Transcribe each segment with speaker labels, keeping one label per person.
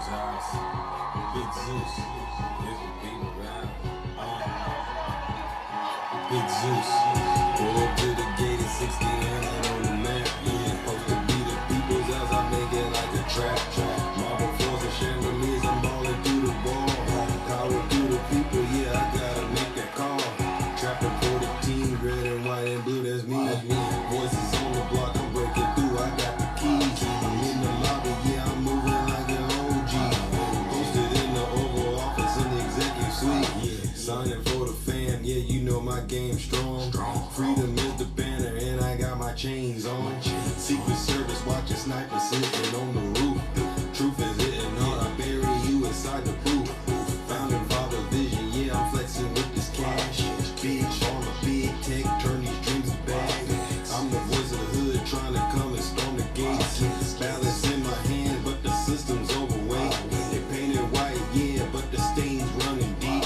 Speaker 1: people's house. Big Zeus, here's the people around. Big Zeus, pull up to the gate at 1600 on the map. Yeah, supposed to be the people's house. I make it like a trap. Marble floors and chandeliers, I'm balling through the ball. Power through the people, yeah, I gotta make that call. Trapping for the team, red and white and blue, that's me. Voices on the block, I'm breaking through, I got the keys. I'm in the lobby, yeah, I'm moving like an OG. Posted in the Oval Office in the executive suite. Signing for the fam, yeah, you know my game strong. Freedom is the banner, and I got my chains on. Secret Service watching snipers sitting on the roof. Truth is hitting hard, I bury you inside the booth. Founding father vision, yeah, I'm flexing with this cash. Big pharma, big tech, turn these dreams to bags. I'm the voice of the hood, trying to come and storm the gates. Balance in my hand, but the system's overweight. They painted white, yeah, but the stains running deep.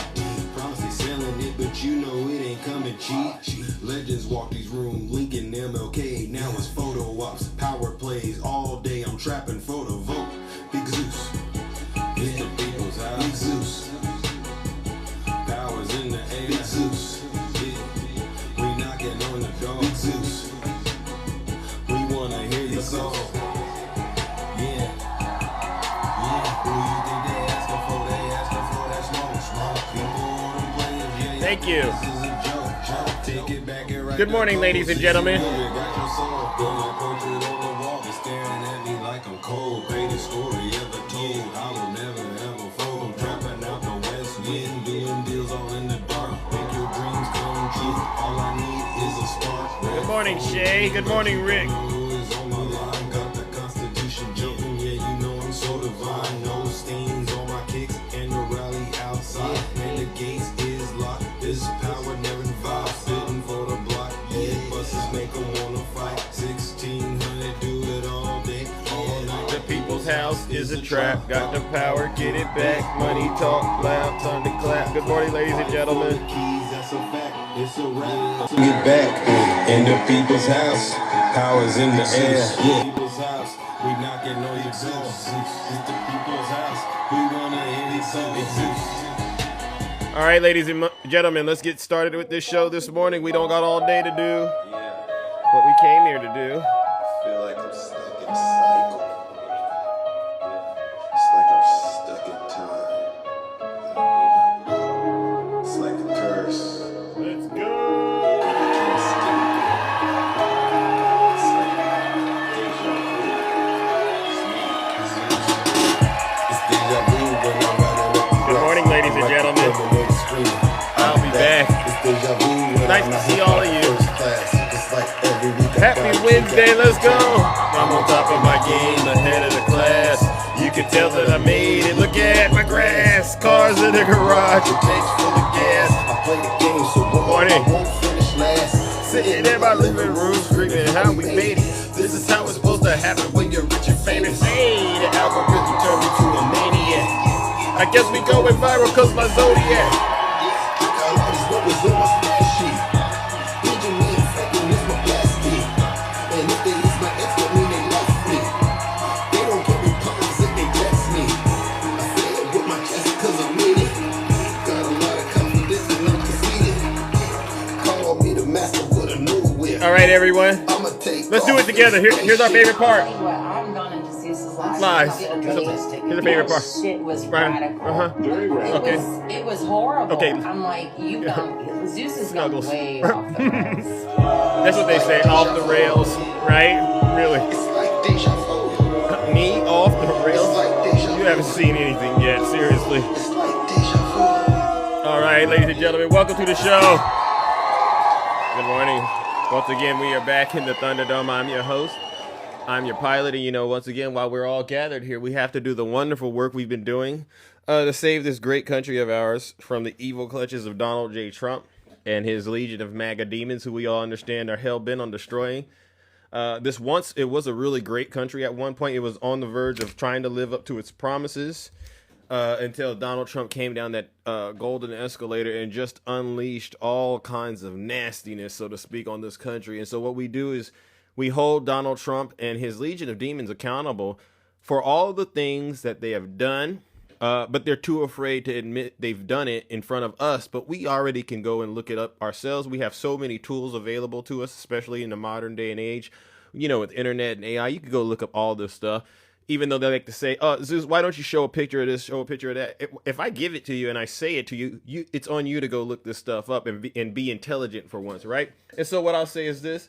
Speaker 1: Promise they selling it, but you know it ain't coming cheap. Legends walk these rooms, Lincoln, MLK. Now it's photo ops, power plays all day. I'm trapping for the vote. Big Zeus, it's the people's house. Big Zeus, powers in the air. Big Zeus, yeah, we knocking on the door. Big Zeus, we wanna hear your song. Yeah, yeah. Who you think they asking for? They asking for that smoke. People on them players, yeah.
Speaker 2: Thank you.
Speaker 1: This is a joke. Take it back and write
Speaker 2: Good morning, ladies and gentlemen.
Speaker 1: got your soul. Building a portrait on the wall. They're staring at me like I'm cold. Greatest story ever told. I will never ever fold. I'm trapping out the west wind, doing deals all in the dark. Make your dreams come true. All I need is a spark.
Speaker 2: Good morning, Shay. Good morning, Rick.
Speaker 1: Who is on my line? Got the Constitution jumping. Yeah, you know I'm so divine. No stains on my kicks and the rally outside. Man, the gates is locked. This power never involved. Sitting for the block. Yeah, buses make them wanna fight. 1600, do it all day, all night.
Speaker 2: The people's house is a trap. Got the power, get it back. Money talk, loud, time to clap. Good morning, ladies and gentlemen.
Speaker 1: Keys, that's a fact. It's a rap. Get back in the people's house. Powers in the air. Yeah. People's house. We knocking on your door. It's the people's house. We wanna hear it so.
Speaker 2: All right, ladies and gentlemen, let's get started with this show this morning. We don't got all day to do what we came here to do.
Speaker 1: I feel like I'm stuck in a cycle. It's like I'm stuck in time. It's like a curse.
Speaker 2: Let's go.
Speaker 1: I can't stop it. It's like deja vu. It's deja vu when I'm running up the
Speaker 2: Good morning, ladies and gentlemen. I'll be back. Nice to see all of you. Happy Wednesday, let's go. I'm on top of my game, ahead of the class. You can tell that I made it. Look at my grass, cars in the garage, a tanks full of gas.
Speaker 1: I play the game, so
Speaker 2: morning.
Speaker 1: I won't finish last.
Speaker 2: Sitting in my living room, screaming how we made it. This is how it's supposed to happen when you're rich and famous. Hey, the algorithm turned me to a maniac. I guess we going viral cause my zodiac.
Speaker 1: What was on my spreadsheet? Engineer fucking is my plastic. And if they use my ex, that mean they left me. They don't give me puns if they text me. I say it with my chest cause I mean it. Got a lot of confidence and I'm conceited. Call me the master with a new whip.
Speaker 2: All right, everyone.
Speaker 1: I'ma take
Speaker 2: Let's do it together. Here's our favorite part.
Speaker 3: I'm gone into Zeus's last
Speaker 2: Lies.
Speaker 3: realistic.
Speaker 2: Here's the favorite part.
Speaker 3: Shit was
Speaker 2: Brian.
Speaker 3: radical.
Speaker 2: Okay.
Speaker 3: It was horrible.
Speaker 2: Okay.
Speaker 3: I'm like, you've gone, Zeus has gone
Speaker 2: Snuggles.
Speaker 3: way off the rails.
Speaker 2: That's what they say, off the rails, right? Really.
Speaker 1: It's like deja vu.
Speaker 2: Me off the
Speaker 1: It's
Speaker 2: rails?
Speaker 1: like deja vu.
Speaker 2: You haven't seen anything yet, seriously.
Speaker 1: It's like deja vu.
Speaker 2: All right, ladies and gentlemen, welcome to the show. Good morning. Once again, we are back in the Thunderdome. I'm your host. I'm your pilot, and you know, once again, while we're all gathered here, we have to do the wonderful work we've been doing to save this great country of ours from the evil clutches of Donald J. Trump and his legion of MAGA demons, who we all understand are hell-bent on destroying. It was a really great country at one point. It was on the verge of trying to live up to its promises until Donald Trump came down that golden escalator and just unleashed all kinds of nastiness, so to speak, on this country. And so what we do is we hold Donald Trump and his legion of demons accountable for all the things that they have done, but they're too afraid to admit they've done it in front of us. But we already can go and look it up ourselves. We have so many tools available to us, especially in the modern day and age. You know, with internet and AI, you can go look up all this stuff. Even though they like to say, "Oh, Zeus, why don't you show a picture of this, show a picture of that?" If I give it to you and I say it to you, it's on you to go look this stuff up and be intelligent for once, right? And so what I'll say is this.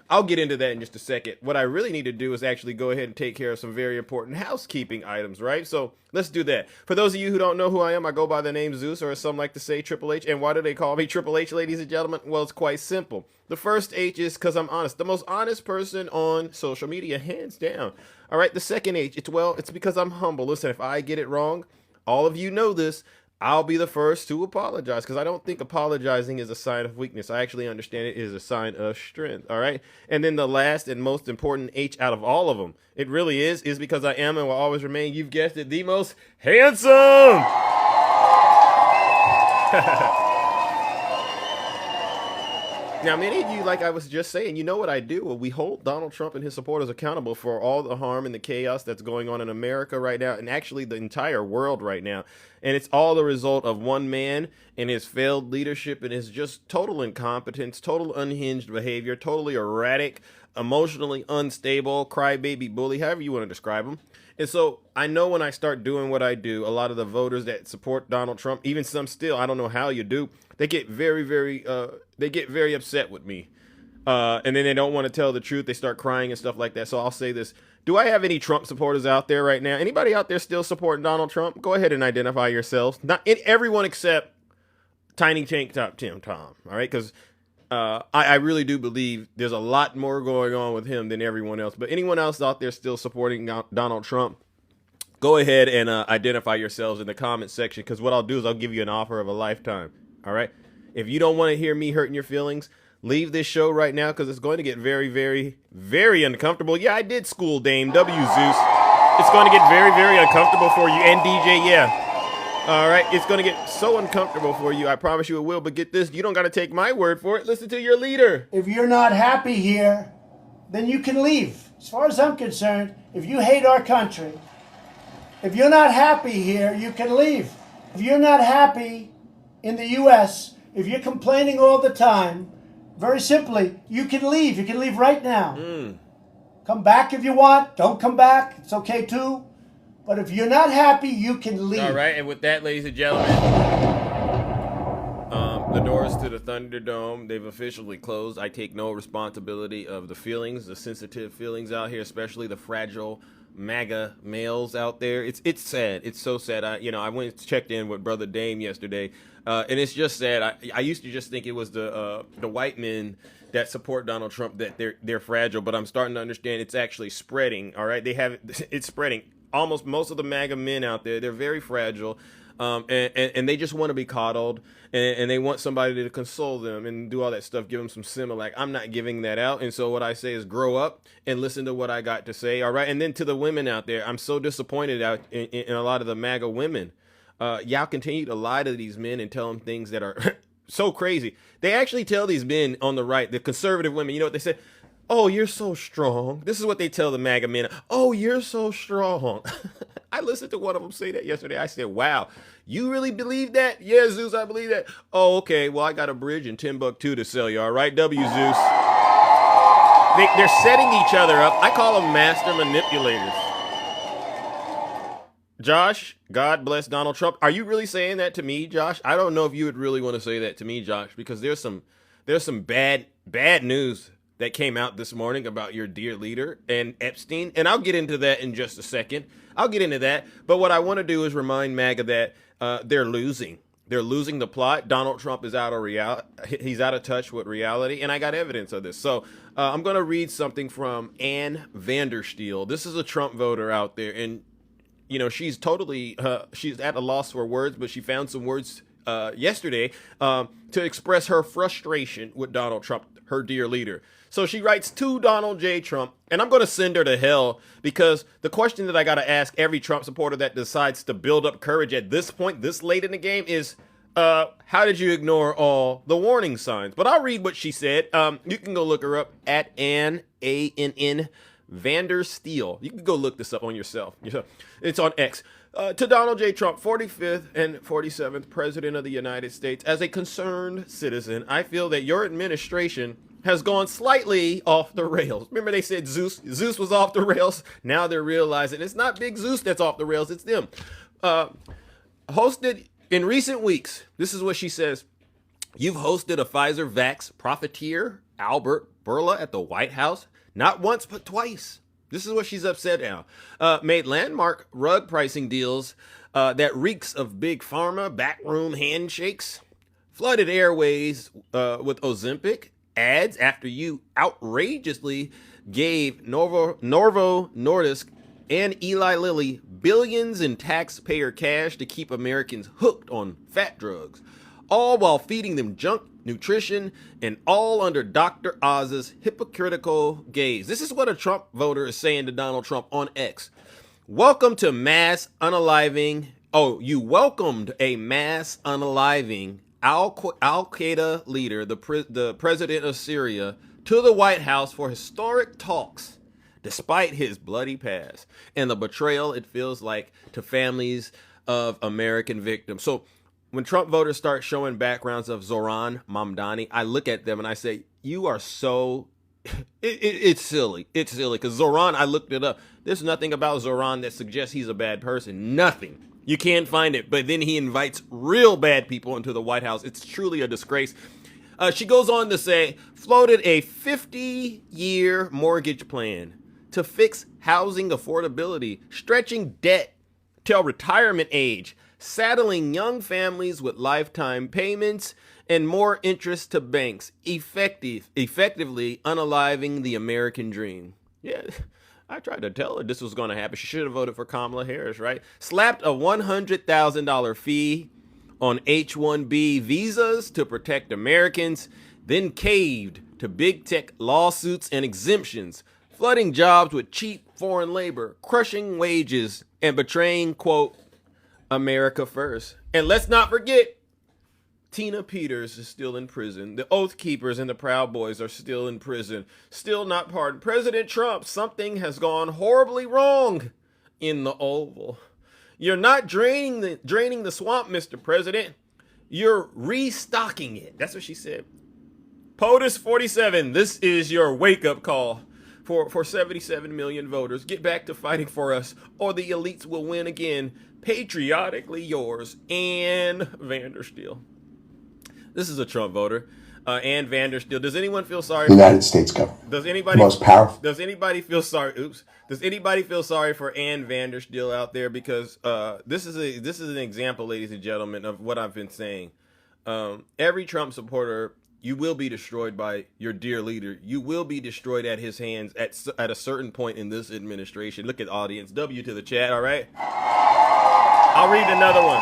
Speaker 2: I'll get into that in just a second. What I really need to do is actually go ahead and take care of some very important housekeeping items, right? So let's do that. For those of you who don't know who I am, I go by the name Zeus, or as some like to say, Triple H. And why do they call me Triple H, ladies and gentlemen? Well, it's quite simple. The first H is because I'm honest. The most honest person on social media, hands down. All right, the second H, it's because I'm humble. Listen, if I get it wrong, all of you know this, I'll be the first to apologize, because I don't think apologizing is a sign of weakness. I actually understand it is a sign of strength, all right? And then the last and most important H out of all of them, it really is because I am and will always remain, you've guessed it, the most handsome. Now, many of you, like I was just saying, you know what I do? Well, we hold Donald Trump and his supporters accountable for all the harm and the chaos that's going on in America right now, and actually the entire world right now. And it's all the result of one man and his failed leadership and his just total incompetence, total unhinged behavior, totally erratic, emotionally unstable, crybaby bully, however you want to describe him. And so I know when I start doing what I do, a lot of the voters that support Donald Trump, even some still, I don't know how you do, they get very upset with me. And then they don't want to tell the truth. They start crying and stuff like that. So I'll say this. Do I have any Trump supporters out there right now? Anybody out there still supporting Donald Trump? Go ahead and identify yourselves. Not everyone except Tiny Tank Top Tim Tom. All right? Because I really do believe there's a lot more going on with him than everyone else. But anyone else out there still supporting Donald Trump, go ahead and identify yourselves in the comment section. Because what I'll do is I'll give you an offer of a lifetime. All right? If you don't want to hear me hurting your feelings, leave this show right now, because it's going to get very, very, very uncomfortable. Yeah, I did school Dame W. Zeus. It's going to get very, very uncomfortable for you. And DJ, yeah. All right, it's going to get so uncomfortable for you. I promise you it will. But get this, you don't got to take my word for it. Listen to your leader.
Speaker 4: If you're not happy here, then you can leave. As far as I'm concerned, if you hate our country, if you're not happy here, you can leave. If you're not happy in the U.S., if you're complaining all the time, very simply, you can leave. You can leave right now. Come back if you want. Don't come back. It's okay too. But if you're not happy, you can leave.
Speaker 2: All right, and with that, ladies and gentlemen, the doors to the Thunderdome, they've officially closed. I take no responsibility of the feelings, the sensitive feelings out here, especially the fragile MAGA males out there. It's sad. It's so sad. I went and checked in with Brother Dame yesterday, and it's just sad. I used to just think it was the white men that support Donald Trump that they're fragile, but I'm starting to understand it's actually spreading. All right, it's spreading. Almost most of the MAGA men out there, they're very fragile, and they just want to be coddled, and they want somebody to console them and do all that stuff, give them some Similac. I'm not giving that out, and so what I say is grow up and listen to what I got to say, all right? And then to the women out there, I'm so disappointed out in a lot of the MAGA women. Y'all continue to lie to these men and tell them things that are so crazy. They actually tell these men on the right, the conservative women, you know what they say? Oh, you're so strong. This is what they tell the MAGA men. Oh, you're so strong. I listened to one of them say that yesterday. I said, wow, you really believe that? Yeah, Zeus, I believe that. Oh, okay. Well, I got a bridge in Timbuktu to sell you. All right, W, Zeus. They're setting each other up. I call them master manipulators. Josh, God bless Donald Trump. Are you really saying that to me, Josh? I don't know if you would really want to say that to me, Josh, because there's some bad news that came out this morning about your dear leader and Epstein. And I'll get into that in just a second. I'll get into that. But what I want to do is remind MAGA that they're losing. They're losing the plot. Donald Trump is out of reality. He's out of touch with reality. And I got evidence of this. So I'm going to read something from Ann Vandersteel. This is a Trump voter out there. And, you know, she's at a loss for words, but she found some words yesterday to express her frustration with Donald Trump, her dear leader. So she writes to Donald J. Trump, and I'm going to send her to hell, because the question that I got to ask every Trump supporter that decides to build up courage at this point, this late in the game, is how did you ignore all the warning signs? But I'll read what she said. You can go look her up at Ann, A-N-N, Vandersteel. You can go look this up on yourself. It's on X. To Donald J. Trump, 45th and 47th President of the United States. As a concerned citizen, I feel that your administration has gone slightly off the rails. Remember they said Zeus was off the rails? Now they're realizing it's not Big Zeus that's off the rails, it's them. Hosted in recent weeks, this is what she says. You've hosted a Pfizer vax profiteer, Albert Bourla, at the White House, not once but twice. This is what she's upset now. Made landmark rug pricing deals that reeks of big pharma, backroom handshakes, flooded airways with Ozempic ads after you outrageously gave Novo Nordisk and Eli Lilly billions in taxpayer cash to keep Americans hooked on fat drugs, all while feeding them junk nutrition, and all under Dr. Oz's hypocritical gaze. This is what a Trump voter is saying to Donald Trump on X. Welcome to mass unaliving. Oh, you welcomed a mass unaliving Al-Qaeda leader, the president of Syria, to the White House for historic talks, despite his bloody past and the betrayal it feels like to families of American victims. So when Trump voters start showing backgrounds of Zohran Mamdani, I look at them and I say, you are so, it's silly. It's silly because Zohran, I looked it up. There's nothing about Zohran that suggests he's a bad person. Nothing. You can't find it. But then he invites real bad people into the White House. It's truly a disgrace. She goes on to say, floated a 50-year mortgage plan to fix housing affordability, stretching debt till retirement age, saddling young families with lifetime payments and more interest to banks, effectively unaliving the American dream. Yeah, I tried to tell her this was going to happen. She should have voted for Kamala Harris, right? Slapped a $100,000 fee on H-1B visas to protect Americans, then caved to big tech lawsuits and exemptions, flooding jobs with cheap foreign labor, crushing wages, and betraying, quote, America first. And let's not forget, Tina Peters is still in prison. The Oath Keepers and the Proud Boys are still in prison, still not pardoned. President Trump, something has gone horribly wrong in the Oval. You're not draining the swamp, Mr. President. You're restocking it. That's what she said. POTUS 47, this is your wake-up call for 77 million voters. Get back to fighting for us, or the elites will win again. Patriotically yours, Ann Vandersteel. This is a Trump voter. Ann Vandersteel. Does anyone feel sorry?
Speaker 5: United States government.
Speaker 2: Does anybody
Speaker 5: Most powerful.
Speaker 2: Does anybody feel sorry? Does anybody feel sorry for Ann Vandersteel out there? Because this is an example, ladies and gentlemen, of what I've been saying. Every Trump supporter, you will be destroyed by your dear leader. You will be destroyed at his hands at a certain point in this administration. Look at the audience. W to the chat. All right. I'll read another one.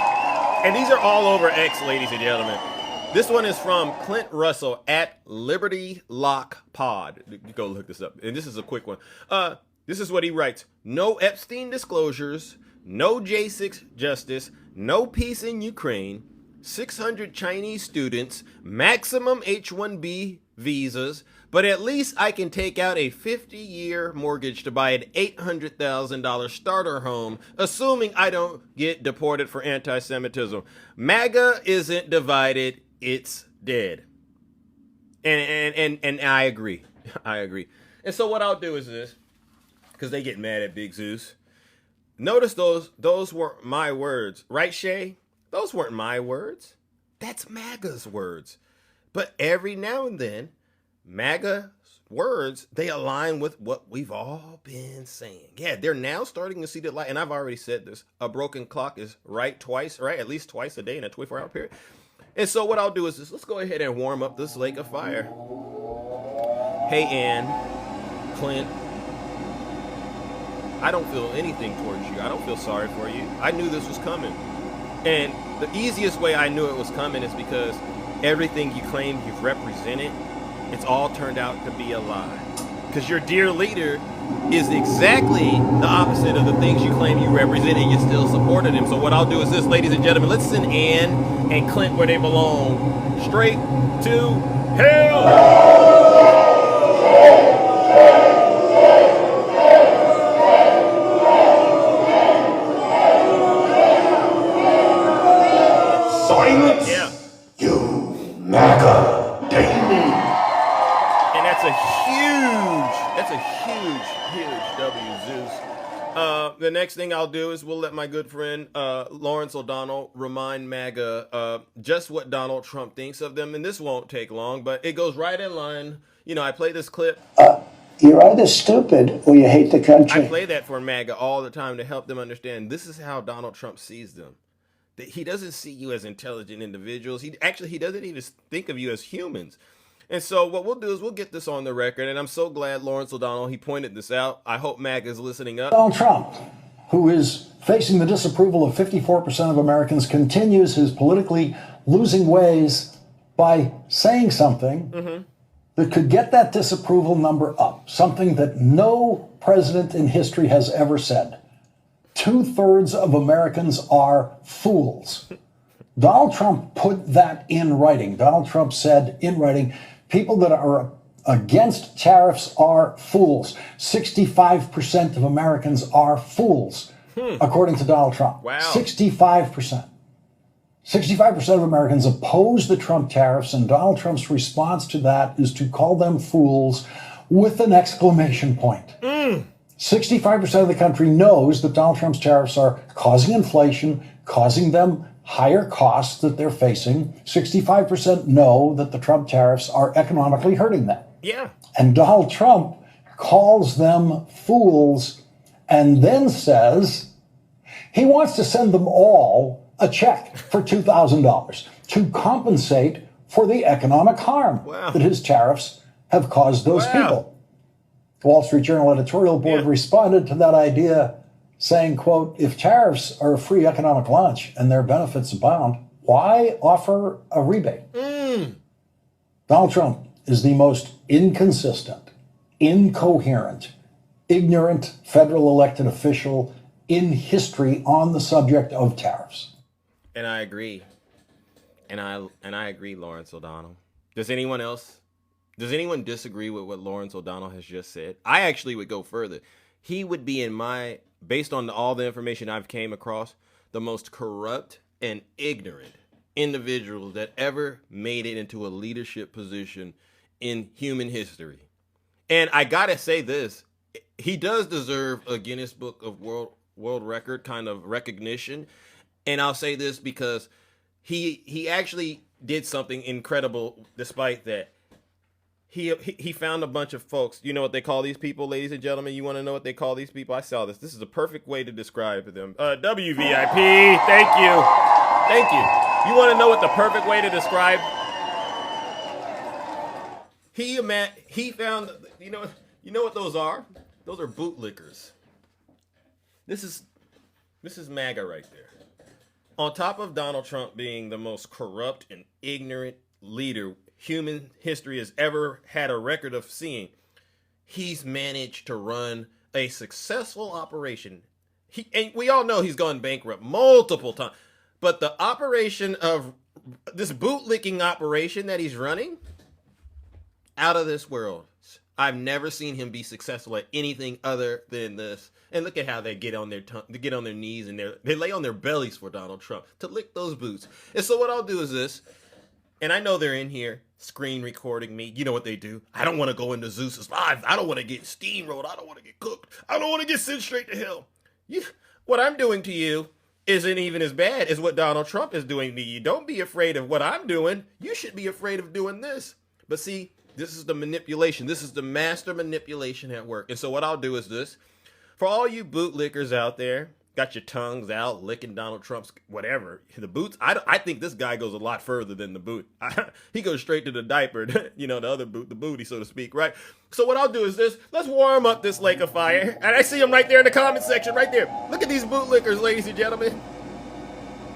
Speaker 2: And these are all over X, ladies and gentlemen. This one is from Clint Russell at Liberty Lock Pod. Go look this up. And this is a quick one. This is what he writes. No Epstein disclosures, no J6 justice, no peace in Ukraine, 600 Chinese students, maximum H-1B visas, but at least I can take out a 50-year mortgage to buy an $800,000 starter home, assuming I don't get deported for anti-Semitism. MAGA isn't divided, it's dead. And I agree. I agree. And so what I'll do is this, because they get mad at Big Zeus. Notice those weren't my words, right, Shay? Those weren't my words. That's MAGA's words. But every now and then, MAGA's words, they align with what we've all been saying. Yeah, they're now starting to see the light. And I've already said this. A broken clock is right twice, right? At least twice a day in a 24-hour period. And so what I'll do is this. Let's go ahead and warm up this lake of fire. Hey, Ann, Clint, I don't feel anything towards you. I don't feel sorry for you. I knew this was coming. And the easiest way I knew it was coming is because everything you claim you've represented, it's all turned out to be a lie. Because your dear leader is exactly the opposite of the things you claim you represent, and you still supported him. So what I'll do is this, ladies and gentlemen, let's send Ann and Clint where they belong. Straight to hell! huge W, Zeus. The next thing I'll do is we'll let my good friend Lawrence O'Donnell remind MAGA just what Donald Trump thinks of them. And this won't take long, but it goes right in line. You know, I play this clip.
Speaker 4: You're either stupid or you hate the country.
Speaker 2: I play that for MAGA all the time to help them understand this is how Donald Trump sees them. That he doesn't see you as intelligent individuals. He doesn't even think of you as humans. And so what we'll do is we'll get this on the record. And I'm so glad Lawrence O'Donnell, he pointed this out. I hope MAGA is listening up.
Speaker 5: Donald Trump, who is facing the disapproval of 54% of Americans, continues his politically losing ways by saying something that could get that disapproval number up, something that no president in history has ever said. 2/3 of Americans are fools. Donald Trump put that in writing. Donald Trump said in writing, people that are against tariffs are fools. 65% of Americans are fools, according to Donald Trump.
Speaker 2: Wow.
Speaker 5: 65%. 65% of Americans oppose the Trump tariffs, and Donald Trump's response to that is to call them fools with an exclamation point. 65% of the country knows that Donald Trump's tariffs are causing inflation, causing them higher costs that they're facing. 65% know that the Trump tariffs are economically hurting them.
Speaker 2: Yeah.
Speaker 5: And Donald Trump calls them fools and then says he wants to send them all a check for $2,000 to compensate for the economic harm that his tariffs have caused those people. The Wall Street Journal editorial board responded to that idea saying, quote, if tariffs are a free economic lunch and their benefits abound, why offer a rebate? Donald Trump is the most inconsistent, incoherent, ignorant federal elected official in history on the subject of tariffs.
Speaker 2: And I agree. And I agree, Lawrence O'Donnell. Does anyone disagree with what Lawrence O'Donnell has just said? I actually would go further. He would be based on all the information I've came across, the most corrupt and ignorant individual that ever made it into a leadership position in human history. And I gotta say this, he does deserve a Guinness Book of World Record kind of recognition. And I'll say this because he actually did something incredible despite that. He found a bunch of folks. You know what they call these people, ladies and gentlemen? You want to know what they call these people? I saw this. This is a perfect way to describe them. WVIP, thank you. Thank you. You want to know what the perfect way to describe? He found, you know what those are? Those are bootlickers. This is MAGA right there. On top of Donald Trump being the most corrupt and ignorant leader human history has ever had a record of seeing, he's managed to run a successful operation. And we all know he's gone bankrupt multiple times, but the operation of this bootlicking operation that he's running, out of this world. I've never seen him be successful at anything other than this. And look at how they get on their knees and they lay on their bellies for Donald Trump to lick those boots. And so what I'll do is this, and I know they're in here screen recording me. You know what they do? I don't want to go into Zeus's live. I don't want to get steamrolled. I don't want to get cooked. I don't want to get sent straight to hell. What I'm doing to you isn't even as bad as what Donald Trump is doing to you. Don't be afraid of what I'm doing. You should be afraid of doing this. But see, this is the manipulation. This is the master manipulation at work. And so what I'll do is this. For all you bootlickers out there, got your tongues out, licking Donald Trump's whatever, the boots, I think this guy goes a lot further than the boot. He goes straight to the diaper, the other boot, the booty, so to speak, right? So what I'll do is this. Let's warm up this lake of fire. And I see them right there in the comment section, right there. Look at these bootlickers, ladies and gentlemen.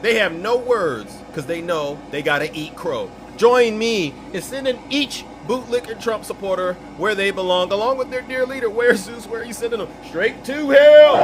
Speaker 2: They have no words because they know they got to eat crow. Join me in sending each bootlicker Trump supporter where they belong, along with their dear leader. Where's Zeus? Where are you sending them? Straight to hell!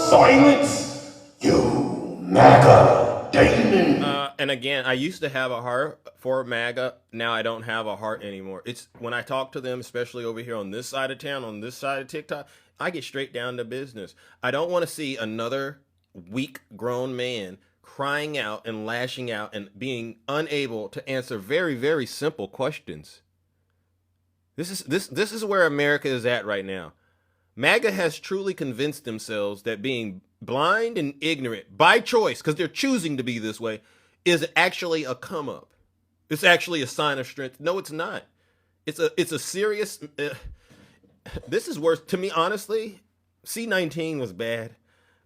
Speaker 1: Silence, you MAGA demon.
Speaker 2: And again, I used to have a heart for MAGA. Now I don't have a heart anymore. It's when I talk to them, especially over here on this side of town, on this side of TikTok, I get straight down to business. I don't want to see another weak grown man crying out and lashing out and being unable to answer very, very simple questions. This is where America is at right now. MAGA has truly convinced themselves that being blind and ignorant by choice, because they're choosing to be this way, is actually a come up. It's actually a sign of strength. No, it's not. It's a serious. This is worse to me, honestly. C-19 was bad.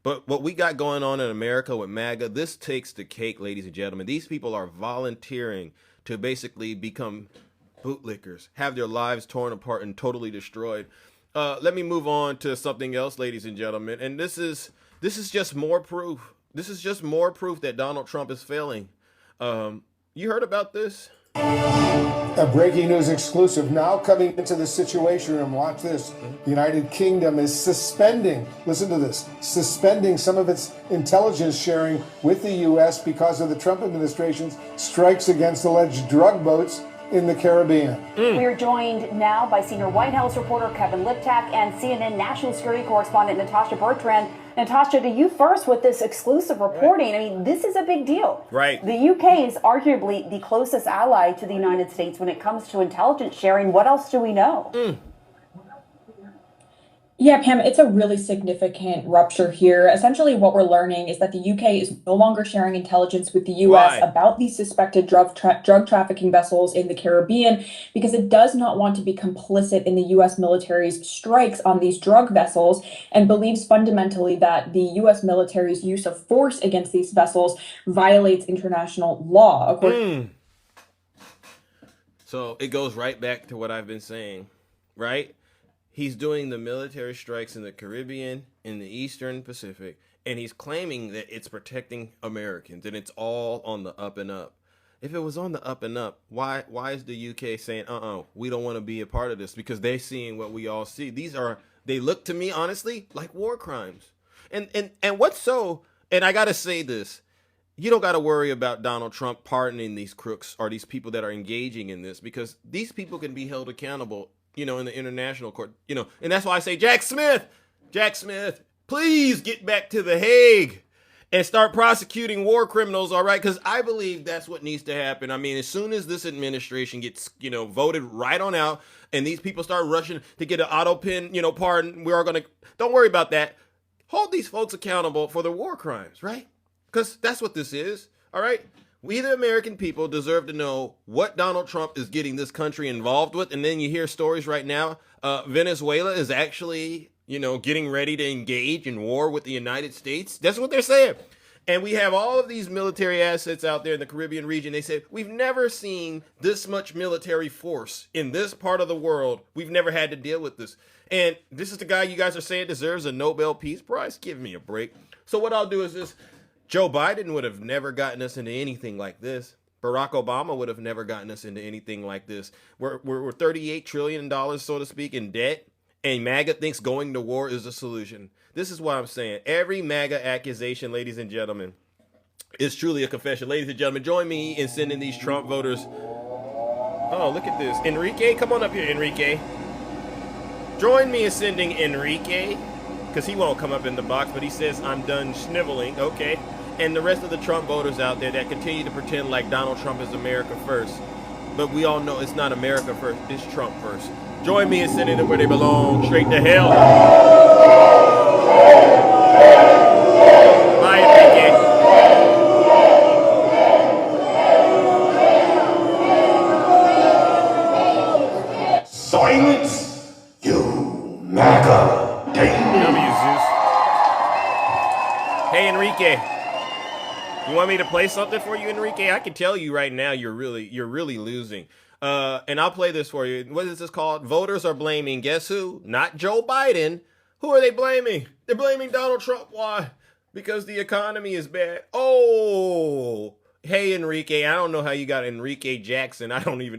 Speaker 2: But what we got going on in America with MAGA, this takes the cake, ladies and gentlemen. These people are volunteering to basically become bootlickers, have their lives torn apart and totally destroyed. Let me move on to something else, ladies and gentlemen. And this is just more proof. This is just more proof that Donald Trump is failing. You heard about this?
Speaker 6: A breaking news exclusive now coming into the Situation Room. Watch this. The United Kingdom is suspending, listen to this, suspending some of its intelligence sharing with the U.S. because of the Trump administration's strikes against alleged drug boats in the Caribbean.
Speaker 7: We are joined now by senior White House reporter Kevin Liptak and CNN national security correspondent Natasha Bertrand. Natasha, to you first with this exclusive reporting. Right. I mean, this is a big deal.
Speaker 2: Right.
Speaker 7: The UK is arguably the closest ally to the United States when it comes to intelligence sharing. What else do we know?
Speaker 8: Yeah, Pam, it's a really significant rupture here. Essentially, what we're learning is that the UK is no longer sharing intelligence with the US about these suspected drug trafficking vessels in the Caribbean because it does not want to be complicit in the US military's strikes on these drug vessels and believes fundamentally that the US military's use of force against these vessels violates international law.
Speaker 2: So it goes right back to what I've been saying, right? He's doing the military strikes in the Caribbean, in the Eastern Pacific, and he's claiming that it's protecting Americans and it's all on the up and up. If it was on the up and up, why is the UK saying, we don't want to be a part of this? Because they're seeing what we all see. They look to me, honestly, like war crimes. And what's so, and I got to say this, you don't got to worry about Donald Trump pardoning these crooks or these people that are engaging in this, because these people can be held accountable, in the international court, and that's why I say, Jack Smith, please get back to The Hague and start prosecuting war criminals, all right? Because I believe that's what needs to happen. I mean, as soon as this administration gets, voted right on out and these people start rushing to get an auto pin, pardon, we are going to, don't worry about that. Hold these folks accountable for their war crimes, right? Because that's what this is, all right? We, the American people, deserve to know what Donald Trump is getting this country involved with. And then you hear stories right now. Venezuela is actually, getting ready to engage in war with the United States. That's what they're saying. And we have all of these military assets out there in the Caribbean region. They said, we've never seen this much military force in this part of the world. We've never had to deal with this. And this is the guy you guys are saying deserves a Nobel Peace Prize? Give me a break. So what I'll do is this. Joe Biden would have never gotten us into anything like this. Barack Obama would have never gotten us into anything like this. We're $38 trillion, so to speak, in debt, and MAGA thinks going to war is a solution. This is what I'm saying. Every MAGA accusation, ladies and gentlemen, is truly a confession. Ladies and gentlemen, join me in sending these Trump voters. Oh, look at this. Enrique, come on up here, Enrique. Join me in sending Enrique, because he won't come up in the box, but he says, I'm done sniveling. Okay. And the rest of the Trump voters out there that continue to pretend like Donald Trump is America first. But we all know it's not America first, it's Trump first. Join me in sending them where they belong, straight to hell. Bye, Enrique.
Speaker 1: Silence, you MAGA
Speaker 2: W, Zeus. Hey, Enrique. You want me to play something for you, Enrique? I can tell you right now, you're really losing. And I'll play this for you. What is this called? Voters are blaming, guess who? Not Joe Biden. Who are they blaming? They're blaming Donald Trump. Why? Because the economy is bad. Oh, hey, Enrique. I don't know how you got Enrique Jackson.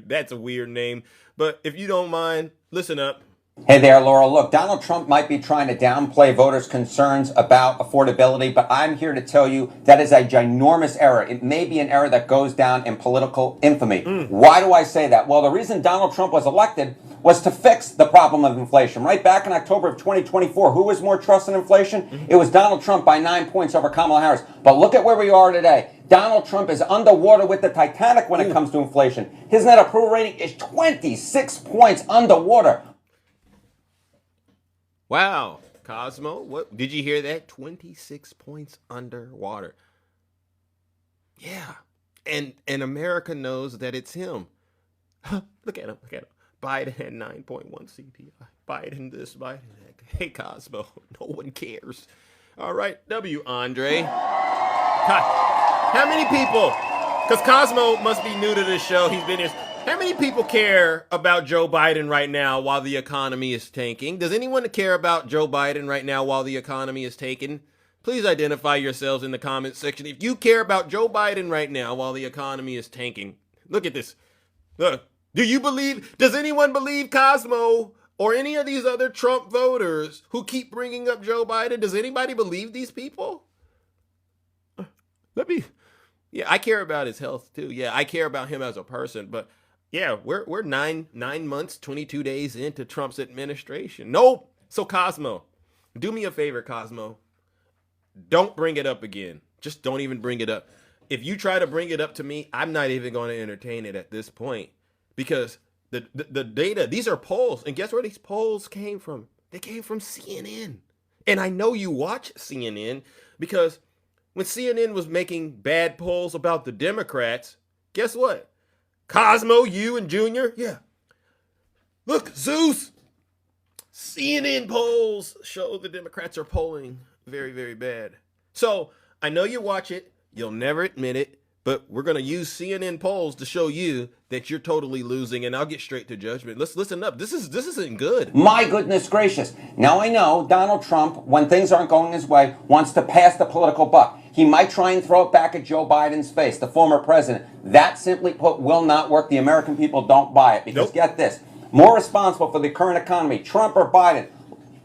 Speaker 2: That's a weird name. But if you don't mind, listen up.
Speaker 9: Hey there, Laura. Look, Donald Trump might be trying to downplay voters' concerns about affordability, but I'm here to tell you that is a ginormous error. It may be an error that goes down in political infamy. Why do I say that? Well, the reason Donald Trump was elected was to fix the problem of inflation. Right back in October of 2024, who was more trust in inflation? It was Donald Trump by 9 points over Kamala Harris. But look at where we are today. Donald Trump is underwater with the Titanic when it comes to inflation. His net approval rating is 26 points underwater.
Speaker 2: Wow, Cosmo, what did you hear that? 26 points underwater. Yeah. And America knows that it's him. Look at him. Biden had 9.1 CPI. Biden this, Biden that. Hey, Cosmo, no one cares. All right, W. Andre. How many people? Because Cosmo must be new to this show. He's been here. How many people care about Joe Biden right now while the economy is tanking? Does anyone care about Joe Biden right now while the economy is tanking? Please identify yourselves in the comment section. If you care about Joe Biden right now while the economy is tanking, look at this. Look, does anyone believe Cosmo or any of these other Trump voters who keep bringing up Joe Biden? Does anybody believe these people? Yeah, I care about his health too. Yeah, I care about him as a person, but yeah, we're nine months, 22 days into Trump's administration. Nope. So Cosmo, do me a favor, Cosmo. Don't bring it up again. Just don't even bring it up. If you try to bring it up to me, I'm not even going to entertain it at this point because the data, these are polls. And guess where these polls came from? They came from CNN. And I know you watch CNN because when CNN was making bad polls about the Democrats, guess what? Cosmo, you and Junior, yeah. Look, Zeus, CNN polls show the Democrats are polling very, very bad. So I know you watch it. You'll never admit it, but we're going to use CNN polls to show you that you're totally losing, and I'll get straight to judgment. Let's listen up. This isn't good.
Speaker 9: My goodness gracious. Now I know Donald Trump, when things aren't going his way, wants to pass the political buck. He might try and throw it back at Joe Biden's face, the former president. That, simply put, will not work. The American people don't buy it because Get this, more responsible for the current economy, Trump or Biden?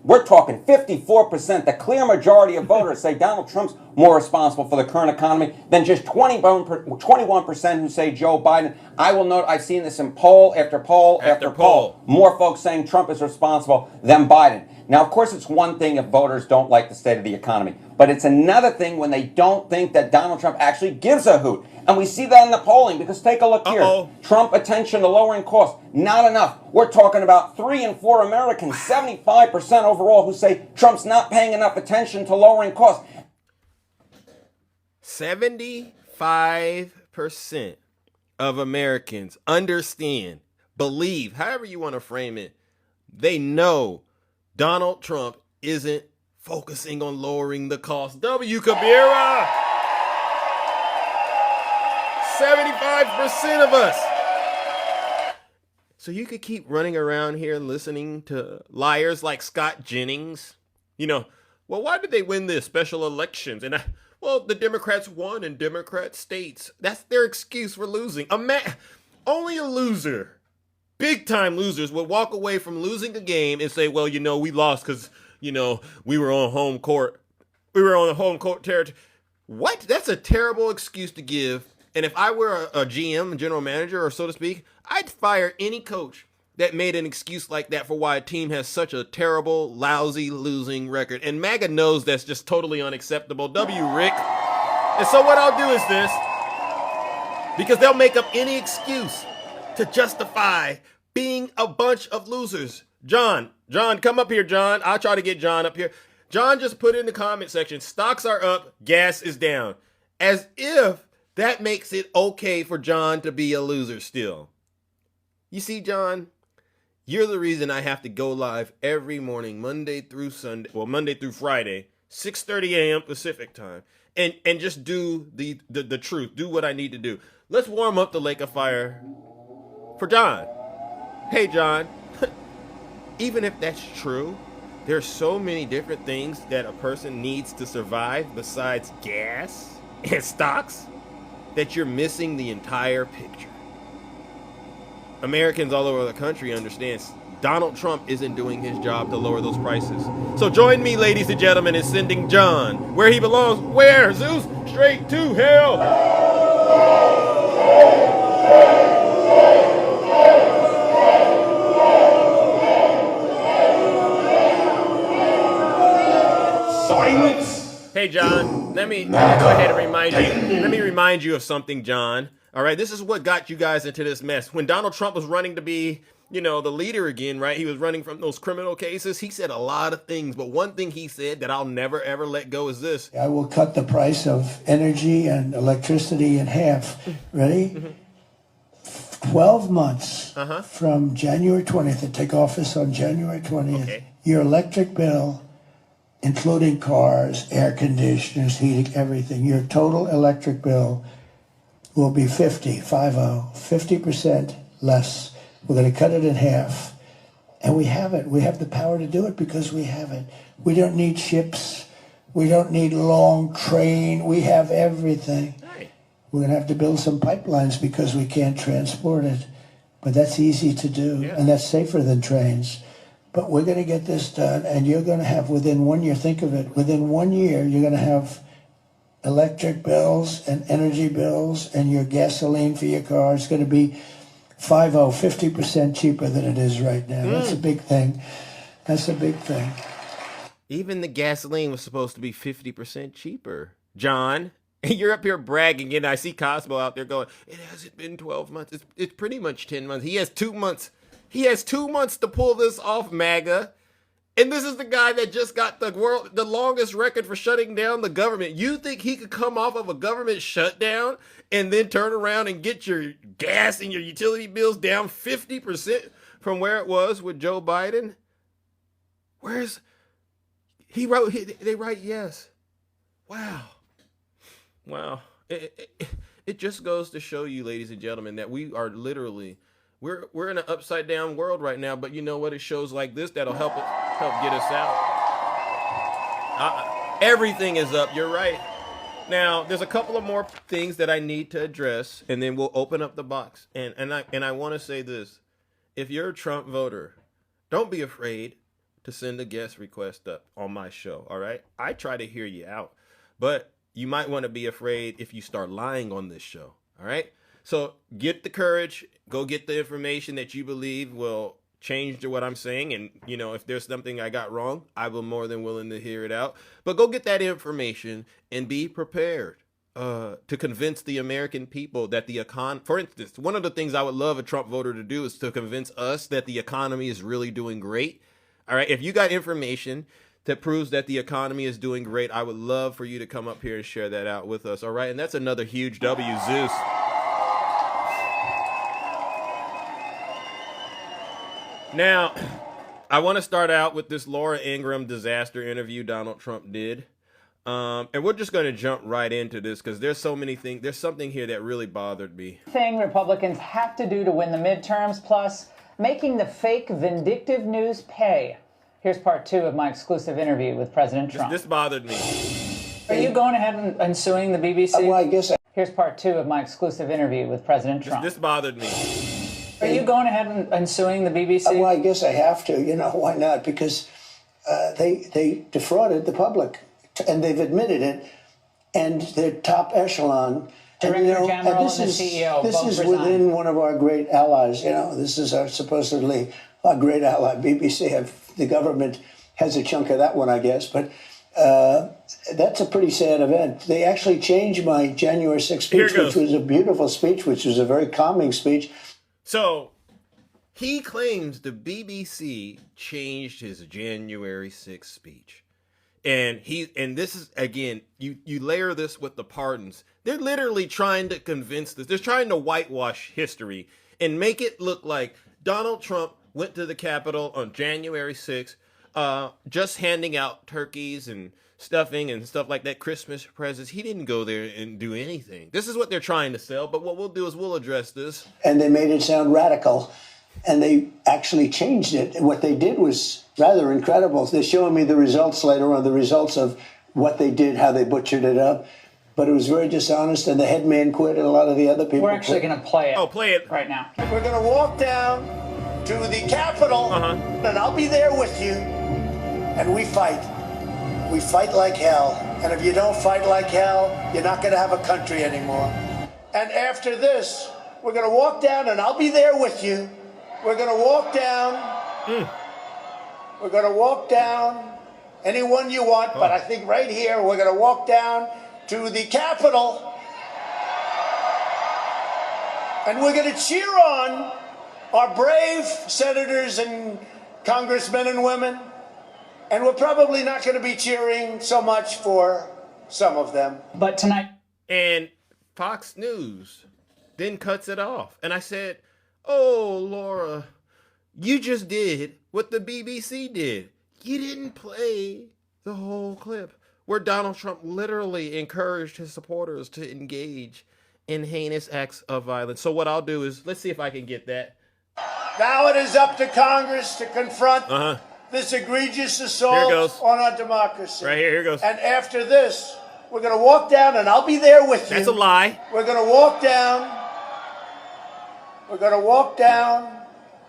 Speaker 9: We're talking 54%. The clear majority of voters say Donald Trump's more responsible for the current economy than just 21% who say Joe Biden. I will note I've seen this in poll after poll after poll. More folks saying Trump is responsible than Biden. Now, of course, it's one thing if voters don't like the state of the economy, but it's another thing when they don't think that Donald Trump actually gives a hoot. And we see that in the polling because take a look here. Trump attention to lowering costs. Not enough. We're talking about 3 in 4 Americans, 75% overall, who say Trump's not paying enough attention to lowering costs.
Speaker 2: 75% of Americans understand, believe, however you want to frame it, they know Donald Trump isn't focusing on lowering the cost. W. Kabira! 75% of us. So you could keep running around here listening to liars like Scott Jennings. You know, well, why did they win the special elections? And well, the Democrats won in Democrat states. That's their excuse for losing. Only a loser, big time losers, would walk away from losing a game and say, well, you know, we lost because, you know, we were on home court. We were on the home court territory. What? That's a terrible excuse to give. And if I were a GM, general manager, or so to speak, I'd fire any coach that made an excuse like that for why a team has such a terrible, lousy, losing record. And MAGA knows that's just totally unacceptable. W. Rick. And so what I'll do is this, because they'll make up any excuse to justify being a bunch of losers. John, come up here, John. I'll try to get John up here. John just put in the comment section, stocks are up, gas is down. As if that makes it okay for John to be a loser still. You see, John, you're the reason I have to go live every morning, Monday through Friday, 6:30 a.m. Pacific time, and just do the truth, do what I need to do. Let's warm up the lake of fire for John. Hey, John, even if that's true, there's so many different things that a person needs to survive besides gas and stocks that you're missing the entire picture. Americans all over the country understand Donald Trump isn't doing his job to lower those prices. So join me, ladies and gentlemen, in sending John where he belongs. Where, Zeus? Straight to hell. Hey, John, let me go ahead and remind you. Let me remind you of something, John. All right, this is what got you guys into this mess. When Donald Trump was running to be, the leader again, right? He was running from those criminal cases. He said a lot of things, but one thing he said that I'll never, ever let go is this.
Speaker 4: I will cut the price of energy and electricity in half. Ready? 12 months from January 20th, to take office on January 20th, your electric bill, including cars, air conditioners, heating, everything, your total electric bill will be 50% less. We're going to cut it in half. And we have it. We have the power to do it because we have it. We don't need ships. We don't need long train. We have everything. We're going to have to build some pipelines because we can't transport it. But that's easy to do, and that's safer than trains. But we're going to get this done, and you're going to have, within 1 year, think of it, within 1 year, you're going to have electric bills and energy bills, and your gasoline for your car is going to be 50% cheaper than it is right now. That's a big thing. That's a big thing.
Speaker 2: Even the gasoline was supposed to be 50% cheaper. John, you're up here bragging, and I see Cosmo out there going, it hasn't been 12 months. It's pretty much 10 months. He has 2 months. He has 2 months to pull this off, MAGA. And this is the guy that just got the longest record for shutting down the government. You think he could come off of a government shutdown and then turn around and get your gas and your utility bills down 50% from where it was with Joe Biden? They write yes. Wow. It just goes to show you, ladies and gentlemen, that we are literally, we're in an upside down world right now. But you know what? It shows like this that'll help get us out. Everything is up. You're right. Now, there's a couple of more things that I need to address, and then we'll open up the box. And I want to say this: if you're a Trump voter, don't be afraid to send a guest request up on my show. All right, I try to hear you out, but you might want to be afraid if you start lying on this show. All right, so get the courage, go get the information that you believe will change to what I'm saying. And, if there's something I got wrong, I will more than willing to hear it out. But go get that information and be prepared to convince the American people that for instance, one of the things I would love a Trump voter to do is to convince us that the economy is really doing great. All right, if you got information that proves that the economy is doing great, I would love for you to come up here and share that out with us. All right, and that's another huge W, Zeus. Now, I want to start out with this Laura Ingraham disaster interview Donald Trump did. And we're just going to jump right into this because there's so many things. There's something here that really bothered me.
Speaker 10: Thing Republicans have to do to win the midterms, plus making the fake vindictive news pay. Here's part 2 of my exclusive interview with President Trump.
Speaker 2: This bothered me.
Speaker 10: Are you going ahead and suing the BBC?
Speaker 4: Well, I guess
Speaker 10: Here's part 2 of my exclusive interview with President Trump.
Speaker 2: This bothered me.
Speaker 10: Are you going ahead and suing the BBC?
Speaker 4: Well, I guess I have to. Why not? Because they defrauded the public, and they've admitted it, and they're top echelon.
Speaker 10: Director General and the CEO
Speaker 4: This
Speaker 10: both
Speaker 4: is
Speaker 10: resigned.
Speaker 4: within one of our great allies. This is supposedly our great ally. BBC, the government has a chunk of that one, I guess. But that's a pretty sad event. They actually changed my January 6th speech, which was a beautiful speech, which was a very calming speech.
Speaker 2: So he claims the BBC changed his January 6th speech. And this is, again, you layer this with the pardons. They're literally trying to convince this. They're trying to whitewash history and make it look like Donald Trump went to the Capitol on January 6th, just handing out turkeys and stuffing and stuff like that, Christmas presents. He didn't go there and do anything. This is what they're trying to sell, but what we'll do is we'll address this.
Speaker 4: And they made it sound radical, and they actually changed it. And what they did was rather incredible. They're showing me the results later on, the results of what they did, how they butchered it up. But it was very dishonest, and the head man quit, and a lot of the other people
Speaker 10: We're actually going to play it.
Speaker 2: Oh, play it
Speaker 10: right now.
Speaker 4: We're going to walk down to the Capitol, and I'll be there with you, and we fight. We fight like hell, and if you don't fight like hell, you're not going to have a country anymore. And after this, we're going to walk down, and I'll be there with you. We're going to walk down. We're going to walk down anyone you want, but I think right here we're going to walk down to the Capitol and we're going to cheer on our brave senators and congressmen and women. And we're probably not going to be cheering so much for some of them.
Speaker 10: But tonight.
Speaker 2: And Fox News then cuts it off. And I said, oh, Laura, you just did what the BBC did. You didn't play the whole clip where Donald Trump literally encouraged his supporters to engage in heinous acts of violence. So what I'll do is, let's see if I can get that.
Speaker 4: Now it is up to Congress to confront this egregious assault on our democracy.
Speaker 2: Right here goes.
Speaker 4: And after this, we're going to walk down, and I'll be there with you.
Speaker 2: That's a lie.
Speaker 4: We're going to walk down. We're going to walk down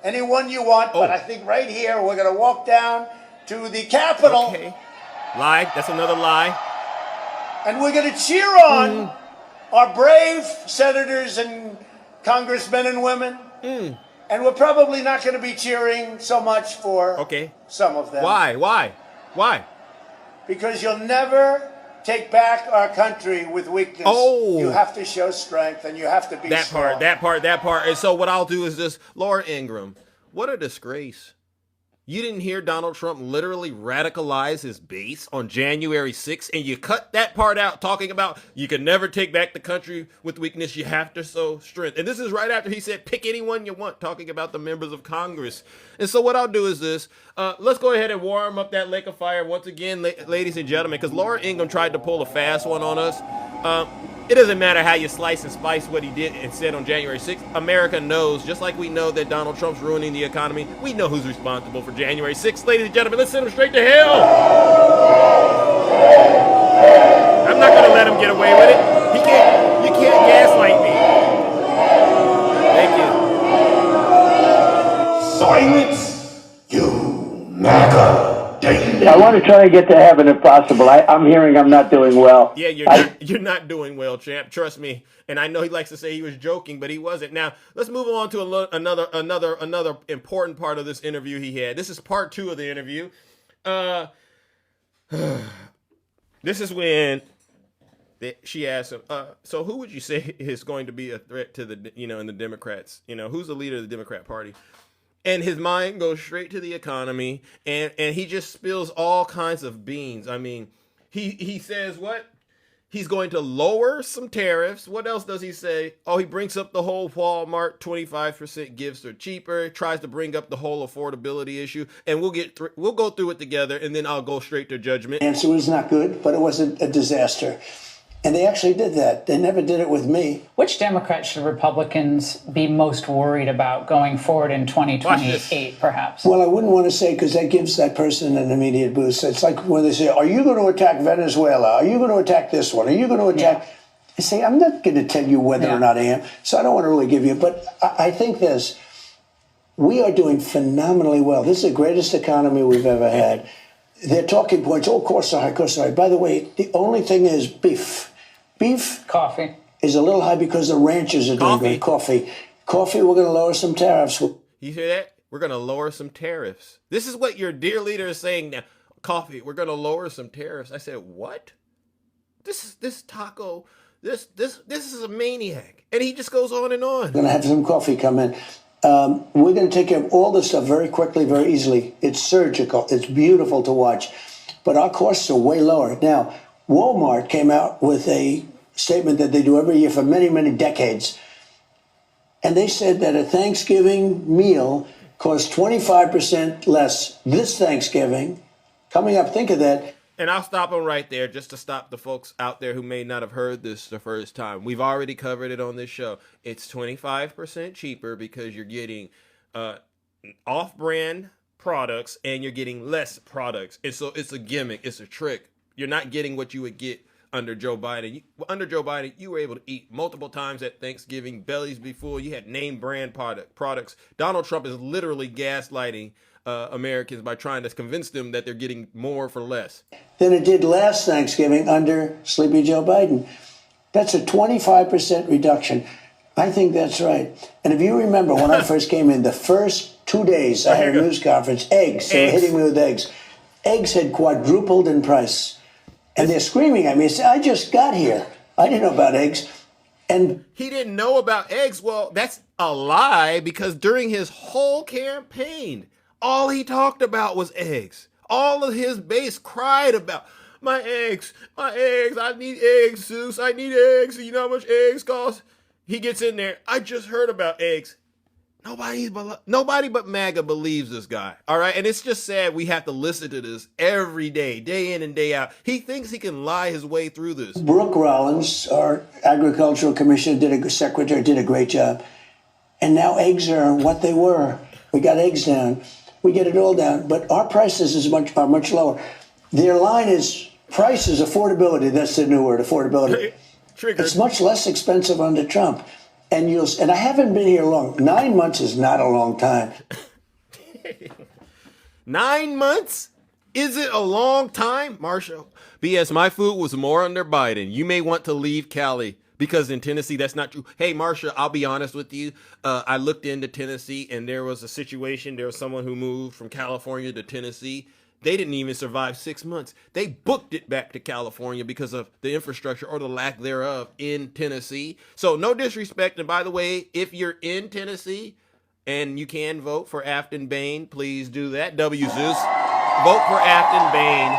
Speaker 4: anyone you want, but I think right here we're going to walk down to the Capitol.
Speaker 2: Okay. Lie. That's another lie.
Speaker 4: And we're going to cheer on our brave senators and congressmen and women. And we're probably not going to be cheering so much for some of them.
Speaker 2: Why?
Speaker 4: Because you'll never take back our country with weakness. You have to show strength, and you have to be strong.
Speaker 2: That part. And so what I'll do is this. Laura Ingraham, what a disgrace. You didn't hear Donald Trump literally radicalize his base on January 6th, and you cut that part out talking about you can never take back the country with weakness. You have to show strength. And this is right after he said, pick anyone you want, talking about the members of Congress. And so what I'll do is this. Let's go ahead and warm up that lake of fire once again, ladies and gentlemen, because Laura Ingraham tried to pull a fast one on us. It doesn't matter how you slice and spice what he did and said on January 6th. America knows, just like we know that Donald Trump's ruining the economy, we know who's responsible for January 6th. Ladies and gentlemen, let's send him straight to hell. I'm not going to let him get away with it. You can't gaslight me. Thank you.
Speaker 11: Silence, you MAGA.
Speaker 12: I want to try to get to heaven if possible. I'm hearing I'm not doing well.
Speaker 2: Yeah, you're not doing well, champ. Trust me. And I know he likes to say he was joking, but he wasn't. Now, let's move on to another important part of this interview he had. This is part 2 of the interview. This is when she asked him, so who would you say is going to be a threat to the, in the Democrats? Who's the leader of the Democrat Party? And his mind goes straight to the economy, and he just spills all kinds of beans. I mean, he says what? He's going to lower some tariffs. What else does he say? Oh, he brings up the whole Walmart 25% gifts are cheaper. Tries to bring up the whole affordability issue, and we'll go through it together, and then I'll go straight to judgment.
Speaker 4: The answer was not good, but it wasn't a disaster. And they actually did that. They never did it with me.
Speaker 10: Which Democrat should Republicans be most worried about going forward in 2028, perhaps?
Speaker 4: Well, I wouldn't want to say, because that gives that person an immediate boost. It's like when they say, are you going to attack Venezuela? Are you going to attack this one? Are you going to attack... Yeah. I say, I'm not going to tell you whether or not I am. So I don't want to really give you... But I think this. We are doing phenomenally well. This is the greatest economy we've ever had. Their talking points, of course they're high, of course they're high. By the way, the only thing is beef. Beef
Speaker 10: coffee
Speaker 4: is a little high because the ranchers are doing great. Coffee, we're going to lower some tariffs.
Speaker 2: You hear that? We're going to lower some tariffs. This is what your dear leader is saying now. Coffee, we're going to lower some tariffs. I said, what? This taco, this is a maniac. And he just goes on and on.
Speaker 4: We're going to have some coffee come in. We're going to take care of all this stuff very quickly, very easily. It's surgical. It's beautiful to watch. But our costs are way lower. Now, Walmart came out with a statement that they do every year for many, many decades. And they said that a Thanksgiving meal costs 25% less this Thanksgiving. Coming up, think of that.
Speaker 2: And I'll stop them right there just to stop the folks out there who may not have heard this the first time. We've already covered it on this show. It's 25% cheaper because you're getting off-brand products and you're getting less products. And so it's a gimmick. It's a trick. You're not getting what you would get under Joe Biden. Under Joe Biden, you were able to eat multiple times at Thanksgiving. Bellies be full. You had name brand products. Donald Trump is literally gaslighting Americans by trying to convince them that they're getting more for less
Speaker 4: than it did last Thanksgiving under Sleepy Joe Biden. That's a 25% reduction. I think that's right. And if you remember when I first came in, the first 2 days I had a news conference, eggs. They were hitting me with eggs. eggs had quadrupled in price. And they're screaming at me. Say, I just got here. I didn't know about eggs. And
Speaker 2: he didn't know about eggs. Well, that's a lie, because during his whole campaign, all he talked about was eggs. All of his base cried about my eggs, I need eggs, Zeus, I need eggs. You know how much eggs cost? He gets in there. I just heard about eggs. Nobody but MAGA believes this guy. All right. And it's just sad we have to listen to this every day, day in and day out. He thinks he can lie his way through this.
Speaker 4: Brooke Rollins, our agricultural commissioner, secretary, did a great job. And now eggs are what they were. We got eggs down. We get it all down. But our prices are much lower. Their line is price is affordability. That's the new word, affordability.
Speaker 2: Triggered.
Speaker 4: It's much less expensive under Trump. And I haven't been here long. 9 months is not a long time.
Speaker 2: 9 months? Is it a long time, Marshall? BS, my food was more under Biden. You may want to leave Cali, because in Tennessee, that's not true. Hey, Marshall, I'll be honest with you. I looked into Tennessee, and there was a situation. There was someone who moved from California to Tennessee. They didn't even survive 6 months. They booked it back to California because of the infrastructure, or the lack thereof, in Tennessee. So no disrespect. And by the way, if you're in Tennessee and you can vote for Afton Bain, please do that. W. Zeus. Vote for Afton Bain.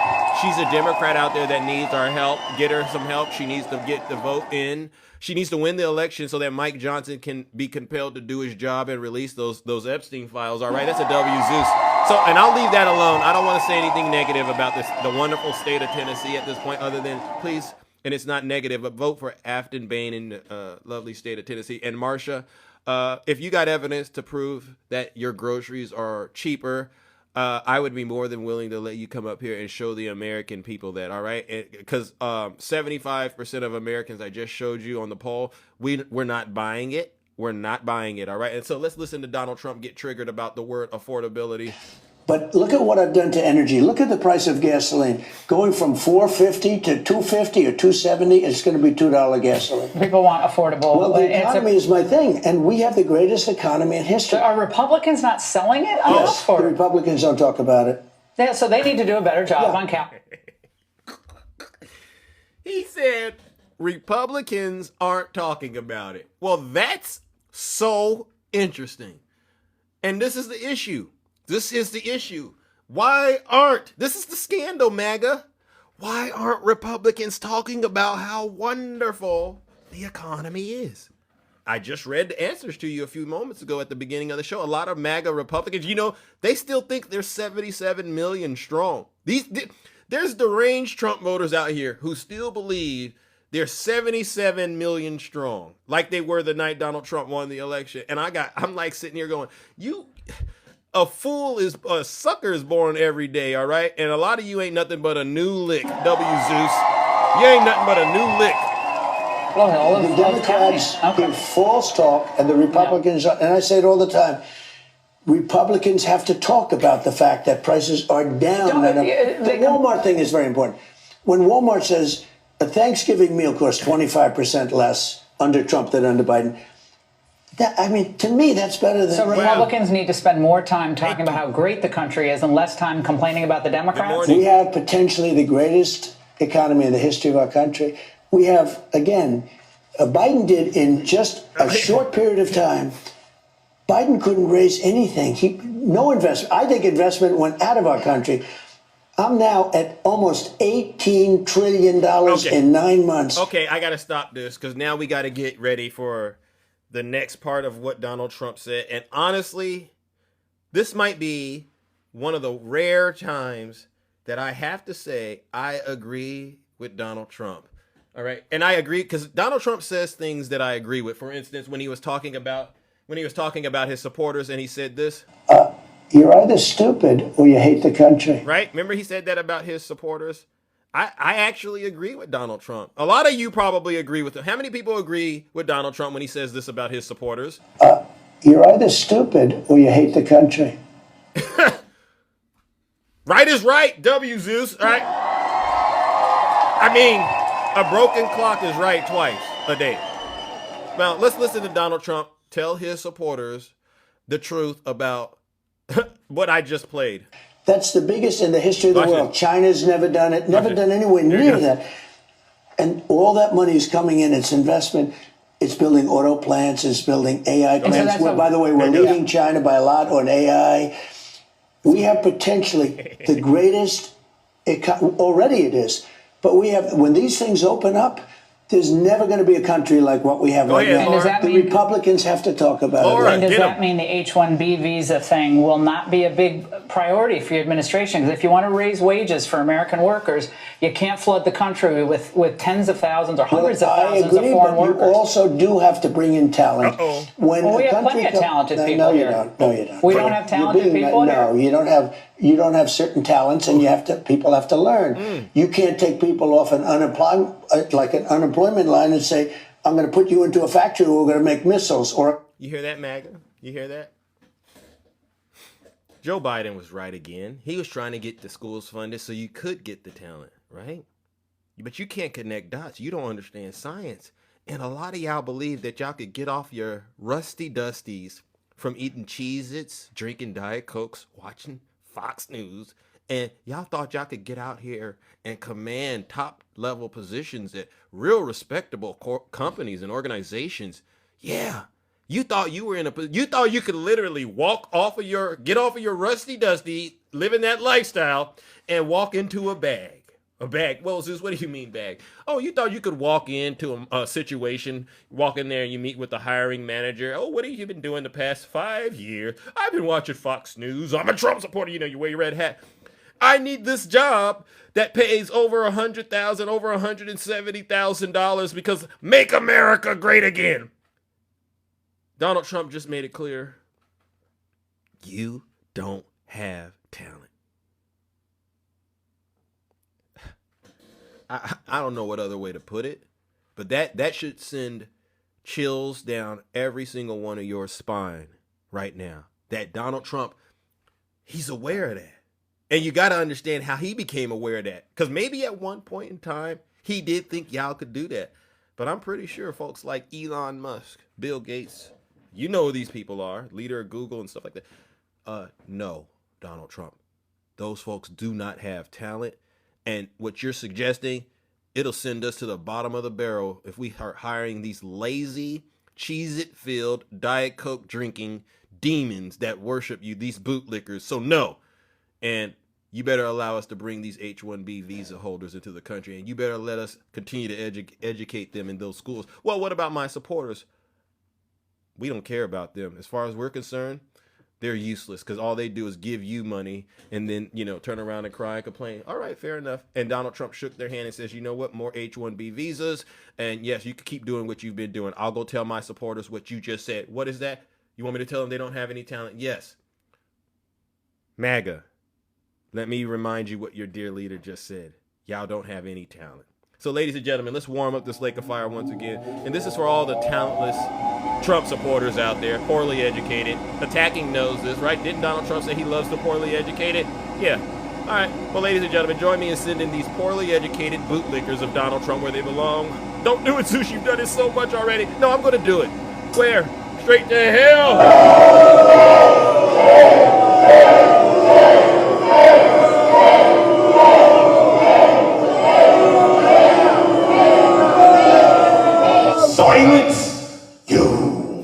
Speaker 2: She's a Democrat out there that needs our help. Get her some help. She needs to get the vote in. She needs to win the election so that Mike Johnson can be compelled to do his job and release those Epstein files. All right, that's a W, Zeus. So, and I'll leave that alone. I don't want to say anything negative about the wonderful state of Tennessee at this point, other than please, and it's not negative, but vote for Afton Bain in the lovely state of Tennessee. And Marsha, if you got evidence to prove that your groceries are cheaper, I would be more than willing to let you come up here and show the American people that, all right? Because 75% of Americans I just showed you on the poll, we're not buying it. We're not buying it, all right? And so let's listen to Donald Trump get triggered about the word affordability.
Speaker 4: But look at what I've done to energy. Look at the price of gasoline. Going from $4.50 to $2.50 or $2.70, it's going to be $2 gasoline.
Speaker 10: People want affordable.
Speaker 4: Well, the economy is my thing, and we have the greatest economy in history.
Speaker 10: Are Republicans not selling it? I'm up for
Speaker 4: the
Speaker 10: it.
Speaker 4: Republicans don't talk about it.
Speaker 10: Yeah, so they need to do a better job on cap.
Speaker 2: He said Republicans aren't talking about it. Well, that's so interesting. And this is the issue. This is the issue. This is the scandal, MAGA. Why aren't Republicans talking about how wonderful the economy is? I just read the answers to you a few moments ago at the beginning of the show. A lot of MAGA Republicans, they still think they're 77 million strong. There's deranged Trump voters out here who still believe they're 77 million strong, like they were the night Donald Trump won the election. And I'm like sitting here going, a sucker is born every day, all right? And a lot of you ain't nothing but a new lick, W. Zeus. You ain't nothing but a new lick.
Speaker 10: Well,
Speaker 4: the Democrats give false talk, and the Republicans, and I say it all the time, Republicans have to talk about the fact that prices are down. The Walmart thing is very important. When Walmart says a Thanksgiving meal costs 25% less under Trump than under Biden, to me, that's better than...
Speaker 10: So Republicans need to spend more time talking about how great the country is and less time complaining about the Democrats?
Speaker 4: We have potentially the greatest economy in the history of our country. We have, again, Biden did in just a short period of time. Biden couldn't raise anything. No investment. I think investment went out of our country. I'm now at almost $18 trillion in 9 months.
Speaker 2: Okay, I got to stop this because now we got to get ready for the next part of what Donald Trump said. And honestly, this might be one of the rare times that I have to say I agree with Donald Trump. All right. And I agree because Donald Trump says things that I agree with. For instance, when he was talking about his supporters and he said this.
Speaker 4: You're either stupid or you hate the country.
Speaker 2: Right. Remember he said that about his supporters? I actually agree with Donald Trump. A lot of you probably agree with him. How many people agree with Donald Trump when he says this about his supporters?
Speaker 4: You're either stupid or you hate the country.
Speaker 2: Right is right, W. Zeus. Right? I mean, a broken clock is right twice a day. Now, let's listen to Donald Trump tell his supporters the truth about what I just played.
Speaker 4: That's the biggest in the history of the world. China's never done it, never done anywhere near that. And all that money is coming in, it's investment. It's building auto plants, it's building AI plants. By the way, we're leading China by a lot on AI. We have potentially the greatest, already it is, but we have, when these things open up, there's never going to be a country like what we have right now. The Republicans have to talk about it.
Speaker 10: And does that mean the H-1B visa thing will not be a big priority for your administration? Because if you want to raise wages for American workers, you can't flood the country with tens of thousands or hundreds of thousands of foreign workers.
Speaker 4: You also do have to bring in talent.
Speaker 10: Well, we have plenty of talented people here.
Speaker 4: No, you don't.
Speaker 10: We don't have talented people here?
Speaker 4: No, you don't have certain talents, and people have to learn. You can't take people off an unemployment line and say, I'm going to put you into a factory where we're going to make missiles. Or
Speaker 2: you hear that, MAGA? You hear that? Joe Biden was right again. He was trying to get the schools funded so you could get the talent, right? But you can't connect dots. You don't understand science. And a lot of y'all believe that y'all could get off your rusty dusties from eating Cheez-Its, drinking Diet Cokes, watching Fox News, and y'all thought y'all could get out here and command top-level positions at real respectable companies and organizations. Yeah, you thought you were you thought you could literally get off of your rusty dusty, living that lifestyle, and walk into a bag. A bag. Well, Zeus, what do you mean bag? Oh, you thought you could walk into a situation, walk in there and you meet with the hiring manager. Oh, what have you been doing the past 5 years? I've been watching Fox News. I'm a Trump supporter. You know, you wear your red hat. I need this job that pays over $100,000, over $170,000 because make America great again. Donald Trump just made it clear. You don't have talent. I don't know what other way to put it, but that should send chills down every single one of your spine right now. That Donald Trump, he's aware of that. And you got to understand how he became aware of that. Because maybe at one point in time, he did think y'all could do that. But I'm pretty sure folks like Elon Musk, Bill Gates, you know who these people are, leader of Google and stuff like that. No, Donald Trump. Those folks do not have talent. And what you're suggesting, it'll send us to the bottom of the barrel if we are hiring these lazy, Cheez-It-filled, Diet Coke drinking demons that worship you, these bootlickers. So no. And you better allow us to bring these H-1B visa holders into the country. And you better let us continue to educate them in those schools. Well, what about my supporters? We don't care about them. As far as we're concerned, they're useless because all they do is give you money and then, turn around and cry and complain. All right, fair enough. And Donald Trump shook their hand and says, you know what, more H-1B visas. And yes, you can keep doing what you've been doing. I'll go tell my supporters what you just said. What is that? You want me to tell them they don't have any talent? Yes. MAGA, let me remind you what your dear leader just said. Y'all don't have any talent. So, ladies and gentlemen, let's warm up this lake of fire once again. And this is for all the talentless Trump supporters out there, poorly educated. Attacking knows this, right? Didn't Donald Trump say he loves the poorly educated? Yeah. All right. Well, ladies and gentlemen, join me in sending these poorly educated bootlickers of Donald Trump where they belong. Don't do it, Zeus. You've done it so much already. No, I'm going to do it. Where? Straight to hell.
Speaker 11: Silence, you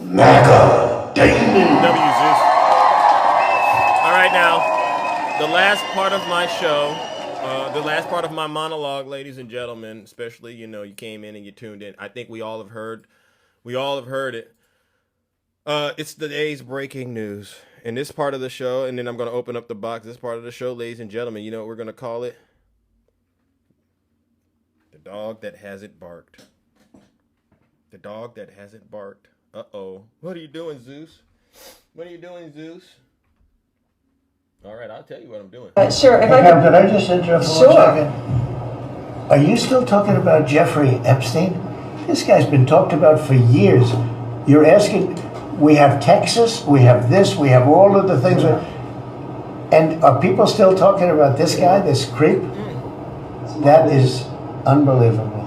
Speaker 11: MAGA demon.
Speaker 2: W, Zeus. All right, now, the last part of my show, the last part of my monologue, ladies and gentlemen, especially, you came in and you tuned in. I think we all have heard it. It's the day's breaking news. In this part of the show, and then I'm going to open up the box. This part of the show, ladies and gentlemen, you know what we're going to call it? The dog that hasn't barked. The dog that hasn't barked. Uh-oh. What are you doing, Zeus? What are you doing, Zeus? All right, I'll tell you what I'm doing.
Speaker 4: Sure. Did I just interrupt for 1 second? Are you still talking about Jeffrey Epstein? This guy's been talked about for years. You're asking, we have Texas, we have this, we have all of the things. And are people still talking about this guy, this creep? That is unbelievable.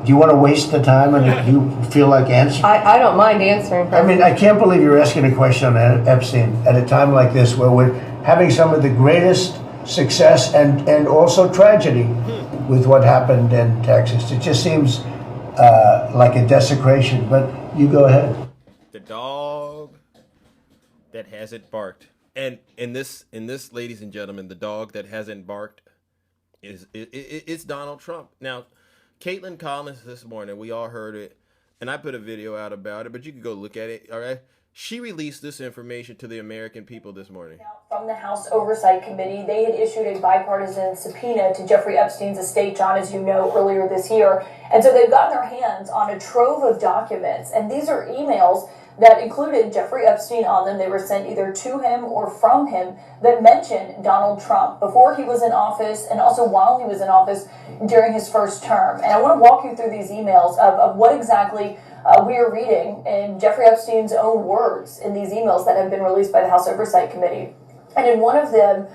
Speaker 4: Do you want to waste the time and do you feel like answering?
Speaker 3: I don't mind answering.
Speaker 4: I mean, I can't believe you're asking a question on Epstein at a time like this where we're having some of the greatest success and also tragedy with what happened in Texas. It just seems like a desecration, but you go ahead.
Speaker 2: The dog that hasn't barked. And in this, ladies and gentlemen, the dog that hasn't barked is Donald Trump. Now, Caitlin Collins this morning, we all heard it, and I put a video out about it, but you can go look at it, all right? She released this information to the American people this morning.
Speaker 7: From the House Oversight Committee, they had issued a bipartisan subpoena to Jeffrey Epstein's estate, John, as you know, earlier this year. And so they've gotten their hands on a trove of documents, and these are emails that included Jeffrey Epstein on them. They were sent either to him or from him that mentioned Donald Trump before he was in office and also while he was in office during his first term. And I want to walk you through these emails of what exactly we are reading in Jeffrey Epstein's own words in these emails that have been released by the House Oversight Committee. And in one of them,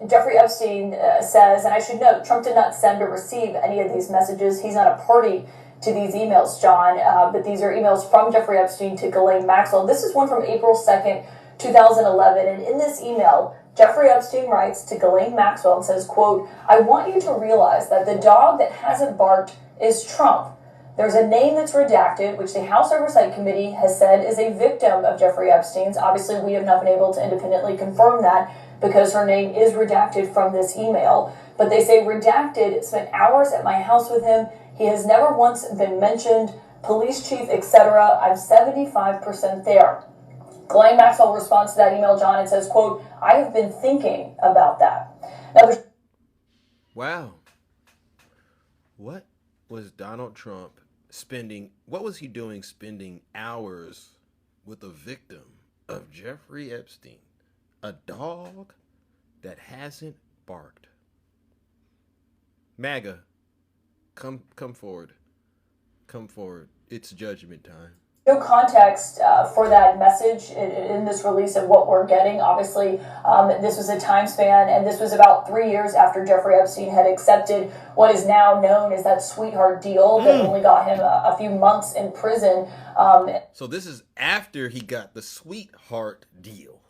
Speaker 7: Jeffrey Epstein says, and I should note, Trump did not send or receive any of these messages. He's not a party to these emails, John, but these are emails from Jeffrey Epstein to Ghislaine Maxwell. This is one from April 2nd, 2011, and in this email, Jeffrey Epstein writes to Ghislaine Maxwell and says, quote, I want you to realize that the dog that hasn't barked is Trump. There's a name that's redacted, which the House Oversight Committee has said is a victim of Jeffrey Epstein's. Obviously, we have not been able to independently confirm that because her name is redacted from this email. But they say redacted, spent hours at my house with him. He has never once been mentioned, police chief, etc. I'm 75% there. Ghislaine Maxwell responds to that email, John, and says, quote, I have been thinking about that. Now,
Speaker 2: wow. What was Donald Trump what was he doing spending hours with a victim of Jeffrey Epstein? A dog that hasn't barked. MAGA, come forward. Come forward. It's judgment time.
Speaker 7: No context for that message in this release of what we're getting. Obviously, this was a time span, and this was about 3 years after Jeffrey Epstein had accepted what is now known as that sweetheart deal that only got him a few months in prison.
Speaker 2: So this is after he got the sweetheart deal.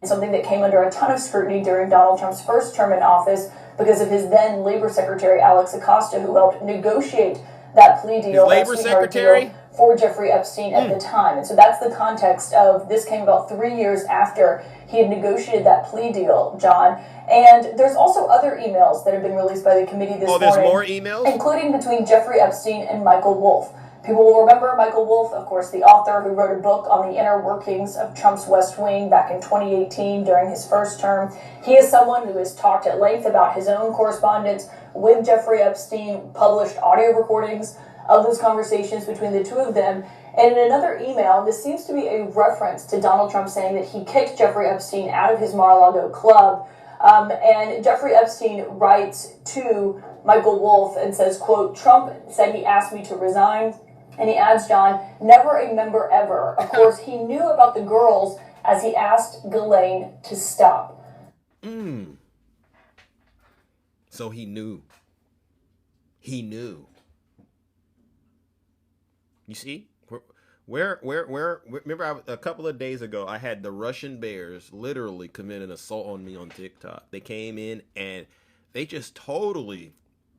Speaker 7: Something that came under a ton of scrutiny during Donald Trump's first term in office because of his then Labor Secretary, Alex Acosta, who helped negotiate that plea deal,
Speaker 2: his Labor Secretary?
Speaker 7: Deal for Jeffrey Epstein at the time. And so that's the context of this came about 3 years after he had negotiated that plea deal, John. And there's also other emails that have been released by the committee this morning.
Speaker 2: Oh, there's more emails?
Speaker 7: Including between Jeffrey Epstein and Michael Wolff. People will remember Michael Wolff, of course, the author who wrote a book on the inner workings of Trump's West Wing back in 2018 during his first term. He is someone who has talked at length about his own correspondence with Jeffrey Epstein, published audio recordings of those conversations between the two of them. And in another email, this seems to be a reference to Donald Trump saying that he kicked Jeffrey Epstein out of his Mar-a-Lago club. And Jeffrey Epstein writes to Michael Wolff and says, quote, Trump said he asked me to resign. And he adds, John, never a member ever. Of course, he knew about the girls as he asked Ghislaine to stop.
Speaker 2: So he knew. He knew. You see? Where remember a couple of days ago, I had the Russian Bears literally commit an assault on me on TikTok. They came in and they just totally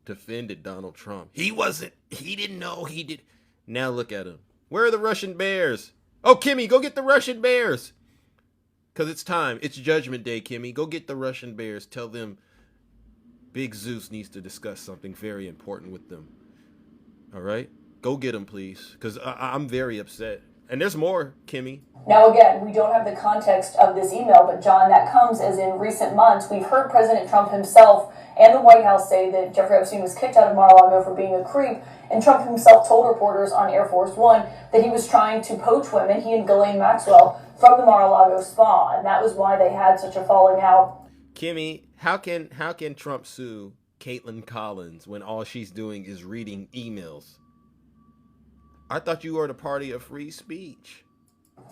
Speaker 2: defended Donald Trump. He didn't know he did. Now look at him. Where are the Russian Bears? Oh, Kimmy, go get the Russian Bears. Because it's time. It's Judgment Day, Kimmy. Go get the Russian Bears. Tell them Big Zeus needs to discuss something very important with them. All right? Go get them, please. Because I'm very upset. And there's more, Kimmy.
Speaker 7: Now, again, we don't have the context of this email, but, John, that comes as in recent months, we've heard President Trump himself and the White House say that Jeffrey Epstein was kicked out of Mar-a-Lago for being a creep, and Trump himself told reporters on Air Force One that he was trying to poach women, he and Ghislaine Maxwell, from the Mar-a-Lago spa, and that was why they had such a falling out.
Speaker 2: Kimmy, how can Trump sue Caitlin Collins when all she's doing is reading emails? I thought you were the party of free speech.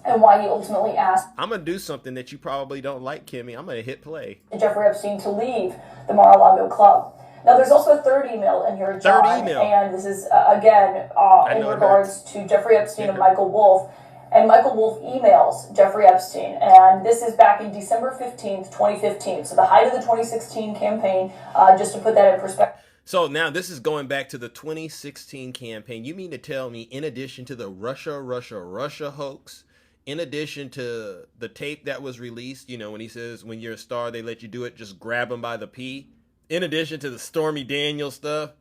Speaker 7: And why he ultimately asked
Speaker 2: I'm going to do something that you probably don't like, Kimmy. I'm going to hit play.
Speaker 7: Jeffrey Epstein to leave the Mar-a-Lago club. Now, there's also a third email in here, John, and this is, again, in regards to Jeffrey Epstein and Michael Wolff. And Michael Wolff emails Jeffrey Epstein, and this is back in December 15th, 2015, so the height of the 2016 campaign, just to put that in perspective.
Speaker 2: So now this is going back to the 2016 campaign. You mean to tell me, in addition to the Russia hoax, in addition to the tape that was released, you know, when he says, when you're a star, they let you do it, just grab them by the pee. In addition to the Stormy Daniels stuff,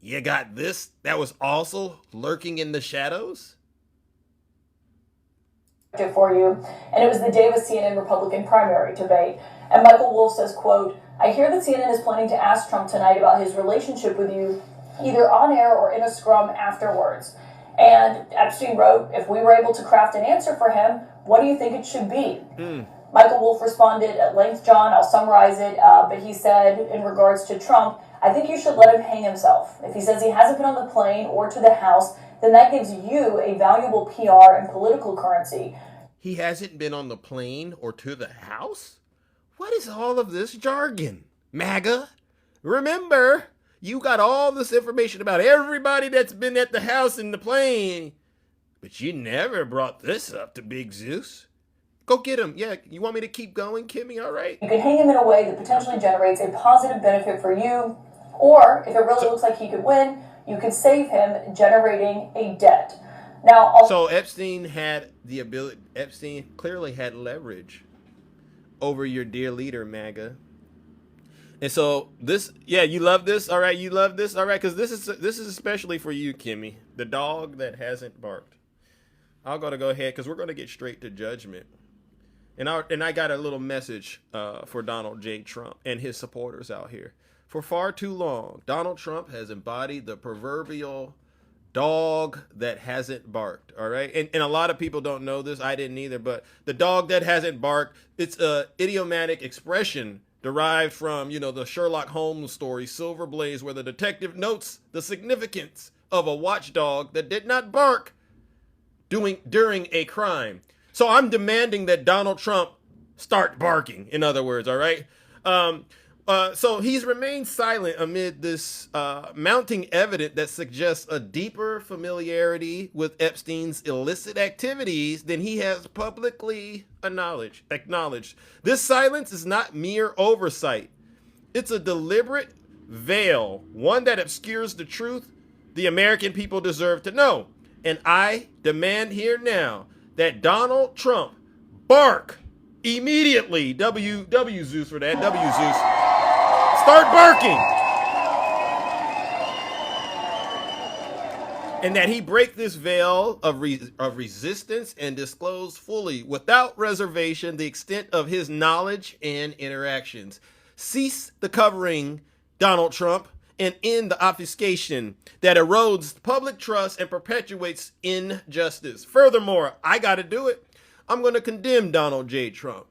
Speaker 2: you got this that was also lurking in the shadows?
Speaker 7: For you, and it was the day of a CNN Republican primary debate. And Michael Wolff says, quote, "I hear that CNN is planning to ask Trump tonight about his relationship with you, either on air or in a scrum afterwards." And Epstein wrote, "If we were able to craft an answer for him, what do you think it should be?" Michael Wolff responded at length, John, I'll summarize it, but he said in regards to Trump, "I think you should let him hang himself. If he says he hasn't been on the plane or to the House, then that gives you a valuable PR and political currency."
Speaker 2: He hasn't been on the plane or to the House? What is all of this jargon, MAGA? Remember, you got all this information about everybody that's been at the house and the plane, but you never brought this up to Big Zeus. Go get him. Yeah, you want me to keep going, Kimmy? All right.
Speaker 7: You can hang him in a way that potentially generates a positive benefit for you, or if it really looks like he could win, you could save him generating a debt. Now,
Speaker 2: so Epstein had the ability, Epstein clearly had leverage over your dear leader, MAGA. And so this, yeah, you love this, all right, you love this, all right, because this is especially for you, Kimmy, the dog that hasn't barked. I'm going to go ahead because we're going to get straight to judgment. And I got a little message for Donald J. Trump and his supporters out here. For far too long, Donald Trump has embodied the proverbial dog that hasn't barked, all right? And a lot of people don't know this. I didn't either, but the dog that hasn't barked, it's a idiomatic expression derived from, you know, the Sherlock Holmes story, Silver Blaze, where the detective notes the significance of a watchdog that did not bark during a crime. So I'm demanding that Donald Trump start barking, in other words, all right? So he's remained silent amid this mounting evidence that suggests a deeper familiarity with Epstein's illicit activities than he has publicly acknowledged. This silence is not mere oversight. It's a deliberate veil, one that obscures the truth the American people deserve to know. And I demand here now that Donald Trump bark immediately. W Zeus for that. W Zeus. Start barking. And that he break this veil of resistance and disclose fully, without reservation, the extent of his knowledge and interactions. Cease the covering, Donald Trump, and end the obfuscation that erodes public trust and perpetuates injustice. Furthermore, I got to do it. I'm going to condemn Donald J. Trump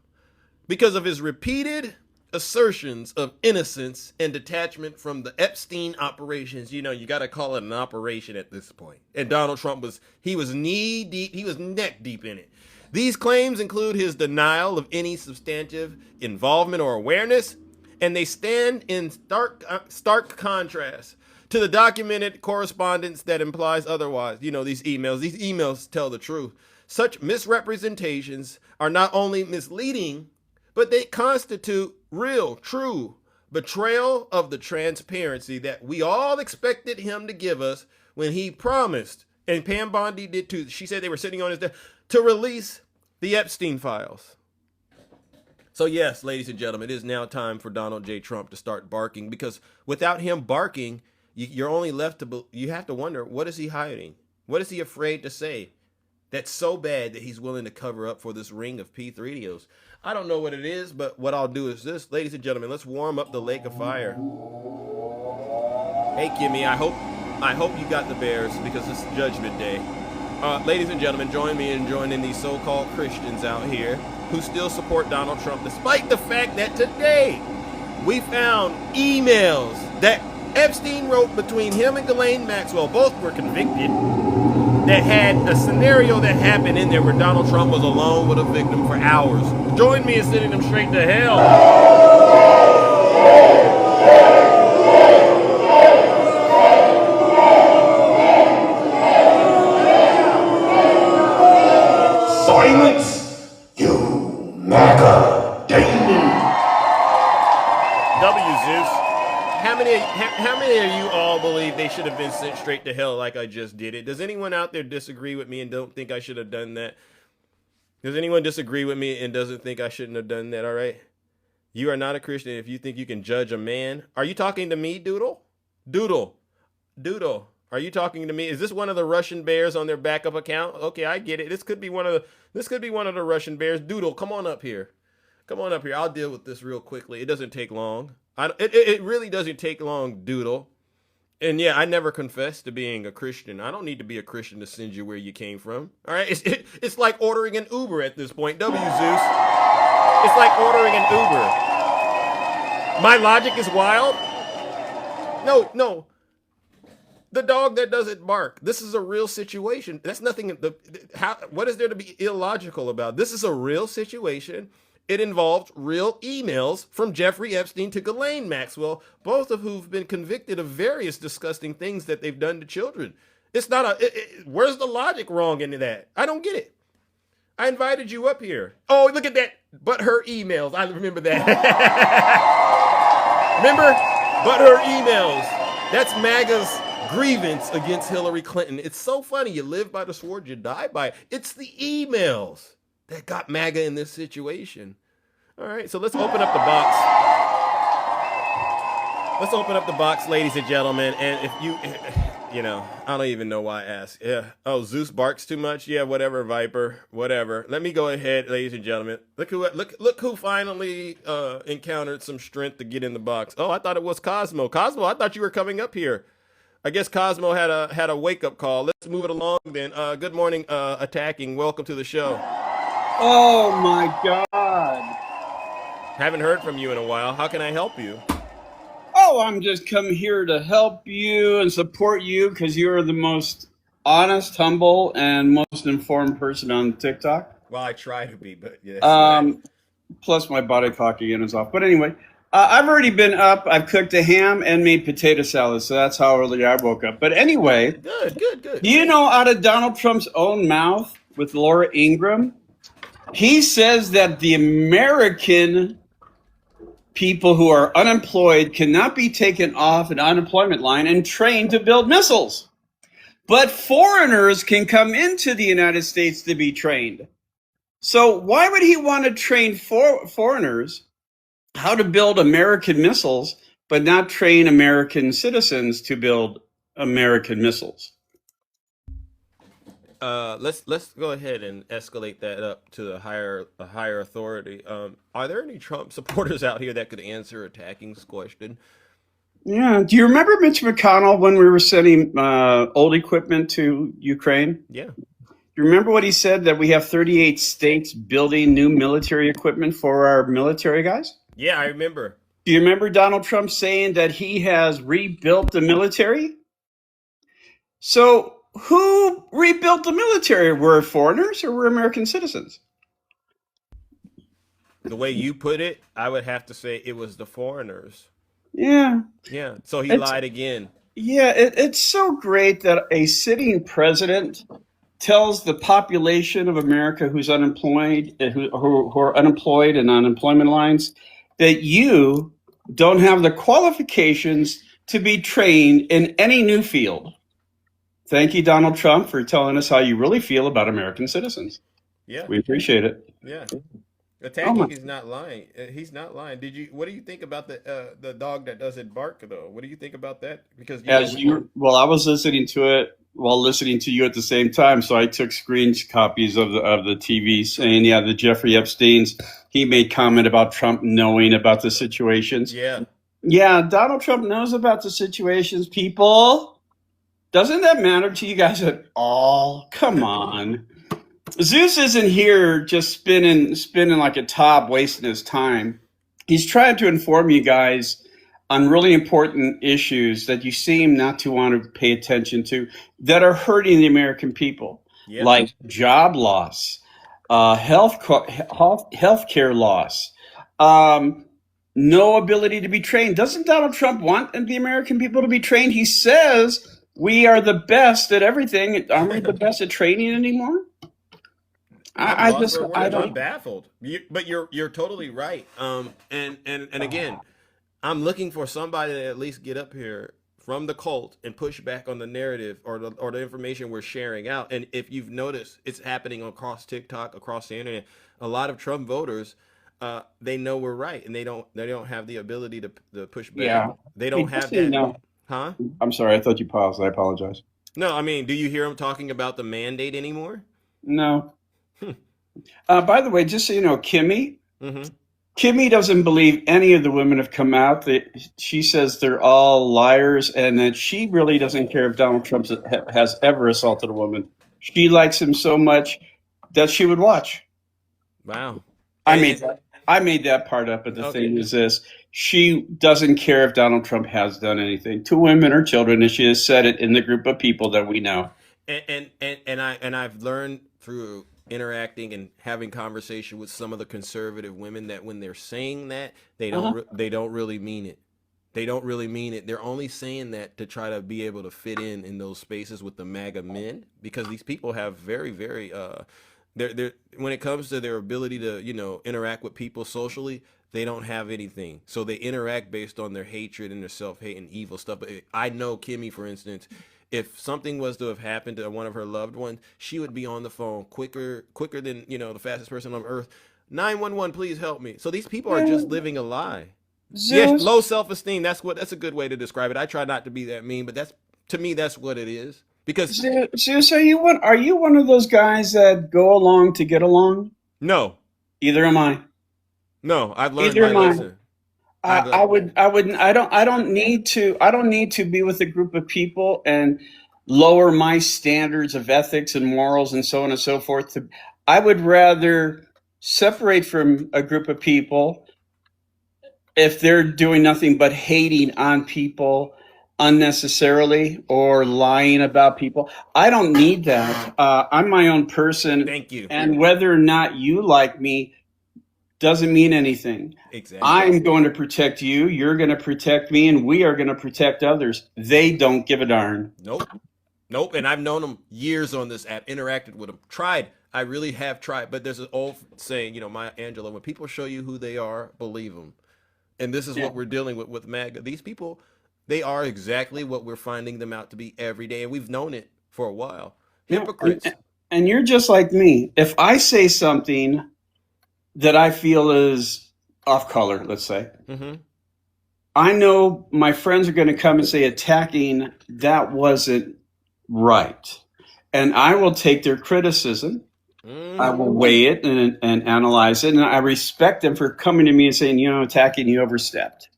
Speaker 2: because of his repeated assertions of innocence and detachment from the Epstein operations. You know, you got to call it an operation at this point. And Donald Trump was knee deep, he was neck deep in it. These claims include his denial of any substantive involvement or awareness, and they stand in stark contrast to the documented correspondence that implies otherwise. You know, these emails tell the truth. Such misrepresentations are not only misleading, but they constitute real, true betrayal of the transparency that we all expected him to give us when he promised, and Pam Bondi did too. She said they were sitting on his desk to release the Epstein files. So yes, ladies and gentlemen, it is now time for Donald J. Trump to start barking, because without him barking, you're only left to, you have to wonder, what is he hiding? What is he afraid to say that's so bad that he's willing to cover up for this ring of P3DOs? I don't know what it is, but what I'll do is this, ladies and gentlemen, let's warm up the lake of fire. Hey, Kimmy, I hope you got the Bears, because it's Judgment Day. Ladies and gentlemen, join me in joining these so-called Christians out here who still support Donald Trump, despite the fact that today we found emails that Epstein wrote between him and Ghislaine Maxwell. Both were convicted, that had a scenario that happened in there where Donald Trump was alone with a victim for hours. Join me in sending them straight to hell. they should have been sent straight to hell like I just did it. Does anyone out there disagree with me and don't think I should have done that? Does anyone disagree with me and doesn't think I shouldn't have done that? All right. You are not a Christian if you think you can judge a man. Are you talking to me, Doodle? Doodle. Are you talking to me? Is this one of the Russian bears on their backup account? Okay, I get it. This could be one of the Russian bears. Doodle, come on up here. I'll deal with this real quickly. It doesn't take long. It really doesn't take long, Doodle. And yeah, I never confessed to being a Christian. I don't need to be a Christian to send you where you came from. All right, it's like ordering an Uber at this point. Zeus. It's like ordering an Uber. My logic is wild. No. The dog that doesn't bark. This is a real situation. That's nothing. What is there to be illogical about? This is a real situation. It involved real emails from Jeffrey Epstein to Ghislaine Maxwell, both of who've been convicted of various disgusting things that they've done to children. It's not where's the logic wrong in that? I don't get it. I invited you up here. Oh, look at that. But her emails. I remember that. Remember? But her emails. That's MAGA's grievance against Hillary Clinton. It's so funny. You live by the sword, you die by it. It's the emails that got MAGA in this situation. All right, so let's open up the box. Let's open up the box, ladies and gentlemen. And if you know, I don't even know why I asked. Yeah. Oh, Zeus barks too much. Yeah, whatever, Viper, whatever. Let me go ahead, ladies and gentlemen. Look who finally encountered some strength to get in the box. Oh, I thought it was Cosmo. Cosmo, I thought you were coming up here. I guess Cosmo had a wake up call. Let's move it along then. Good morning, Attacking. Welcome to the show.
Speaker 13: Oh my God.
Speaker 2: Haven't heard from you in a while. How can I help you?
Speaker 13: Oh, I'm just come here to help you and support you because you're the most honest, humble, and most informed person on TikTok.
Speaker 2: Well, I try to be, but yeah.
Speaker 13: Plus my body clock again is off. But anyway, I've already been up. I've cooked a ham and made potato salad, so that's how early I woke up. But anyway,
Speaker 2: good.
Speaker 13: Do you know out of Donald Trump's own mouth with Laura Ingraham, he says that the American people who are unemployed cannot be taken off an unemployment line and trained to build missiles. But foreigners can come into the United States to be trained. So why would he want to train foreigners how to build American missiles, but not train American citizens to build American missiles?
Speaker 2: Let's go ahead and escalate that up to a higher authority. Are there any Trump supporters out here that could answer Attacking's question?
Speaker 13: Yeah. Do you remember Mitch McConnell when we were sending old equipment to Ukraine?
Speaker 2: Yeah.
Speaker 13: You remember what he said, that we have 38 states building new military equipment for our military guys?
Speaker 2: Yeah, I remember.
Speaker 13: Do you remember Donald Trump saying that he has rebuilt the military? So who rebuilt the military? Were foreigners or were American citizens?
Speaker 2: The way you put it, I would have to say it was the foreigners.
Speaker 13: Yeah.
Speaker 2: Yeah. So he lied again.
Speaker 13: Yeah, it's so great that a sitting president tells the population of America who's unemployed, who are unemployed and on unemployment lines, that you don't have the qualifications to be trained in any new field. Thank you, Donald Trump, for telling us how you really feel about American citizens.
Speaker 2: Yeah.
Speaker 13: We appreciate it.
Speaker 2: Yeah. Attacking is not lying. He's not lying. What do you think about the dog that doesn't bark though? What do you think about that? Because
Speaker 13: I was listening to it while listening to you at the same time, so I took screen copies of the TV saying, yeah, the Jeffrey Epstein's. He made comment about Trump knowing about the situations.
Speaker 2: Yeah.
Speaker 13: Yeah, Donald Trump knows about the situations, people. Doesn't that matter to you guys at all? Come on. Zeus isn't here just spinning like a top, wasting his time. He's trying to inform you guys on really important issues that you seem not to want to pay attention to that are hurting the American people, like job loss, health care loss, no ability to be trained. Doesn't Donald Trump want the American people to be trained? He says we are the best at everything. Aren't we the best at training anymore?
Speaker 2: I'm baffled. But you're totally right. And again, I'm looking for somebody to at least get up here from the cult and push back on the narrative or the information we're sharing out. And if you've noticed, it's happening across TikTok, across the internet. A lot of Trump voters, they know we're right, and they don't have the ability to push back.
Speaker 13: Yeah.
Speaker 2: They don't
Speaker 13: Hey, just
Speaker 2: have
Speaker 13: so you
Speaker 2: that.
Speaker 13: know,
Speaker 2: Huh?
Speaker 13: I'm sorry. I thought you paused. I apologize.
Speaker 2: No, I mean, do you hear them talking about the mandate anymore?
Speaker 13: No. By the way, just so you know,
Speaker 2: Mm-hmm.
Speaker 13: Kimmy doesn't believe any of the women have come out. She says they're all liars, and that she really doesn't care if Donald Trump has ever assaulted a woman. She likes him so much that she would watch.
Speaker 2: Wow.
Speaker 13: I made that part up, but the thing is this: she doesn't care if Donald Trump has done anything to women or children, and she has said it in the group of people that we know.
Speaker 2: And I've learned through interacting and having conversation with some of the conservative women that when they're saying that, they don't really mean it. They don't really mean it. They're only saying that to try to be able to fit in those spaces with the MAGA men, because these people have very, very they're when it comes to their ability to interact with people socially, they don't have anything. So they interact based on their hatred and their self-hate and evil stuff. But I know Kimmy, for instance, if something was to have happened to one of her loved ones, she would be on the phone quicker than the fastest person on earth. 911, please help me. So these people are just living a lie. Yes, low self-esteem. That's a good way to describe it. I try not to be that mean, but to me that's what it is. Because
Speaker 13: Zeus, are you one of those guys that go along to get along?
Speaker 2: No.
Speaker 13: Either am I.
Speaker 2: No, I've learned my lesson.
Speaker 13: I don't need to be with a group of people and lower my standards of ethics and morals and so on and so forth. I would rather separate from a group of people if they're doing nothing but hating on people unnecessarily or lying about people. I don't need that. I'm my own person.
Speaker 2: Thank you.
Speaker 13: And whether or not you like me doesn't mean anything.
Speaker 2: Exactly.
Speaker 13: I'm going to protect you. You're going to protect me, and we are going to protect others. They don't give a darn.
Speaker 2: Nope. And I've known them years on this app, interacted with them, tried. I really have tried. But there's an old saying, Maya Angelou, when people show you who they are, believe them. And this is what we're dealing with MAGA. These people, they are exactly what we're finding them out to be every day. And we've known it for a while. Hypocrites.
Speaker 13: And you're just like me. If I say something that I feel is off color, let's say, I know my friends are going to come and say attacking that wasn't right. And I will take their criticism. I will weigh it and analyze it. And I respect them for coming to me and saying, attacking, you overstepped.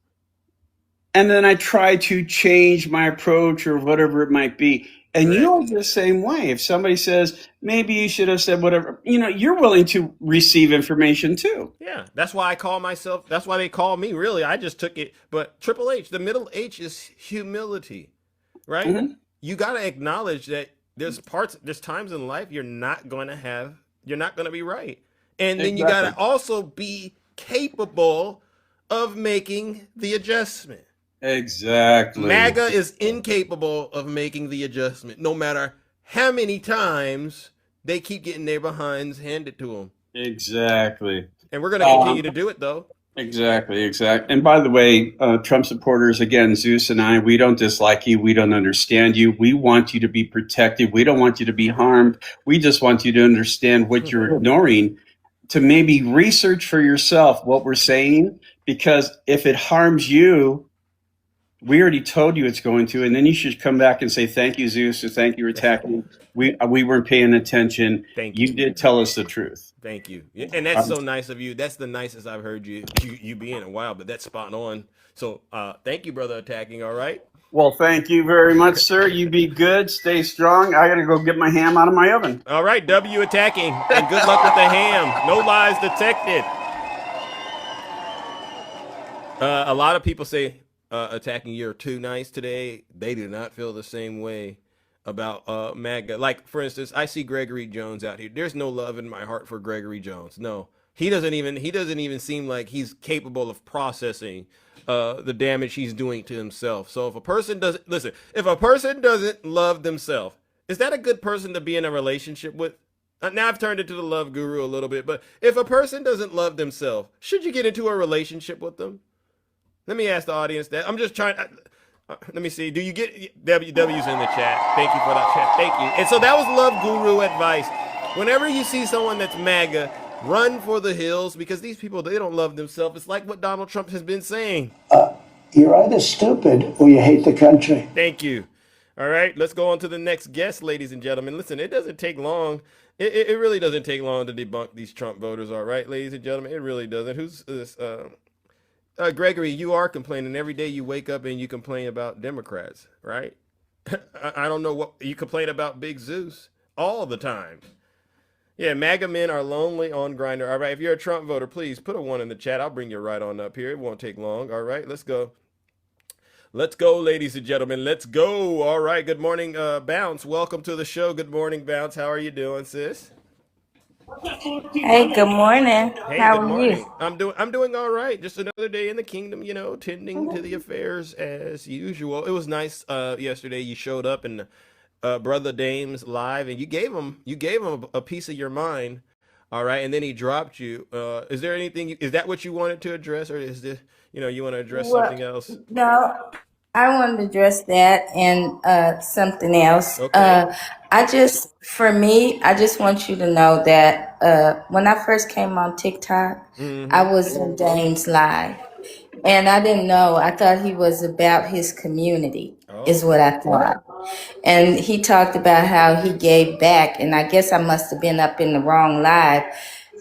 Speaker 13: And then I try to change my approach or whatever it might be. And you're the same way. If somebody says, maybe you should have said whatever, you're willing to receive information too.
Speaker 2: Yeah, that's why that's why they call me, really. I just took it. But Triple H, the middle H is humility, right? Mm-hmm. You got to acknowledge that there's times in life you're not going to be right. And then you got to also be capable of making the adjustment.
Speaker 13: Exactly.
Speaker 2: MAGA is incapable of making the adjustment, no matter how many times they keep getting their behinds handed to them.
Speaker 13: Exactly.
Speaker 2: And we're going to continue to do it, though.
Speaker 13: Exactly. And by the way, Trump supporters, again, Zeus and I, we don't dislike you. We don't understand you. We want you to be protected. We don't want you to be harmed. We just want you to understand what you're ignoring, to maybe research for yourself what we're saying, because if it harms you, we already told you it's going to, and then you should come back and say, thank you, Zeus, or thank you for attacking. We weren't paying attention.
Speaker 2: Thank you.
Speaker 13: You did tell us the truth.
Speaker 2: Thank you. And that's so nice of you. That's the nicest I've heard you be in a while, but that's spot on. So thank you, brother attacking, all right?
Speaker 13: Well, thank you very much, sir. You be good. Stay strong. I got to go get my ham out of my oven.
Speaker 2: All right, W attacking, and good luck with the ham. No lies detected. A lot of people say, attacking, you're too nice today. They do not feel the same way about MAGA. Like, for instance, I see Gregory Jones out here. There's no love in my heart for Gregory Jones. No, he doesn't even seem like he's capable of processing the damage he's doing to himself. So if a person doesn't love themselves, is that a good person to be in a relationship with? Now I've turned into the love guru a little bit, but if a person doesn't love themselves, should you get into a relationship with them? Let me ask the audience that. I'm just trying. Let me see. Do you get WW's in the chat? Thank you for that chat. Thank you. And so that was Love Guru advice. Whenever you see someone that's MAGA, run for the hills because these people, they don't love themselves. It's like what Donald Trump has been saying.
Speaker 4: You're either stupid or you hate the country.
Speaker 2: Thank you. All right, let's go on to the next guest, ladies and gentlemen. Listen, it doesn't take long. It really doesn't take long to debunk these Trump voters, all right, ladies and gentlemen? It really doesn't. Who's this? Gregory, you are complaining. Every day you wake up and you complain about Democrats, right? I don't know what you complain about Big Zeus all the time. Yeah, MAGA men are lonely on Grindr. All right, if you're a Trump voter, please put a 1 in the chat. I'll bring you right on up here. It won't take long. All right, let's go. Let's go, ladies and gentlemen. Let's go. All right. Good morning, Bounce. Welcome to the show. Good morning, Bounce. How are you doing, sis?
Speaker 14: Hey, good morning.
Speaker 2: Hey,
Speaker 14: How
Speaker 2: good
Speaker 14: are
Speaker 2: morning.
Speaker 14: you?
Speaker 2: I'm doing all right. Just another day in the kingdom, tending to the affairs as usual. It was nice yesterday. You showed up in Brother Dame's live, and you gave him a piece of your mind. All right, and then he dropped you. Is there anything? Is that what you wanted to address, or is this? You want to address something else?
Speaker 14: No, I wanted to address that and something else.
Speaker 2: Okay.
Speaker 14: For me, I just want you to know that when I first came on TikTok, I was in Dame's live. And I didn't know. I thought he was about his community, is what I thought. And he talked about how he gave back. And I guess I must have been up in the wrong live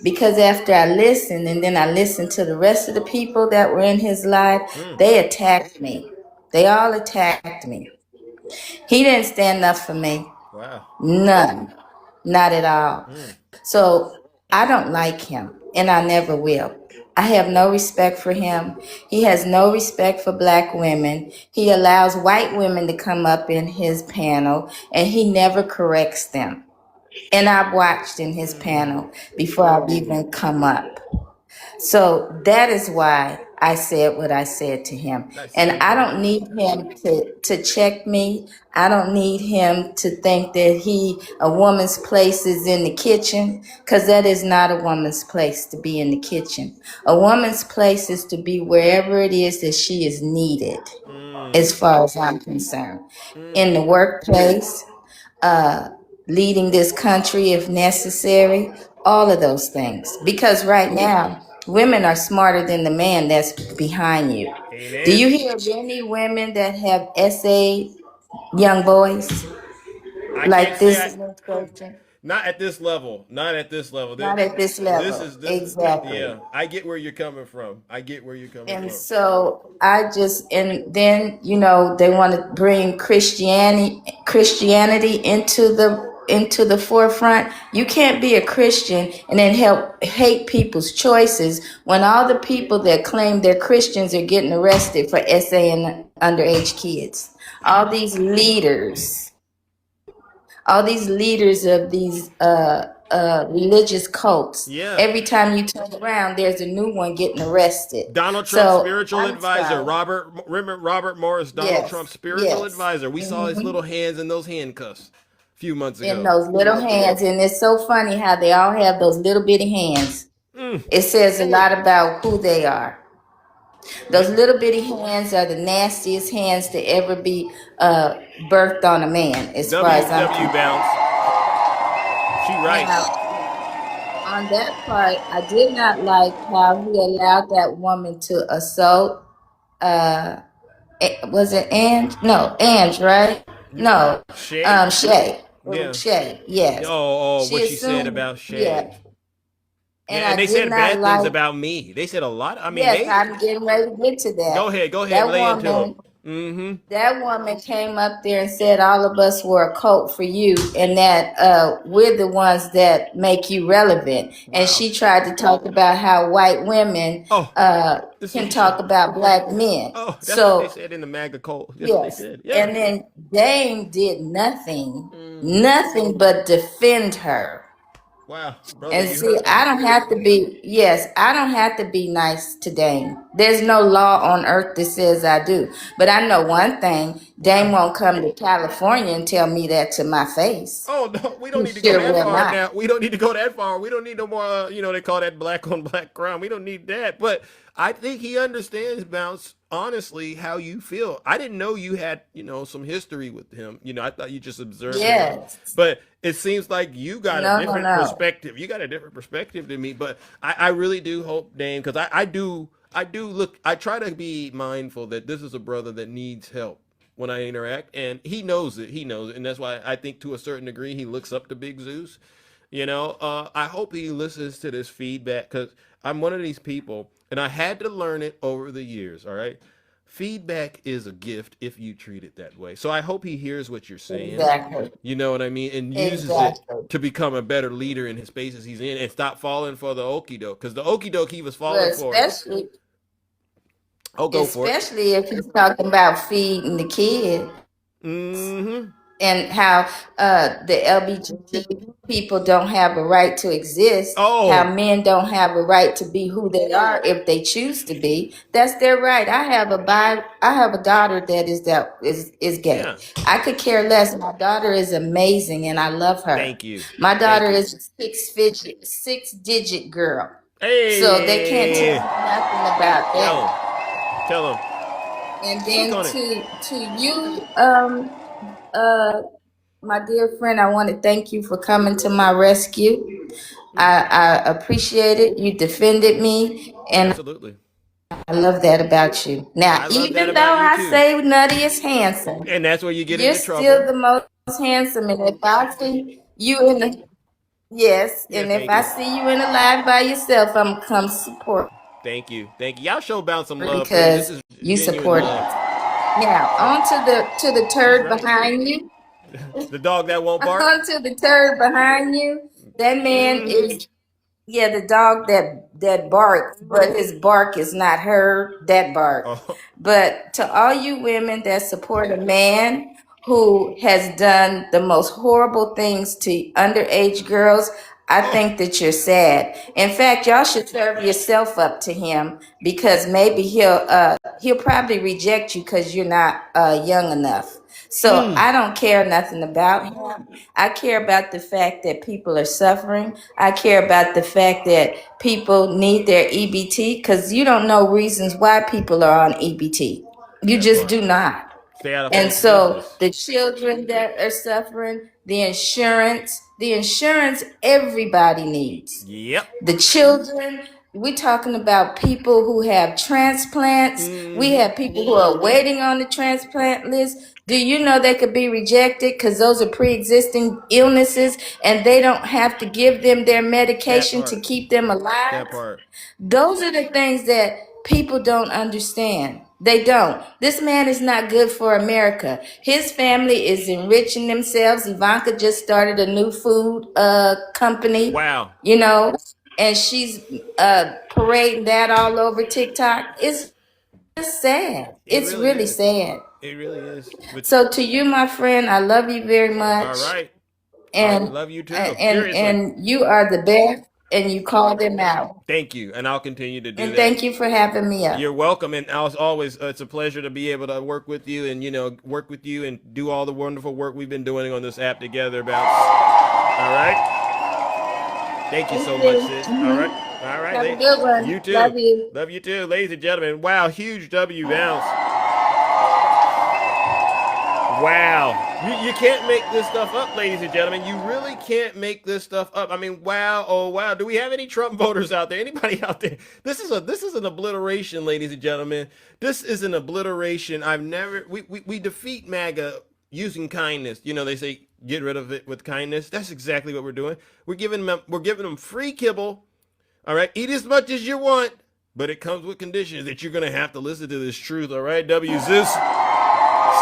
Speaker 14: because after I listened and then I listened to the rest of the people that were in his live, they attacked me. They all attacked me. He didn't stand up for me.
Speaker 2: Wow.
Speaker 14: None. Not at all. So I don't like him and I never will. I have no respect for him. He has no respect for black women. He allows white women to come up in his panel and he never corrects them. And I've watched in his panel before I've even come up. So that is why I said what I said to him. And I don't need him to check me. I don't need him to think that a woman's place is in the kitchen, because that is not a woman's place to be in the kitchen. A woman's place is to be wherever it is that she is needed, as far as I'm concerned. In the workplace, leading this country if necessary, all of those things. Because right now, women are smarter than the man that's behind you.
Speaker 2: Amen.
Speaker 14: Do you hear of any women that have essayed young boys like this administration?
Speaker 2: Not at this level. Not at this level.
Speaker 14: Not at this level.
Speaker 2: This
Speaker 14: Exactly.
Speaker 2: yeah. I get where you're coming from.
Speaker 14: And so and then they want to bring Christianity into the forefront. You can't be a Christian and then hate people's choices when all the people that claim they're Christians are getting arrested for essaying underage kids. All these leaders of these religious cults.
Speaker 2: Yeah.
Speaker 14: Every time you turn around, there's a new one getting arrested.
Speaker 2: Donald Trump's spiritual advisor, Robert Morris, Donald Trump's spiritual advisor. We saw his little hands in those handcuffs a few months ago.
Speaker 14: In those little hands, and it's so funny how they all have those little bitty hands. It says a lot about who they are. Those little bitty hands are the nastiest hands to ever be birthed on a man, as far as I'm concerned.
Speaker 2: Bounce. She right.
Speaker 14: Now, on that part, I did not like how he allowed that woman to assault. Was it Ange? No, Ange, right? No,
Speaker 2: Shay.
Speaker 14: Shay.
Speaker 2: Yeah.
Speaker 14: Shay. Yes.
Speaker 2: What she said about Shay.
Speaker 14: Yeah.
Speaker 2: And they said bad things about me. They said a lot. I mean,
Speaker 14: I'm getting ready to get to that.
Speaker 2: Go ahead. Lay into it.
Speaker 14: That woman came up there and said all of us were a cult for you, and that we're the ones that make you relevant. Wow. And she tried to talk about how white women can talk about black men.
Speaker 2: Oh, that's what they said in the MAGA cult. That's what they said. Yeah.
Speaker 14: And then Dame did nothing but defend her.
Speaker 2: Wow. Brother,
Speaker 14: and see, I don't have to be nice to Dame. There's no law on earth that says I do. But I know one thing, Dame won't come to California and tell me that to my face.
Speaker 2: Oh no, we don't
Speaker 14: He
Speaker 2: need to go
Speaker 14: sure
Speaker 2: that
Speaker 14: will
Speaker 2: far
Speaker 14: not.
Speaker 2: now. We don't need to go that far. We don't need no more. They call that black on black crime. We don't need that. But I think he understands, Bounce. Honestly, how you feel. I didn't know you had, some history with him. I thought you just observed him.
Speaker 14: Yes.
Speaker 2: But it seems like you got a
Speaker 14: No,
Speaker 2: different
Speaker 14: no.
Speaker 2: perspective. You got a different perspective than me. But I really do hope, Dane, because I do look. I try to be mindful that this is a brother that needs help when I interact, and he knows it. He knows it, and that's why I think to a certain degree he looks up to Big Zeus. I hope he listens to this feedback because I'm one of these people, and I had to learn it over the years. All right, feedback is a gift if you treat it that way. So I hope he hears what you're saying.
Speaker 14: Exactly.
Speaker 2: You know what I mean, and uses
Speaker 14: Exactly.
Speaker 2: it to become a better leader in his spaces he's in, and stop falling for the okie doke because the okie doke he was
Speaker 14: Well,
Speaker 2: falling for. Go for it.
Speaker 14: Especially if he's talking about feeding the kid.
Speaker 2: Mm-hmm.
Speaker 14: And how the LGBT people don't have a right to exist.
Speaker 2: Oh.
Speaker 14: How men don't have a right to be who they are if they choose to be. That's their right. I have a daughter that is gay.
Speaker 2: Yeah.
Speaker 14: I could care less. My daughter is amazing and I love her.
Speaker 2: Thank you.
Speaker 14: My daughter is a six-digit girl.
Speaker 2: Hey.
Speaker 14: So they can't tell me nothing about that.
Speaker 2: Tell them.
Speaker 14: And then to you, my dear friend, I want to thank you for coming to my rescue. I appreciate it. You defended me, and
Speaker 2: absolutely,
Speaker 14: I love that about you. Now, even though I say Nutty is handsome,
Speaker 2: and that's where you get
Speaker 14: you're
Speaker 2: into trouble.
Speaker 14: still the most handsome. And if I see you in the if I see you in a live by yourself, I'm gonna come support.
Speaker 2: Thank you. Y'all show Bounce some love
Speaker 14: because
Speaker 2: this is
Speaker 14: you support us. Now, on to the turd behind you.
Speaker 2: The dog that won't bark.
Speaker 14: On to the turd behind you. That man is the dog that barks, but his bark is not heard. That bark.
Speaker 2: Oh.
Speaker 14: But to all you women that support a man who has done the most horrible things to underage girls, I think that you're sad. In fact, y'all should serve yourself up to him because maybe he'll probably reject you because you're not young enough. So I don't care nothing about him. I care about the fact that people are suffering. I care about the fact that people need their EBT because you don't know reasons why people are on EBT. You just do not. And so the children that are suffering, the insurance everybody needs.
Speaker 2: Yep.
Speaker 14: The children, we're talking about people who have transplants. We have people who are waiting on the transplant list. Do you know they could be rejected because those are pre-existing illnesses and they don't have to give them their medication to keep them alive?
Speaker 2: That part.
Speaker 14: Those are the things that people don't understand. They don't. This man is not good for America. His family is enriching themselves. Ivanka just started a new food company.
Speaker 2: Wow.
Speaker 14: And she's parading that all over TikTok. It's just sad. It's really sad.
Speaker 2: It really is.
Speaker 14: So to you, my friend, I love you very much.
Speaker 2: All right.
Speaker 14: And
Speaker 2: I love you too.
Speaker 14: And you are the best. And you call them out.
Speaker 2: Thank you, and I'll continue to do that.
Speaker 14: And thank you for having me up.
Speaker 2: You're welcome, and as always, it's a pleasure to be able to work with you, and work with you and do all the wonderful work we've been doing on this app together. All right. Thank you so much, sis. All right.
Speaker 14: Have a good one.
Speaker 2: You too.
Speaker 14: Love you.
Speaker 2: Love you too, ladies and gentlemen. Wow, huge W Bounce. Wow. You can't make this stuff up, ladies and gentlemen. You really can't make this stuff up. I mean, wow, oh wow. Do we have any Trump voters out there? Anybody out there? This is an obliteration, ladies and gentlemen. This is an obliteration. We defeat MAGA using kindness. They say get rid of it with kindness. That's exactly what we're doing. We're giving them free kibble. All right, eat as much as you want, but it comes with conditions that you're gonna have to listen to this truth. All right, W Zeus.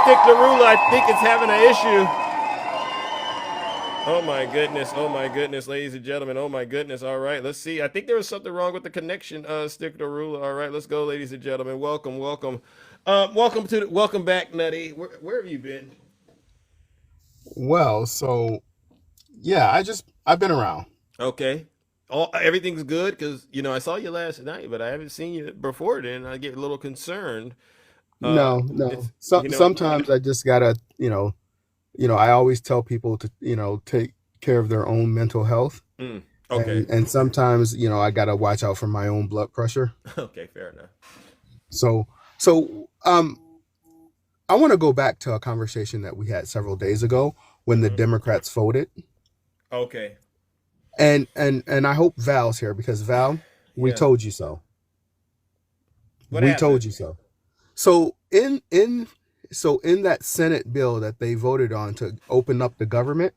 Speaker 2: Stick the ruler, I think it's having an issue. Oh my goodness, ladies and gentlemen. Oh my goodness. All right, let's see. I think there was something wrong with the connection. Stick the ruler. All right, let's go, ladies and gentlemen. Welcome. Welcome back, Nutty. Where have you been?
Speaker 15: Well, so yeah, I've been around.
Speaker 2: Okay. everything's good? Because I saw you last night, but I haven't seen you before then. I get a little concerned.
Speaker 15: No.
Speaker 2: It's
Speaker 15: Sometimes I just gotta, I always tell people to, take care of their own mental health.
Speaker 2: Okay.
Speaker 15: And sometimes, I gotta watch out for my own blood pressure.
Speaker 2: Okay, fair enough.
Speaker 15: So I want to go back to a conversation that we had several days ago when the Democrats voted.
Speaker 2: Okay.
Speaker 15: And I hope Val's here because Val, we told you so.
Speaker 2: What happened?
Speaker 15: Told you so. So in that Senate bill that they voted on to open up the government,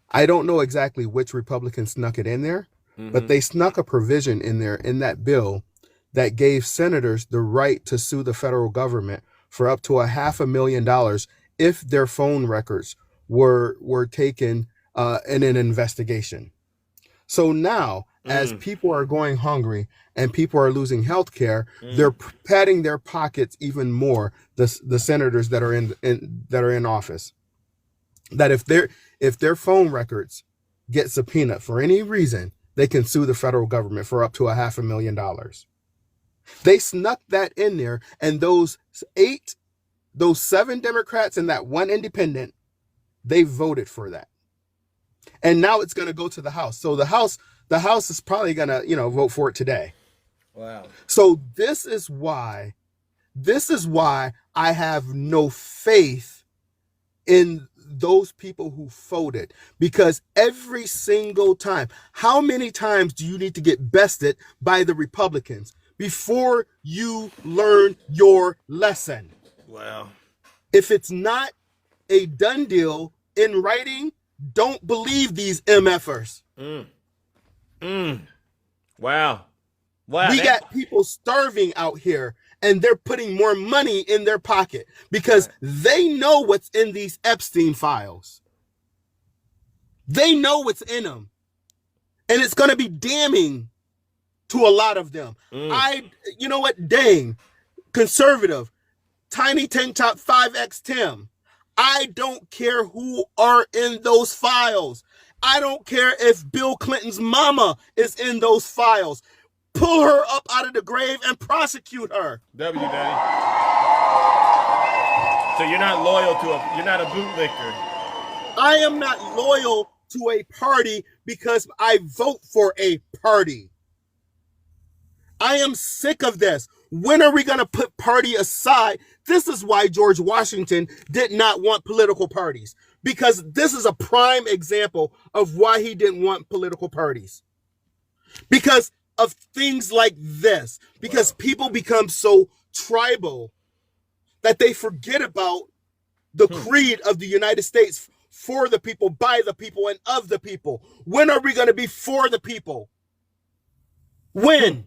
Speaker 15: I don't know exactly which Republican snuck it in there, but they snuck a provision in there in that bill that gave senators the right to sue the federal government for up to $500,000 if their phone records were taken in an investigation. So now, as people are going hungry and people are losing health care, they're padding their pockets even more. The senators that are in office, that if their phone records get subpoenaed for any reason, they can sue the federal government for up to $500,000. They snuck that in there, and those 7 Democrats and that 1 independent, they voted for that. And now it's going to go to the House. So the House is probably going to, vote for it today.
Speaker 2: Wow.
Speaker 15: So this is why I have no faith in those people who voted, because every single time, how many times do you need to get bested by the Republicans before you learn your lesson?
Speaker 2: Wow.
Speaker 15: If it's not a done deal in writing, don't believe these MFers.
Speaker 2: Wow.
Speaker 15: We got people starving out here, and they're putting more money in their pocket because they know what's in these Epstein files. They know what's in them. And it's going to be damning to a lot of them. You know what? Dang. Conservative. Tiny Tank Top 5X Tim. I don't care who are in those files. I don't care if Bill Clinton's mama is in those files. Pull her up out of the grave and prosecute her.
Speaker 2: W, Daddy. So you're not loyal you're not a bootlicker.
Speaker 15: I am not loyal to a party because I vote for a party. I am sick of this. When are we going to put party aside? This is why George Washington did not want political parties, because this is a prime example of why he didn't want political parties. Because of things like this, because people become so tribal that they forget about the creed of the United States: for the people, by the people, and of the people. When are we going to be for the people? When?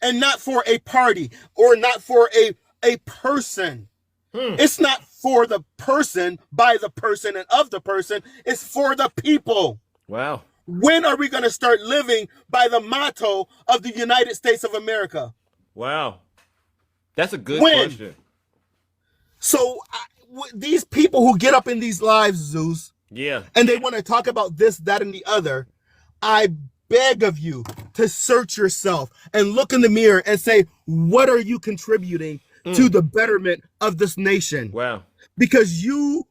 Speaker 15: And not for a party or not for a person. It's not for the person, by the person, and of the person. It's for the people.
Speaker 2: Wow.
Speaker 15: When are we going to start living by the motto of the United States of America?
Speaker 2: Wow. That's a good question.
Speaker 15: So these people who get up in these lives, Zeus, and they want to talk about this, that, and the other, I beg of you to search yourself and look in the mirror and say, what are you contributing to the betterment of this nation?
Speaker 2: Wow.
Speaker 15: Because you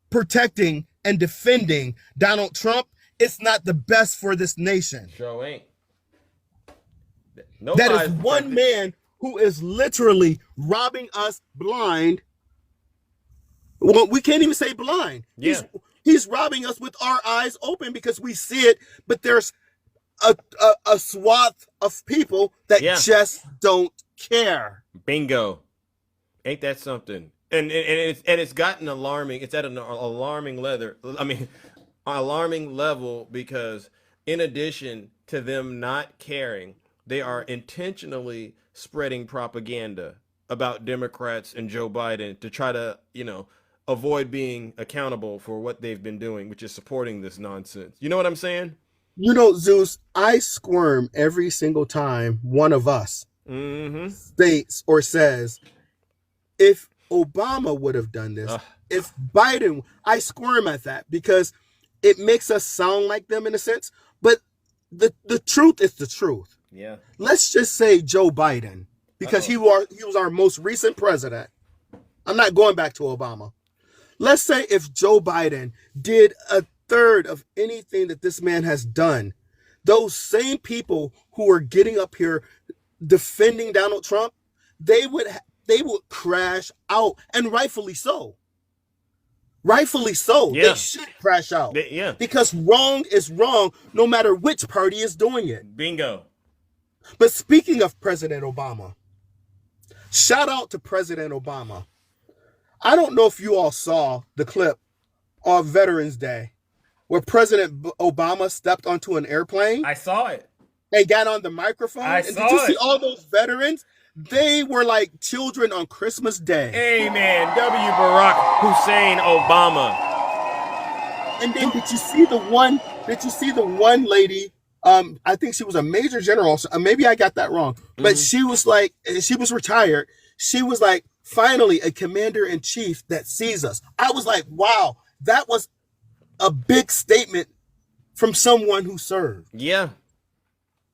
Speaker 15: protecting and defending Donald Trump, it's not the best for this nation.
Speaker 2: Sure ain't.
Speaker 15: That is one man who is literally robbing us blind. Well, we can't even say blind.
Speaker 2: Yeah.
Speaker 15: He's robbing us with our eyes open because we see it, but there's a swath of people that just don't care.
Speaker 2: Bingo. Ain't that something? And it's gotten alarming. It's at an alarming alarming level, because in addition to them not caring, they are intentionally spreading propaganda about Democrats and Joe Biden to try to, avoid being accountable for what they've been doing, which is supporting this nonsense. You know what I'm saying?
Speaker 15: Zeus, I squirm every single time one of us states or says, if Obama would have done this, if Biden, I squirm at that because it makes us sound like them in a sense. But the truth is the truth.
Speaker 2: Yeah.
Speaker 15: Let's just say Joe Biden, because he was our most recent president. I'm not going back to Obama. Let's say if Joe Biden did a third of anything that this man has done, those same people who are getting up here defending Donald Trump, they would crash out, and rightfully so. Rightfully so.
Speaker 2: Yeah.
Speaker 15: They should crash out.
Speaker 2: Yeah.
Speaker 15: Because wrong is wrong no matter which party is doing it.
Speaker 2: Bingo.
Speaker 15: But speaking of President Obama, shout out to President Obama. I don't know if you all saw the clip on Veterans Day where President Obama stepped onto an airplane.
Speaker 2: I saw it.
Speaker 15: And got on the microphone. Did you see all those veterans? They were like children on Christmas Day.
Speaker 2: Amen. W. Barack Hussein Obama.
Speaker 15: And then did you see the one lady? I think she was a major general. So maybe I got that wrong. But she was retired. She was like, finally, a commander-in-chief that sees us. I was like, wow, that was a big statement from someone who served.
Speaker 2: Yeah.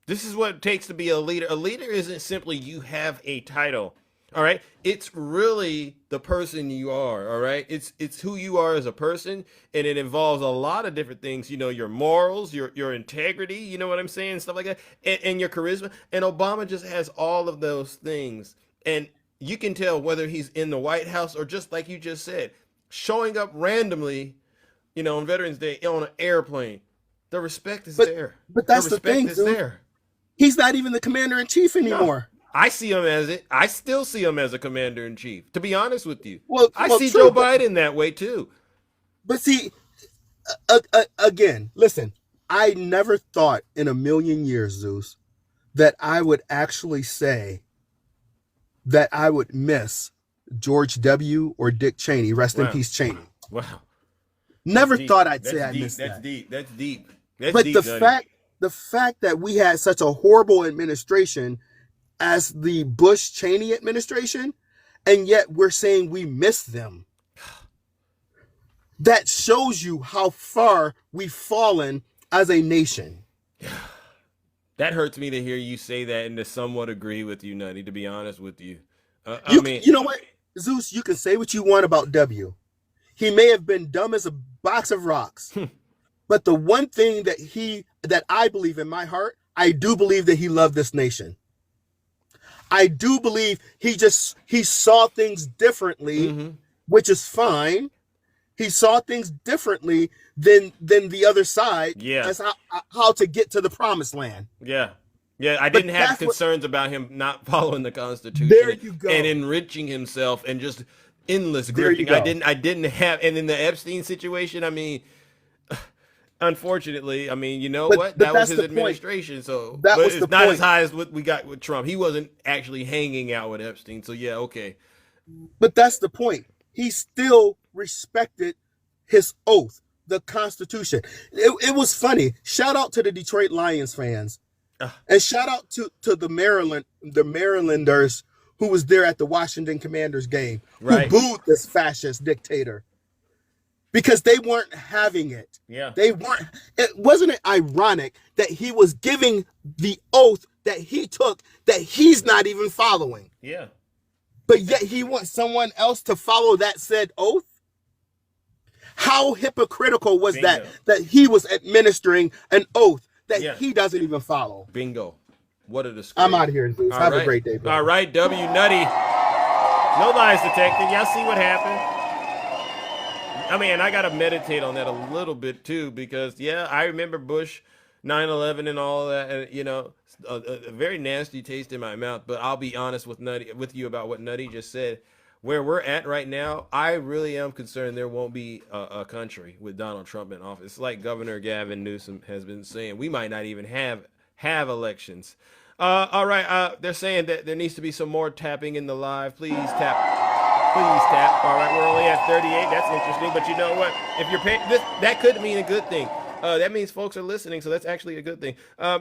Speaker 2: This is what it takes to be a leader. A leader isn't simply you have a title. All right. It's really the person you are. All right. It's who you are as a person. And it involves a lot of different things, you know, your morals, your integrity, you know what I'm saying? Stuff like that. And your charisma. And Obama just has all of those things. And you can tell whether he's in the White House or just like you just said, showing up randomly, you know, on Veterans Day on an airplane. The respect is there.
Speaker 15: But that's the thing, dude. He's not even the commander-in-chief anymore.
Speaker 2: No, I see him as it. I still see him as a commander-in-chief, to be honest with you.
Speaker 15: Well,
Speaker 2: I see Joe Biden that way too.
Speaker 15: But see, again, listen, I never thought in a million years, Zeus, that I would actually say that I would miss George W. or Dick Cheney. Rest in peace, Cheney.
Speaker 2: Wow.
Speaker 15: Never thought I'd say I missed that.
Speaker 2: That's deep. That's deep.
Speaker 15: But the fact that we had such a horrible administration as the Bush-Cheney administration, and yet we're saying we miss them. That shows you how far we've fallen as a nation.
Speaker 2: That hurts me to hear you say that and to somewhat agree with you, Nutty, to be honest with you.
Speaker 15: You know what, Zeus, you can say what you want about W. He may have been dumb as a box of rocks. But the one thing that I believe in my heart, I do believe that he loved this nation. I do believe he saw things differently, which is fine. He saw things differently than the other side.
Speaker 2: Yeah.
Speaker 15: As how to get to the promised land.
Speaker 2: Yeah. Yeah, I didn't have concerns about him not following the Constitution.
Speaker 15: There you go.
Speaker 2: And enriching himself and just endless grifting. I didn't have, and in the Epstein situation, I mean, unfortunately, I mean, you know what? That was his administration, point. So
Speaker 15: that
Speaker 2: but
Speaker 15: was
Speaker 2: it's not as high as what we got with Trump. He wasn't actually hanging out with Epstein, so yeah, okay.
Speaker 15: But that's the point. He still respected his oath, the Constitution. It was funny. Shout out to the Detroit Lions fans, and shout out to the Marylanders who was there at the Washington Commanders game, who booed this fascist dictator. Because they weren't having it.
Speaker 2: Yeah.
Speaker 15: They weren't. Wasn't it ironic that he was giving the oath that he took that he's not even following?
Speaker 2: Yeah.
Speaker 15: But yet he wants someone else to follow that said oath? How hypocritical was that he was administering an oath that he doesn't even follow?
Speaker 2: Bingo. What a disgrace.
Speaker 15: I'm out of here. Have a great day, bro.
Speaker 2: All right, W. Nutty. No lies detected. Y'all see what happened? I mean, I got to meditate on that a little bit, too, because, yeah, I remember Bush, 9/11 and all that, and, you know, a very nasty taste in my mouth. But I'll be honest with you about what Nutty just said. Where we're at right now, I really am concerned there won't be a country with Donald Trump in office. Like Governor Gavin Newsom has been saying, we might not even have elections. All right, they're saying that there needs to be some more tapping in the live. Please tap. Please tap. All right, we're only at 38. That's interesting. But you know what? If you're paying this, that could mean a good thing. That means folks are listening, so that's actually a good thing.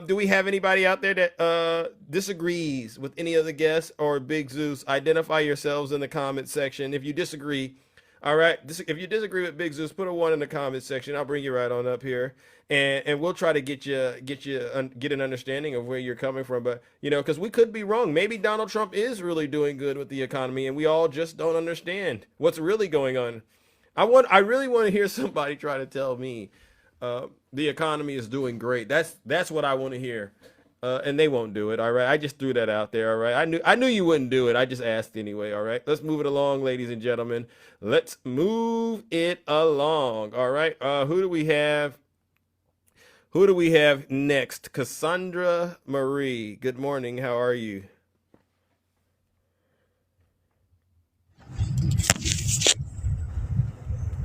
Speaker 2: Do we have anybody out there that disagrees with any of the guests or Big Zeus? Identify yourselves in the comment section. If you disagree, All right. If you disagree with Big Zeus, put a 1 in the comment section. I'll bring you right on up here, and we'll try to get an understanding of where you're coming from. But because we could be wrong. Maybe Donald Trump is really doing good with the economy, and we all just don't understand what's really going on. I really want to hear somebody try to tell me the economy is doing great. That's what I want to hear. And they won't do it. All right. I just threw that out there. All right. I knew you wouldn't do it. I just asked anyway. All right. Let's move it along, ladies and gentlemen. Let's move it along. All right. Who do we have? Who do we have next? Cassandra Marie. Good morning. How are you?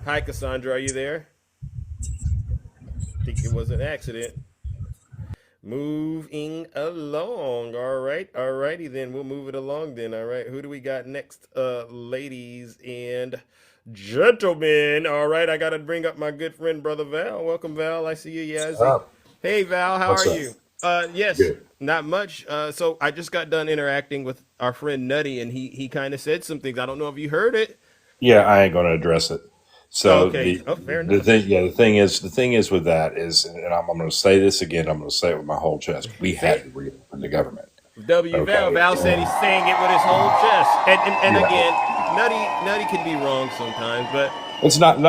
Speaker 2: Hi, Cassandra. Are you there? I think it was an accident. Moving along. All right. All righty then. We'll move it along then. All right. Who do we got next? Ladies and gentlemen. All right. I got to bring up my good friend, Brother Val. Welcome, Val. I see you, Yazzie. Hey, Val. How are you? Yes. Good. Not much. So I just got done interacting with our friend Nutty, and he kind of said some things. I don't know if you heard it.
Speaker 16: Yeah, I ain't going to address it. So
Speaker 2: okay. Fair enough.
Speaker 16: The thing is with that is, and I'm going to say this again. I'm going to say it with my whole chest. We had to reopen the government.
Speaker 2: Val said he's saying it with his whole chest. And again, Nutty can be wrong sometimes, but
Speaker 16: it's not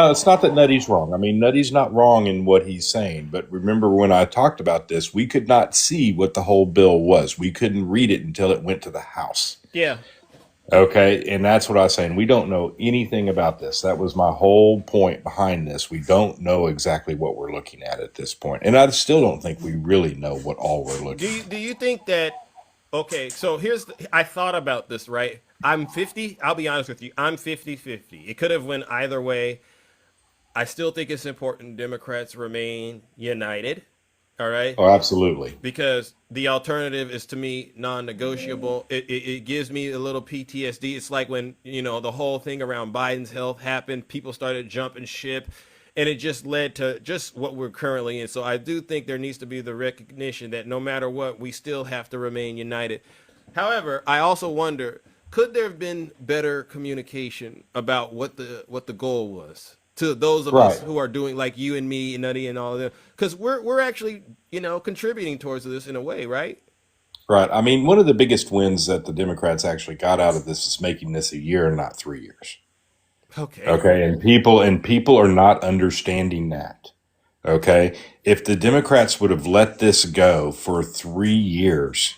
Speaker 16: that Nutty's wrong. I mean, Nutty's not wrong in what he's saying. But remember when I talked about this, we could not see what the whole bill was. We couldn't read it until it went to the House.
Speaker 2: Yeah.
Speaker 16: Okay, and that's what I was saying. We don't know anything about this. That was my whole point behind this. We don't know exactly what we're looking at this point. And I still don't think we really know what all we're looking at.
Speaker 2: Do you think that, okay, so I thought about this, right? I'm 50. I'll be honest with you. I'm 50-50. It could have went either way. I still think it's important Democrats remain united. All right.
Speaker 16: Oh, absolutely.
Speaker 2: Because the alternative is, to me, non-negotiable. It gives me a little PTSD. It's like when, the whole thing around Biden's health happened, people started jumping ship, and it just led to just what we're currently in. So I do think there needs to be the recognition that no matter what, we still have to remain united. However, I also wonder, could there have been better communication about what the goal was? To those of us who are doing, like you and me and Nutty and all of them, because we're actually contributing towards this in a way, right?
Speaker 16: Right. I mean, one of the biggest wins that the Democrats actually got out of this is making this a year and not 3 years. Okay. And people are not understanding that. Okay. If the Democrats would have let this go for 3 years,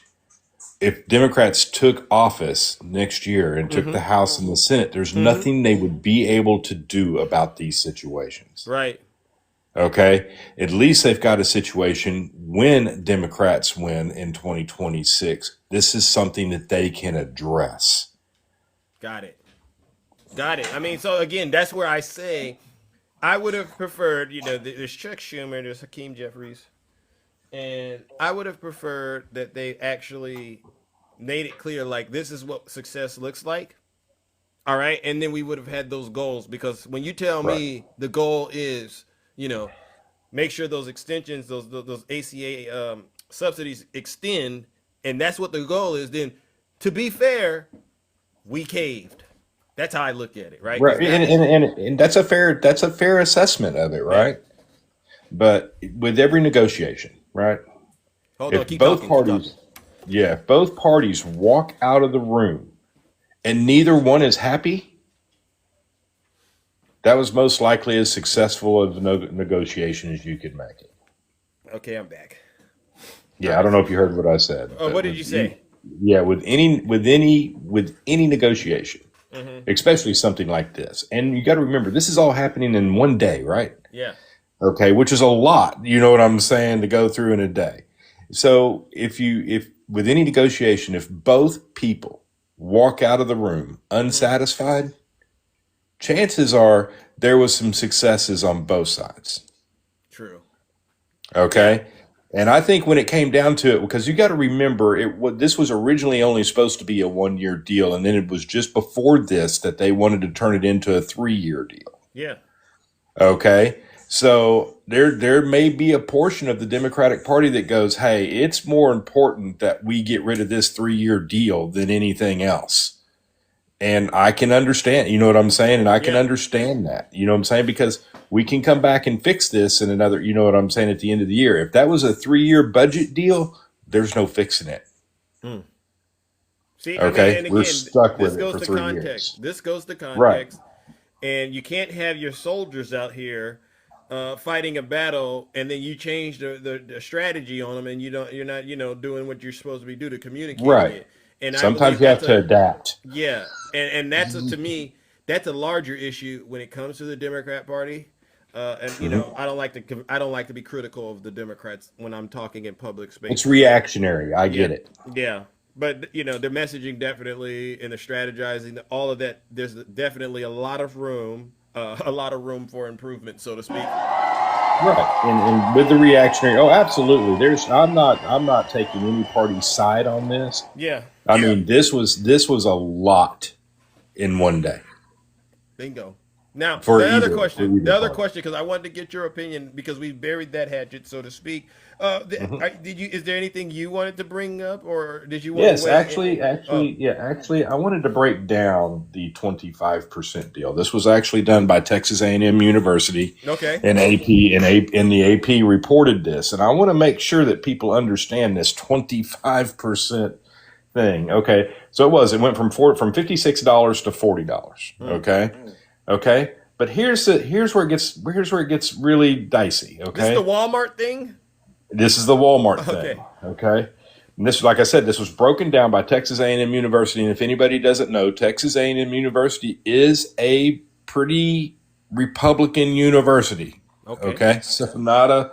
Speaker 16: if Democrats took office next year and took the House and the Senate, there's nothing they would be able to do about these situations.
Speaker 2: Right.
Speaker 16: Okay. At least they've got a situation when Democrats win in 2026. This is something that they can address.
Speaker 2: Got it. I mean, so again, that's where I say I would have preferred, there's Chuck Schumer, there's Hakeem Jeffries. And I would have preferred that they actually made it clear, like, this is what success looks like. All right. And then we would have had those goals, because when you tell me the goal is, make sure those extensions, those ACA subsidies extend, and that's what the goal is, then to be fair, we caved. That's how I look at it. Right.
Speaker 16: Right. And that's a fair assessment of it. Right. Yeah. But with every negotiation, right? If both parties walk out of the room and neither one is happy, that was most likely as successful of a negotiation as you could make it.
Speaker 2: Okay, I'm back.
Speaker 16: Yeah, I don't know if you heard what I said.
Speaker 2: Oh, what did you say?
Speaker 16: Yeah, with any negotiation, especially something like this, and you got to remember, this is all happening in one day, right?
Speaker 2: Yeah.
Speaker 16: Okay, which is a lot, you know what I'm saying, to go through in a day. So if with any negotiation, if both people walk out of the room unsatisfied, chances are there was some successes on both sides.
Speaker 2: True.
Speaker 16: Okay. And I think when it came down to it, because you got to remember, this was originally only supposed to be a 1-year deal, and then it was just before this that they wanted to turn it into a 3-year deal.
Speaker 2: Yeah.
Speaker 16: Okay. So there may be a portion of the Democratic Party that goes, hey, it's more important that we get rid of this 3-year deal than anything else. And I can understand, you know what I'm saying? And I can understand that, you know what I'm saying? Because we can come back and fix this in another, you know what I'm saying, at the end of the year. If that was a 3-year budget deal, there's no fixing it.
Speaker 2: See,
Speaker 16: Okay,
Speaker 2: I mean, and again,
Speaker 16: we're stuck
Speaker 2: this
Speaker 16: with it
Speaker 2: goes
Speaker 16: for
Speaker 2: to
Speaker 16: 3
Speaker 2: context.
Speaker 16: years.
Speaker 2: This goes to
Speaker 16: Right.
Speaker 2: context, and you can't have your soldiers out here fighting a battle, and then you change the strategy on them, and you're not doing what you're supposed to be doing to communicating
Speaker 16: Right.
Speaker 2: it. And I
Speaker 16: Sometimes
Speaker 2: believe
Speaker 16: you have
Speaker 2: that's
Speaker 16: to adapt.
Speaker 2: yeah, and that's to me that's a larger issue when it comes to the Democrat Party. And I don't like to be critical of the Democrats when I'm talking in public space.
Speaker 16: It's reactionary. I get it.
Speaker 2: Yeah, but their messaging definitely and the strategizing, all of that. There's definitely a lot of room for improvement, so to speak.
Speaker 16: Right. And with the reactionary, absolutely. I'm not taking any party's side on this.
Speaker 2: Yeah.
Speaker 16: I mean, this was a lot in one day.
Speaker 2: Bingo. Now,
Speaker 16: For
Speaker 2: the other
Speaker 16: either
Speaker 2: question,
Speaker 16: party.
Speaker 2: because I wanted to get your opinion because we buried that hatchet, so to speak. Is there anything you wanted to bring up, or did you want
Speaker 16: Yes,
Speaker 2: to
Speaker 16: actually, I wanted to break down the 25% deal. This was actually done by Texas A&M University.
Speaker 2: Okay.
Speaker 16: And the AP reported this, and I want to make sure that people understand this 25% thing. Okay, so it went from $56 to $40. Okay, but here's where it gets really dicey. Okay,
Speaker 2: This is the Walmart thing.
Speaker 16: This is the Walmart thing. Okay. And this, like I said, this was broken down by Texas A&M University. And if anybody doesn't know, Texas A&M University is a pretty Republican university. Okay. So not a,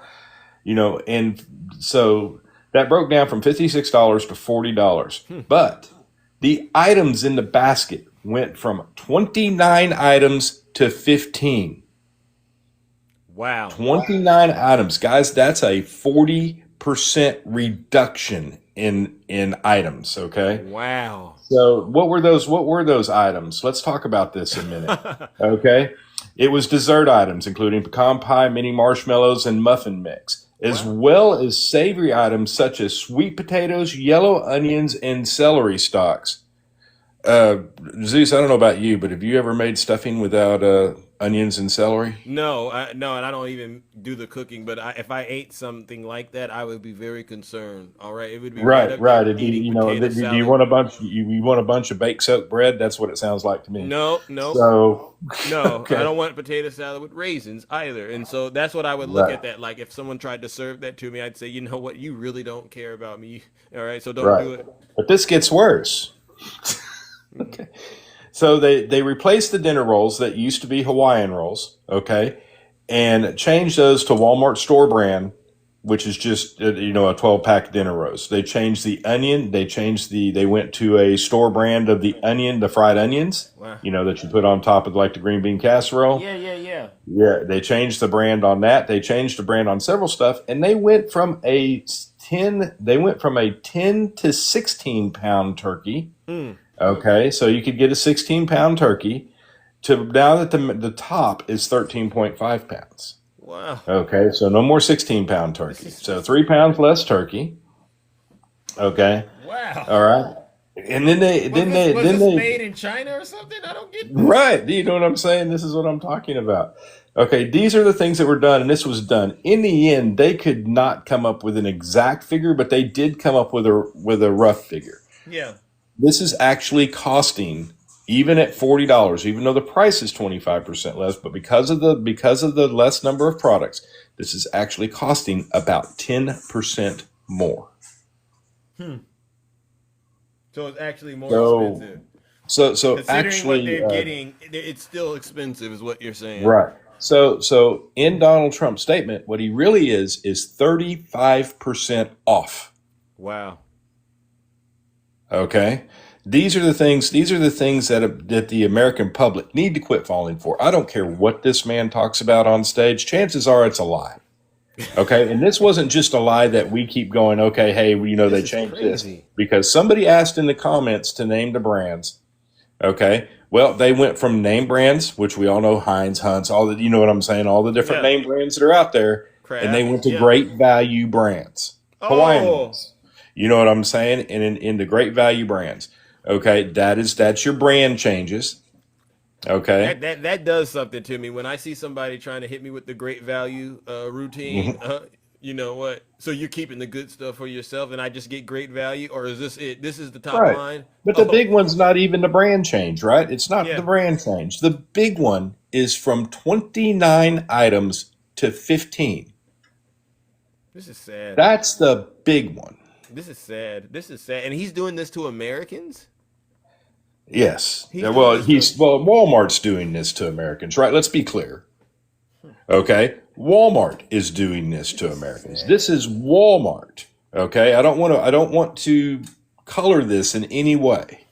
Speaker 16: and so that broke down from $56 to $40. But the items in the basket went from 29 items to 15.
Speaker 2: Wow.
Speaker 16: 29 items. Guys, that's a 40% reduction in items, okay?
Speaker 2: Wow.
Speaker 16: So what were those items? Let's talk about this a minute. Okay? It was dessert items, including pecan pie, mini marshmallows, and muffin mix, as well as savory items such as sweet potatoes, yellow onions, and celery stalks. Zeus, I don't know about you, but have you ever made stuffing without onions and celery?
Speaker 2: No, and I don't even do the cooking. But if I ate something like that, I would be very concerned. All right, it would be
Speaker 16: Right.
Speaker 2: It'd
Speaker 16: Do
Speaker 2: be,
Speaker 16: you want a bunch of baked soaked bread? That's what it sounds like to me.
Speaker 2: No.
Speaker 16: So
Speaker 2: No,
Speaker 16: okay.
Speaker 2: I don't want potato salad with raisins either. And so that's what I would look at that. Like if someone tried to serve that to me, I'd say, you know what, you really don't care about me. All right, so don't do it.
Speaker 16: But this gets worse. Okay. So they replaced the dinner rolls that used to be Hawaiian rolls, okay, and changed those to Walmart store brand, which is just a 12-pack dinner rolls. They changed the onion. They went to a store brand of the onion, the fried onions, that you put on top of like the green bean casserole.
Speaker 2: Yeah.
Speaker 16: Yeah, they changed the brand on that. They changed the brand on several stuff, and they went from a 10 to 16 pound turkey. Okay, so you could get a 16-pound turkey to now that the top is 13.5 pounds.
Speaker 2: Wow.
Speaker 16: Okay, so no more 16-pound turkey. So 3 pounds less turkey. Okay.
Speaker 2: Wow.
Speaker 16: All right. And then they
Speaker 2: made in China or something? I don't get this.
Speaker 16: Right. You know what I'm saying? This is what I'm talking about. Okay, these are the things that were done, and this was done. In the end, they could not come up with an exact figure, but they did come up with a rough figure.
Speaker 2: Yeah.
Speaker 16: This is actually costing, even at $40, even though the price is 25% less, but because of the less number of products, this is actually costing about 10% more.
Speaker 2: So it's actually more expensive.
Speaker 16: So
Speaker 2: considering
Speaker 16: actually,
Speaker 2: what they're getting, it's still expensive, is what you're saying.
Speaker 16: Right. So in Donald Trump's statement, what he really is 35% off.
Speaker 2: Wow.
Speaker 16: Okay. These are the things that the American public need to quit falling for. I don't care what this man talks about on stage. Chances are it's a lie. Okay. And this wasn't just a lie that we keep going, okay, hey, they changed this. Because somebody asked in the comments to name the brands. Okay. Well, they went from name brands, which we all know, Heinz, Hunt's, all the, you know what I'm saying, all the different name brands that are out there. And they went to great value brands. Hawaiian ones. You know what I'm saying? And into great value brands. Okay, that's your brand changes. Okay.
Speaker 2: That does something to me when I see somebody trying to hit me with the great value routine. You know what? So you're keeping the good stuff for yourself, and I just get great value, or is this it? This is the top
Speaker 16: Right.
Speaker 2: line.
Speaker 16: But the big one's not even the brand change, right? It's not
Speaker 2: Yeah.
Speaker 16: the brand change. The big one is from 29 items to 15.
Speaker 2: This is sad.
Speaker 16: That's the big one.
Speaker 2: This is sad. This is sad, and he's doing this to Americans.
Speaker 16: Yes. Walmart's doing this to Americans, right? Let's be clear. Okay. Walmart is doing this to Americans. This is Walmart. Okay. I don't want to color this in any way.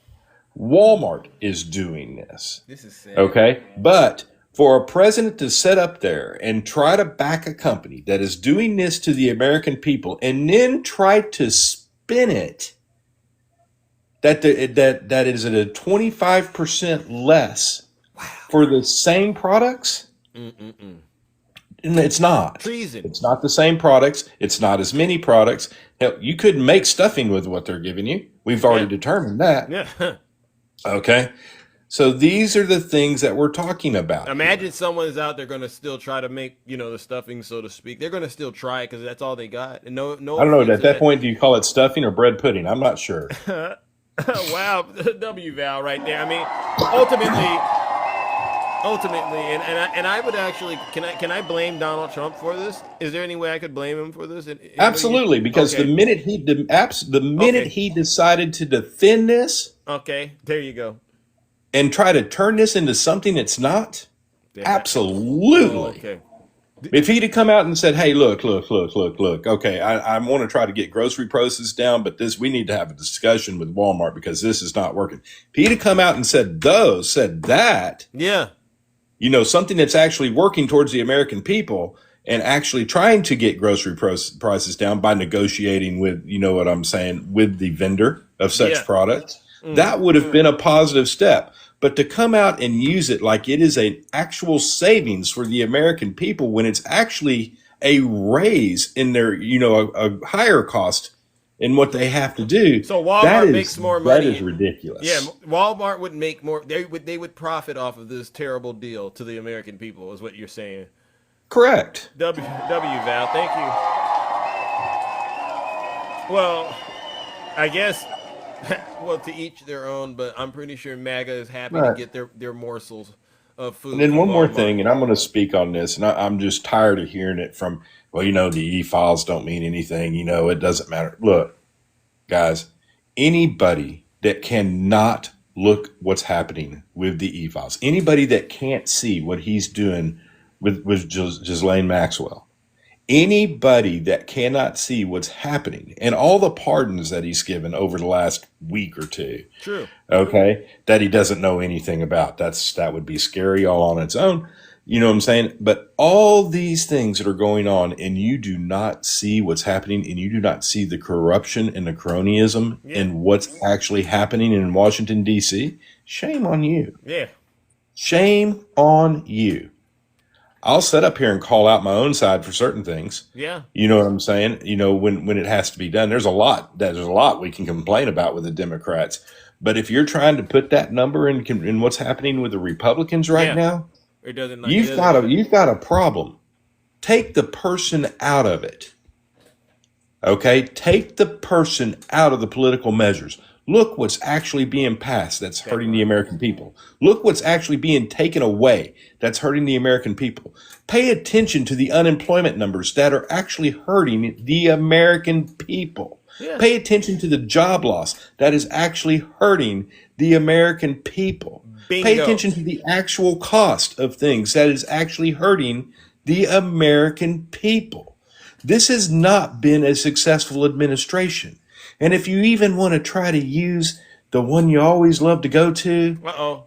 Speaker 16: Walmart is doing this.
Speaker 2: This is sad.
Speaker 16: Okay. But for a president to sit up there and try to back a company that is doing this to the American people and then try to spin it that is at a 25% less for the same products. And it's not.
Speaker 2: Treason.
Speaker 16: It's not the same products. It's not as many products. Hell, you couldn't make stuffing with what they're giving you. We've already determined that.
Speaker 2: Yeah.
Speaker 16: Okay. So these are the things that we're talking about.
Speaker 2: Imagine someone is out there going to still try to make, the stuffing, so to speak. They're going to still try it because that's all they got. And no.
Speaker 16: I don't know. At that point, do you call it stuffing or bread pudding? I'm not sure.
Speaker 2: Wow, W Val right there. I mean, ultimately, and I would actually can I blame Donald Trump for this? Is there any way I could blame him for this?
Speaker 16: Absolutely, because
Speaker 2: okay.
Speaker 16: the minute he decided to defend this,
Speaker 2: okay, there you go,
Speaker 16: and try to turn this into something it's not, absolutely.
Speaker 2: Oh, okay.
Speaker 16: If he'd have come out and said, "Hey, look, okay, I want to try to get grocery prices down, but we need to have a discussion with Walmart because this is not working." If he'd have come out and said that,
Speaker 2: yeah,
Speaker 16: something that's actually working towards the American people and actually trying to get grocery prices down by negotiating with, what I'm saying, with the vendor of such products, that would have been a positive step. But to come out and use it like it is an actual savings for the American people when it's actually a raise in their, a higher cost in what they have to do.
Speaker 2: So Walmart makes more money.
Speaker 16: That is ridiculous.
Speaker 2: Yeah, Walmart would make more. They would profit off of this terrible deal to the American people, is what you're saying.
Speaker 16: Correct.
Speaker 2: W Val, thank you. Well, I guess. Well, to each their own, but I'm pretty sure MAGA is happy to get their morsels of food.
Speaker 16: And then one more thing, and I'm going to speak on this, and I'm just tired of hearing it from, the e-files don't mean anything, it doesn't matter. Look, guys, anybody that cannot look what's happening with the e-files, anybody that can't see what he's doing with Ghislaine Maxwell, anybody that cannot see what's happening and all the pardons that he's given over the last week or two.
Speaker 2: True.
Speaker 16: Okay. That he doesn't know anything about. That would be scary all on its own. You know what I'm saying? But all these things that are going on and you do not see what's happening and you do not see the corruption and the cronyism and what's actually happening in Washington, D.C., shame on you.
Speaker 2: Yeah.
Speaker 16: Shame on you. I'll sit up here and call out my own side for certain things.
Speaker 2: Yeah.
Speaker 16: You know what I'm saying? When it has to be done, there's a lot we can complain about with the Democrats. But if you're trying to put that number in what's happening with the Republicans right now,
Speaker 2: it doesn't.
Speaker 16: You've got a problem. Take the person out of it. Okay? Take the person out of the political measures. Look what's actually being passed that's hurting the American people. Look what's actually being taken away that's hurting the American people. Pay attention to the unemployment numbers that are actually hurting the American people.
Speaker 2: Yeah.
Speaker 16: Pay attention to the job loss that is actually hurting the American people.
Speaker 2: Bingo.
Speaker 16: Pay attention to the actual cost of things that is actually hurting the American people. This has not been a successful administration. And if you even want to try to use the one you always love to go to,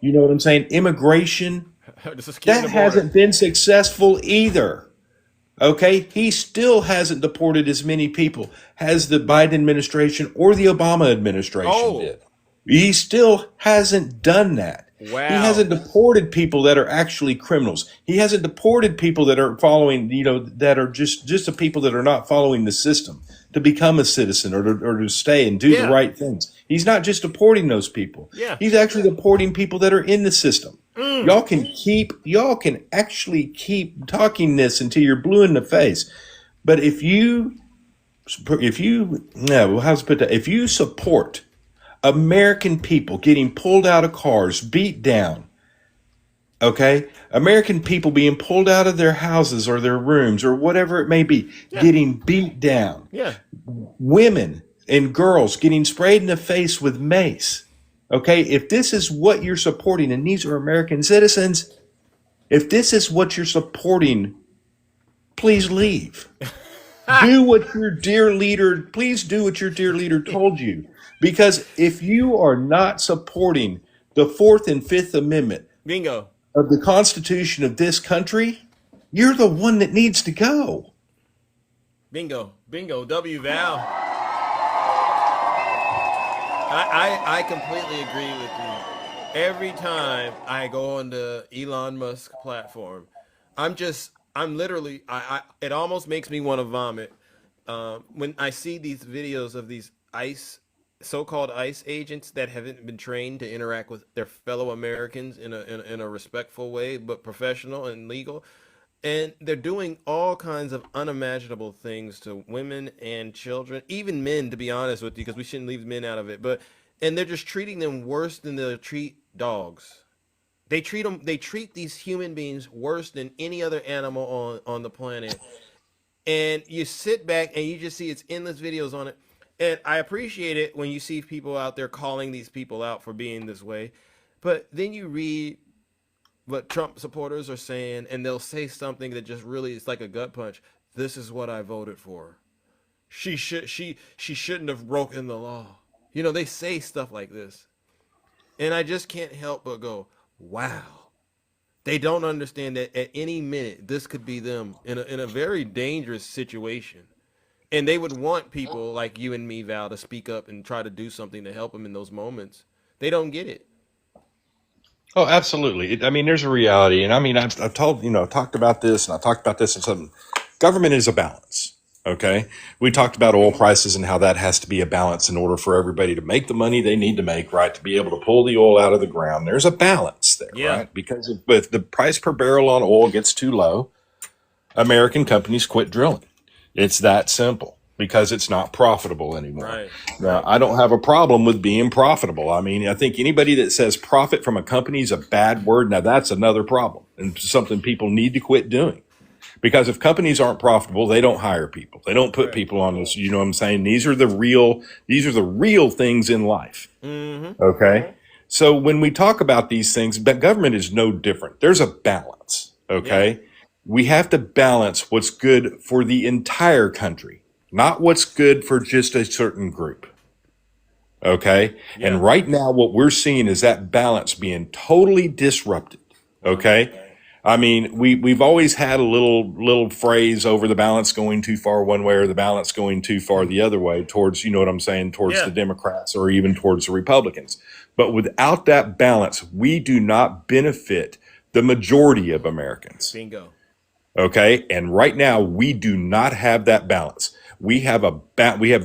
Speaker 16: you know what I'm saying? Immigration, that hasn't been successful either. Okay? He still hasn't deported as many people as the Biden administration or the Obama administration did. He still hasn't done that.
Speaker 2: Wow.
Speaker 16: He hasn't deported people that are actually criminals. He hasn't deported people that are following, that are just the people that are not following the system to become a citizen or to stay and do the right things. He's not just deporting those people.
Speaker 2: Yeah.
Speaker 16: He's actually deporting people that are in the system. Y'all can actually keep talking this until you're blue in the face. But if you support American people getting pulled out of cars, beat down, okay? American people being pulled out of their houses or their rooms or whatever it may be, getting beat down.
Speaker 2: Yeah.
Speaker 16: Women and girls getting sprayed in the face with mace. Okay? If this is what you're supporting, and these are American citizens, if this is what you're supporting, please leave. Please do what your dear leader told you. Because if you are not supporting the Fourth and Fifth Amendment
Speaker 2: Bingo.
Speaker 16: of the Constitution of this country, you're the one that needs to go.
Speaker 2: Bingo. W Val. I completely agree with you. Every time I go on the Elon Musk platform, I'm literally, it almost makes me want to vomit when I see these videos of these so-called ICE agents that haven't been trained to interact with their fellow Americans in a respectful way, but professional and legal. And they're doing all kinds of unimaginable things to women and children, even men, to be honest with you, because we shouldn't leave men out of it. And they're just treating them worse than they'll treat dogs. They treat these human beings worse than any other animal on the planet. And you sit back and you just see it's endless videos on it. And I appreciate it when you see people out there calling these people out for being this way. But then you read what Trump supporters are saying, and they'll say something that just really is like a gut punch. This is what I voted for. She shouldn't have broken the law. They say stuff like this. And I just can't help but go, wow. They don't understand that at any minute this could be them in a very dangerous situation. And they would want people like you and me, Val, to speak up and try to do something to help them in those moments. They don't get it.
Speaker 16: Oh, absolutely. There's a reality. And I've talked about this, and I talked about this in something. Government is a balance. Okay. We talked about oil prices and how that has to be a balance in order for everybody to make the money they need to make, right? To be able to pull the oil out of the ground. There's a balance there, right? Because if the price per barrel on oil gets too low, American companies quit drilling. It's that simple. Because it's not profitable anymore.
Speaker 2: Right.
Speaker 16: Now, I don't have a problem with being profitable. I think anybody that says profit from a company is a bad word, now that's another problem and something people need to quit doing. Because if companies aren't profitable, they don't hire people. They don't put people on this. You know what I'm saying? These are the real things in life.
Speaker 2: Mm-hmm.
Speaker 16: Okay. So when we talk about these things, but government is no different. There's a balance. Okay. Yeah. We have to balance what's good for the entire country. Not what's good for just a certain group. Okay? Yeah. And right now, what we're seeing is that balance being totally disrupted. Okay? We've always had a little phrase over the balance going too far one way or the balance going too far the other way towards, you know what I'm saying, towards the Democrats or even towards the Republicans. But without that balance, we do not benefit the majority of Americans.
Speaker 2: Bingo.
Speaker 16: Okay? And right now, we do not have that balance. We have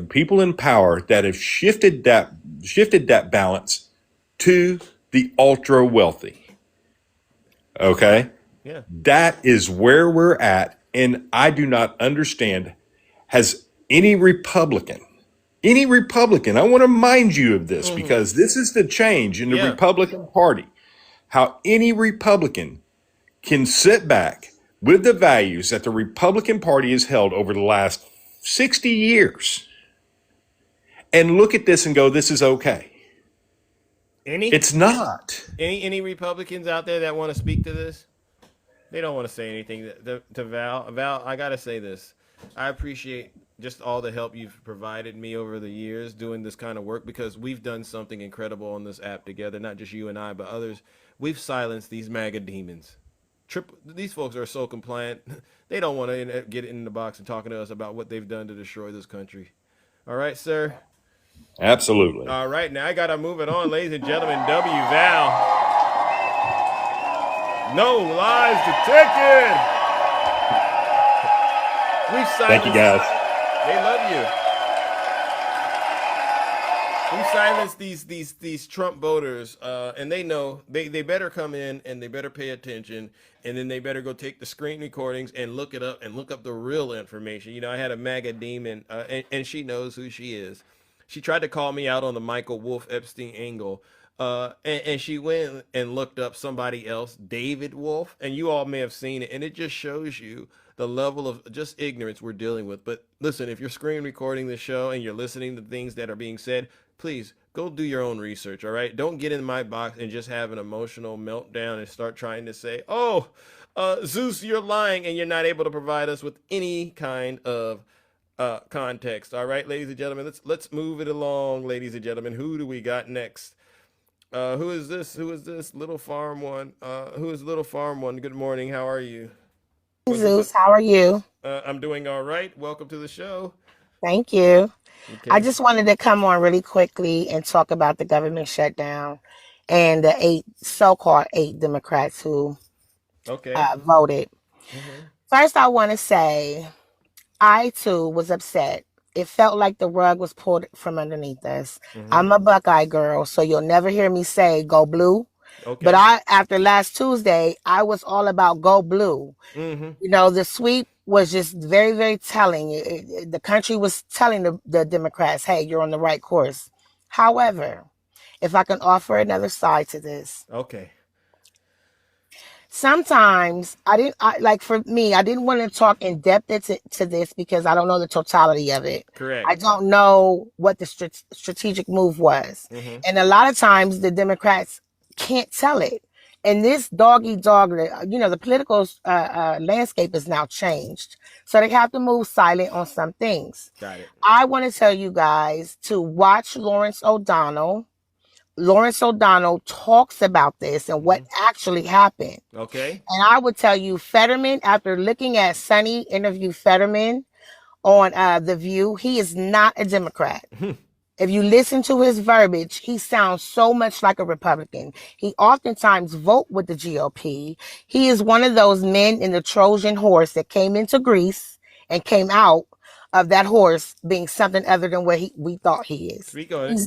Speaker 16: people in power that have shifted that balance to the ultra wealthy. Okay?
Speaker 2: Yeah.
Speaker 16: That is where we're at, and I do not understand. Has any Republican, I want to remind you of this because this is the change in the Republican Party. How any Republican can sit back with the values that the Republican Party has held over the last 60 years and look at this and go, this is okay. It's not.
Speaker 2: Any Republicans out there that want to speak to this? They don't want to say anything to Val. Val, I got to say this. I appreciate just all the help you've provided me over the years doing this kind of work because we've done something incredible on this app together, not just you and I, but others. We've silenced these MAGA demons. These folks are so compliant. They don't want to get in the box and talking to us about what they've done to destroy this country. All right, sir?
Speaker 16: Absolutely.
Speaker 2: All right, now I got to move it on, ladies and gentlemen. W. Val. No lies detected. We silenced.
Speaker 16: Thank you, guys.
Speaker 2: They love you. We silenced these Trump voters, and they know they better come in and they better pay attention, and then they better go take the screen recordings and look it up and look up the real information. You know, I had a MAGA demon, and she knows who she is. She tried to call me out on the Michael Wolff Epstein angle, and she went and looked up somebody else, David Wolf, and you all may have seen it, and it just shows you the level of just ignorance we're dealing with. But listen, if you're screen recording the show and you're listening to things that are being said, please go do your own research, all right? Don't get in my box and just have an emotional meltdown and start trying to say, oh, Zeus, you're lying, and you're not able to provide us with any kind of context. All right, ladies and gentlemen, let's move it along, ladies and gentlemen. Who do we got next? Who is this? Who is this? Little Farm One. Who is Little Farm One? Good morning. How are you?
Speaker 17: Zeus, how are you?
Speaker 2: I'm doing all right. Welcome to the show.
Speaker 17: Thank you.
Speaker 2: Okay.
Speaker 17: I just wanted to come on really quickly and talk about the government shutdown and the so-called eight Democrats who voted. First, I want to say I, too, was upset. It felt like the rug was pulled from underneath us. I'm a Buckeye girl, so you'll never hear me say go blue.
Speaker 2: Okay.
Speaker 17: But after last Tuesday, I was all about go blue. You know, the sweep was just very, very telling. The country was telling the Democrats, hey, you're on the right course. However, if I can offer another side to this.
Speaker 2: Okay.
Speaker 17: Sometimes for me, I didn't want to talk in depth to this because I don't know the totality of it.
Speaker 2: Correct.
Speaker 17: I don't know what the strategic move was. And a lot of times the Democrats can't tell it. And this dog-eat-dog, the political landscape is now changed. So they have to move silent on some things.
Speaker 2: Got it.
Speaker 17: I want to tell you guys to watch Lawrence O'Donnell. Lawrence O'Donnell talks about this and what actually happened.
Speaker 2: Okay.
Speaker 17: And I would tell you, Fetterman, after looking at Sonny interview Fetterman on The View, he is not a Democrat. If you listen to his verbiage, he sounds so much like a Republican. He oftentimes vote with the GOP. He is one of those men in the Trojan horse that came into Greece and came out of that horse being something other than what we thought he is.
Speaker 2: Speak on it.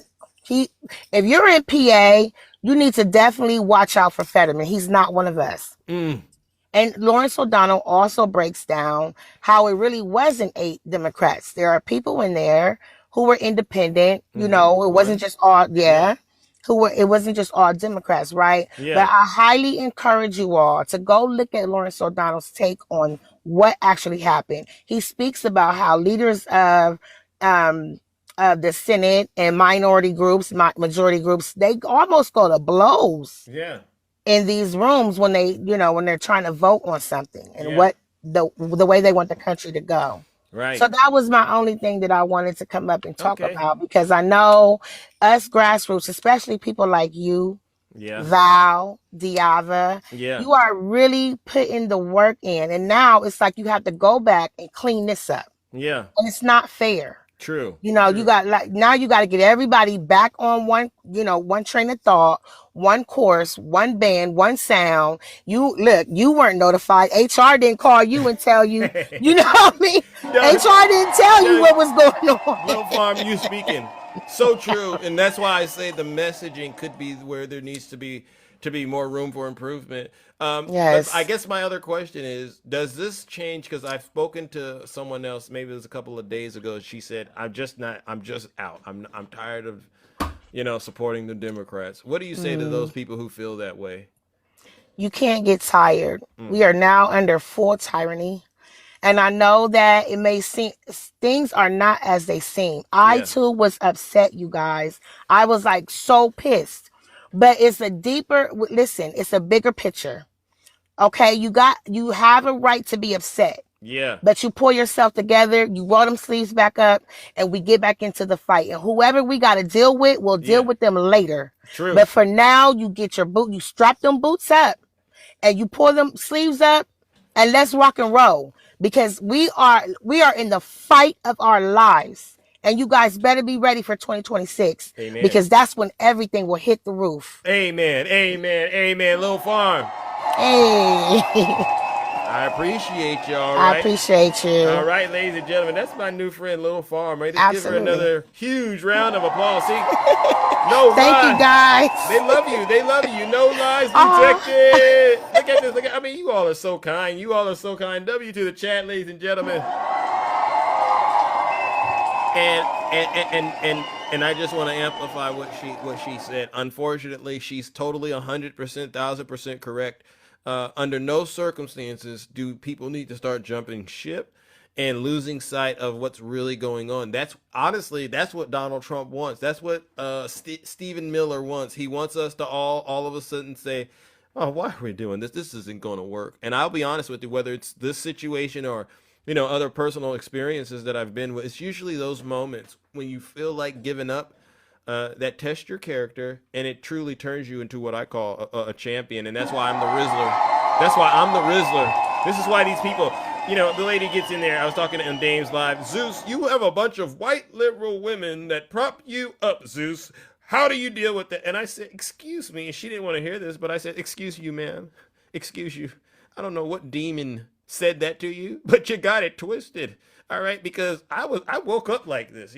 Speaker 17: If you're in PA, you need to definitely watch out for Fetterman. He's not one of us. And Lawrence O'Donnell also breaks down how it really wasn't 8 Democrats. There are people in there who were independent. You know, it wasn't just all, it wasn't just all Democrats, right?
Speaker 2: Yeah.
Speaker 17: But I highly encourage you all to go look at Lawrence O'Donnell's take on what actually happened. He speaks about how leaders of the Senate and minority groups, majority groups, they almost go to blows.
Speaker 2: Yeah.
Speaker 17: In these rooms when they're trying to vote on something and what the way they want the country to go.
Speaker 2: Right.
Speaker 17: So that was my only thing that I wanted to come up and talk about, because I know us grassroots, especially people like you, Val, Diava, you are really putting the work in. And now it's like you have to go back and clean this up.
Speaker 2: Yeah.
Speaker 17: And it's not fair.
Speaker 2: True.
Speaker 17: You know, you got now you got to get everybody back on one train of thought, one course, one band, one sound. You weren't notified. HR didn't call you and tell you, you know what I mean? HR didn't tell you what was going on.
Speaker 2: Little Farm, you speaking. So true. And that's why I say the messaging could be where there needs to be more room for improvement.
Speaker 17: Yes.
Speaker 2: But I guess my other question is, does this change? Because I've spoken to someone else, maybe it was a couple of days ago. She said, I'm just out. I'm tired of, supporting the Democrats. What do you say to those people who feel that way?
Speaker 17: You can't get tired. We are now under full tyranny. And I know that it may seem things are not as they seem. I too was upset, you guys. I was like so pissed. But it's a bigger picture. Okay, you have a right to be upset.
Speaker 2: Yeah.
Speaker 17: But you pull yourself together, you roll them sleeves back up, and we get back into the fight. And whoever we got to deal with, we'll deal with them later.
Speaker 2: True.
Speaker 17: But for now, you get you strap them boots up, and you pull them sleeves up, and let's rock and roll. Because we are in the fight of our lives. And you guys better be ready for 2026.
Speaker 2: Amen.
Speaker 17: Because that's when everything will hit the roof.
Speaker 2: Amen. Amen. Amen. Little Farm.
Speaker 17: Hey.
Speaker 2: I appreciate you, all
Speaker 17: I
Speaker 2: right?
Speaker 17: appreciate you.
Speaker 2: All right, ladies and gentlemen, that's my new friend, Little Farm. Right? Give her
Speaker 17: Absolutely.
Speaker 2: another huge round of applause. See? No
Speaker 17: Thank
Speaker 2: lies.
Speaker 17: you, guys.
Speaker 2: They love you. They love you. No lies
Speaker 17: Aw.
Speaker 2: detected. Look at this. Look at, I mean, you all are so kind. You all are so kind. W to the chat, ladies and gentlemen. And I just want to amplify what she said. Unfortunately, she's totally 100%, 1000% correct. Under no circumstances do people need to start jumping ship and losing sight of what's really going on. That's what Donald Trump wants. That's what Stephen Miller wants. He wants us to all of a sudden say, "Oh, why are we doing this? This isn't going to work." And I'll be honest with you, whether it's this situation or other personal experiences that I've been with, it's usually those moments when you feel like giving up that test your character, and it truly turns you into what I call a champion. And that's why I'm the Rizzler. That's why I'm the Rizzler. This is why these people, the lady gets in there. I was talking on Dame's Live. Zeus, you have a bunch of white liberal women that prop you up, Zeus. How do you deal with that? And I said, excuse me. And she didn't want to hear this, but I said, excuse you, ma'am. Excuse you. I don't know what demon said that to you, but you got it twisted. All right, because I woke up like this.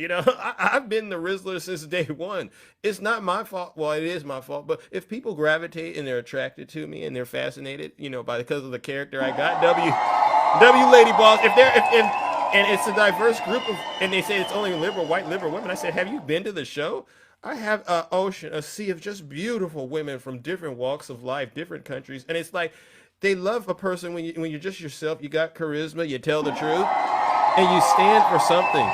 Speaker 2: I've been the Rizzler since day one. It's not my fault. Well, it is my fault. But if people gravitate and they're attracted to me and they're fascinated, because of the character I got, W Lady Boss. If it's a diverse group of, and they say it's only white liberal women. I said, have you been to the show? I have a sea of just beautiful women from different walks of life, different countries, and it's like they love a person when you're just yourself. You got charisma, you tell the truth, and you stand for something.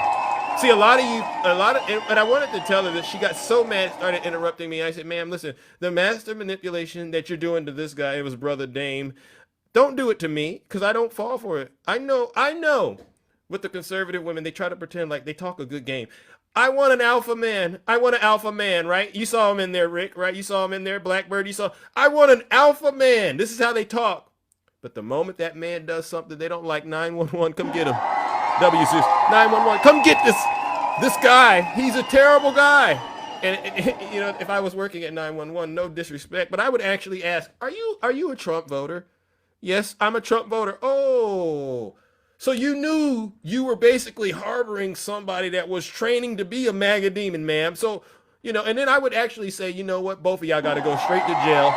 Speaker 2: See, and I wanted to tell her that she got so mad, started interrupting me. I said, ma'am, listen, the master manipulation that you're doing to this guy, it was Brother Dame. Don't do it to me, because I don't fall for it. I know. With the conservative women, they try to pretend like they talk a good game. I want an alpha man. I want an alpha man, right? You saw him in there, Rick, right? You saw him in there, Blackbird. I want an alpha man. This is how they talk. But the moment that man does something they don't like, 911, come get him. W Zeus, 911, come get this guy. He's a terrible guy. And if I was working at 911, no disrespect, but I would actually ask, are you a Trump voter? Yes, I'm a Trump voter. Oh, so you knew you were basically harboring somebody that was training to be a MAGA demon, ma'am. So, and then I would actually say, you know what? Both of y'all got to go straight to jail.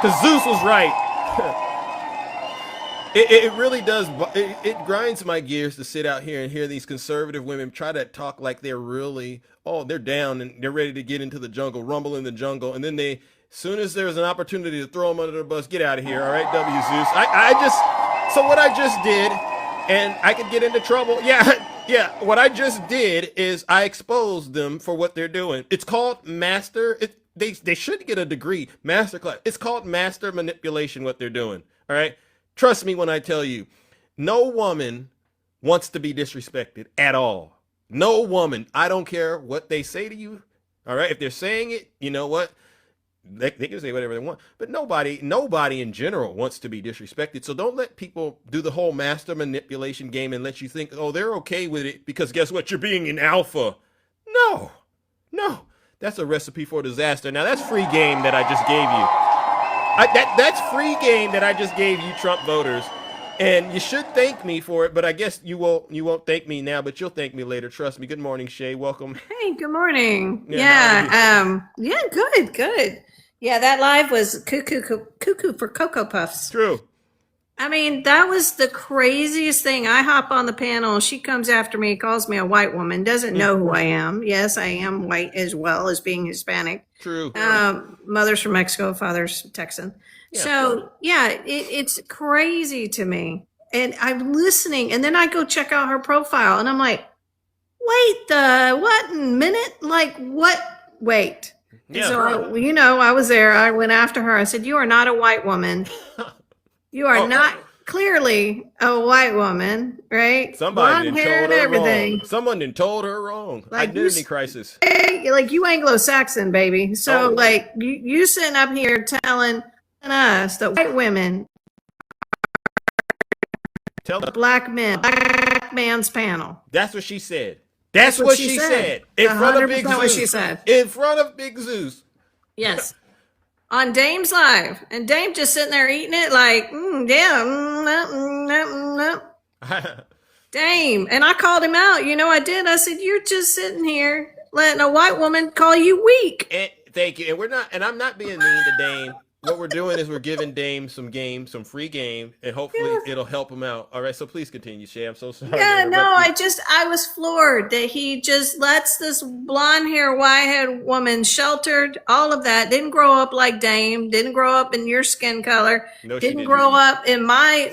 Speaker 2: Because Zeus was right. It really does. It grinds my gears to sit out here and hear these conservative women try to talk like they're really, they're down and they're ready to get into the jungle, rumble in the jungle. And then as soon as there's an opportunity to throw them under the bus, get out of here. All right, W Zeus. So what I just did, and I could get into trouble. Yeah. What I just did is I exposed them for what they're doing. It's called master. They should get a degree, master class. It's called master manipulation, what they're doing. All right. Trust me when I tell you, no woman wants to be disrespected at all. No woman. I don't care what they say to you. All right. If they're saying it, you know what? They can say whatever they want, but nobody in general wants to be disrespected. So don't let people do the whole master manipulation game and let you think, they're okay with it because guess what? You're being an alpha. No, that's a recipe for disaster. Now that's free game that I just gave you. That's free game that I just gave you, Trump voters, and you should thank me for it. But I guess you won't thank me now, but you'll thank me later. Trust me. Good morning, Shay. Welcome.
Speaker 18: Hey, good morning.
Speaker 2: Yeah,
Speaker 18: Good. Yeah, that live was cuckoo for Cocoa Puffs.
Speaker 2: True.
Speaker 18: I mean, that was the craziest thing. I hop on the panel. She comes after me, calls me a white woman, doesn't know who I am. Yes, I am white as well as being Hispanic.
Speaker 2: True.
Speaker 18: Mother's from Mexico, father's Texan.
Speaker 2: Yeah.
Speaker 18: So, it's crazy to me. And I'm listening, and then I go check out her profile, and I'm like, wait, what minute? Like, what? Wait.
Speaker 2: Yeah.
Speaker 18: So, I was there. I went after her. I said, you are not a white woman. You are not clearly a white woman, right?
Speaker 2: Somebody
Speaker 18: Blonde hair and everything.
Speaker 2: wrong. Someone done told her wrong. Like, identity crisis.
Speaker 18: Like you Anglo-Saxon, baby. So like you sitting up here telling us that white women
Speaker 2: tell the
Speaker 18: black man's panel.
Speaker 2: That's what she said. That's what she said. In front of Big Zeus.
Speaker 18: What she said.
Speaker 2: In front of Big Zeus.
Speaker 18: Yes. on Dame's live, and Dame just sitting there eating it like, Dame. And I called him out. I did. I said, you're just sitting here letting a white woman call you weak.
Speaker 2: And thank you. And I'm not being mean to Dame. What we're doing is we're giving Dame some free game, and hopefully it'll help him out. All right, so please continue, Shay. I'm so sorry.
Speaker 18: Yeah, no, I was floored that he just lets this blonde hair, white haired woman, sheltered, all of that, didn't grow up like Dame, didn't grow up in your skin color,
Speaker 2: No,
Speaker 18: didn't grow up in my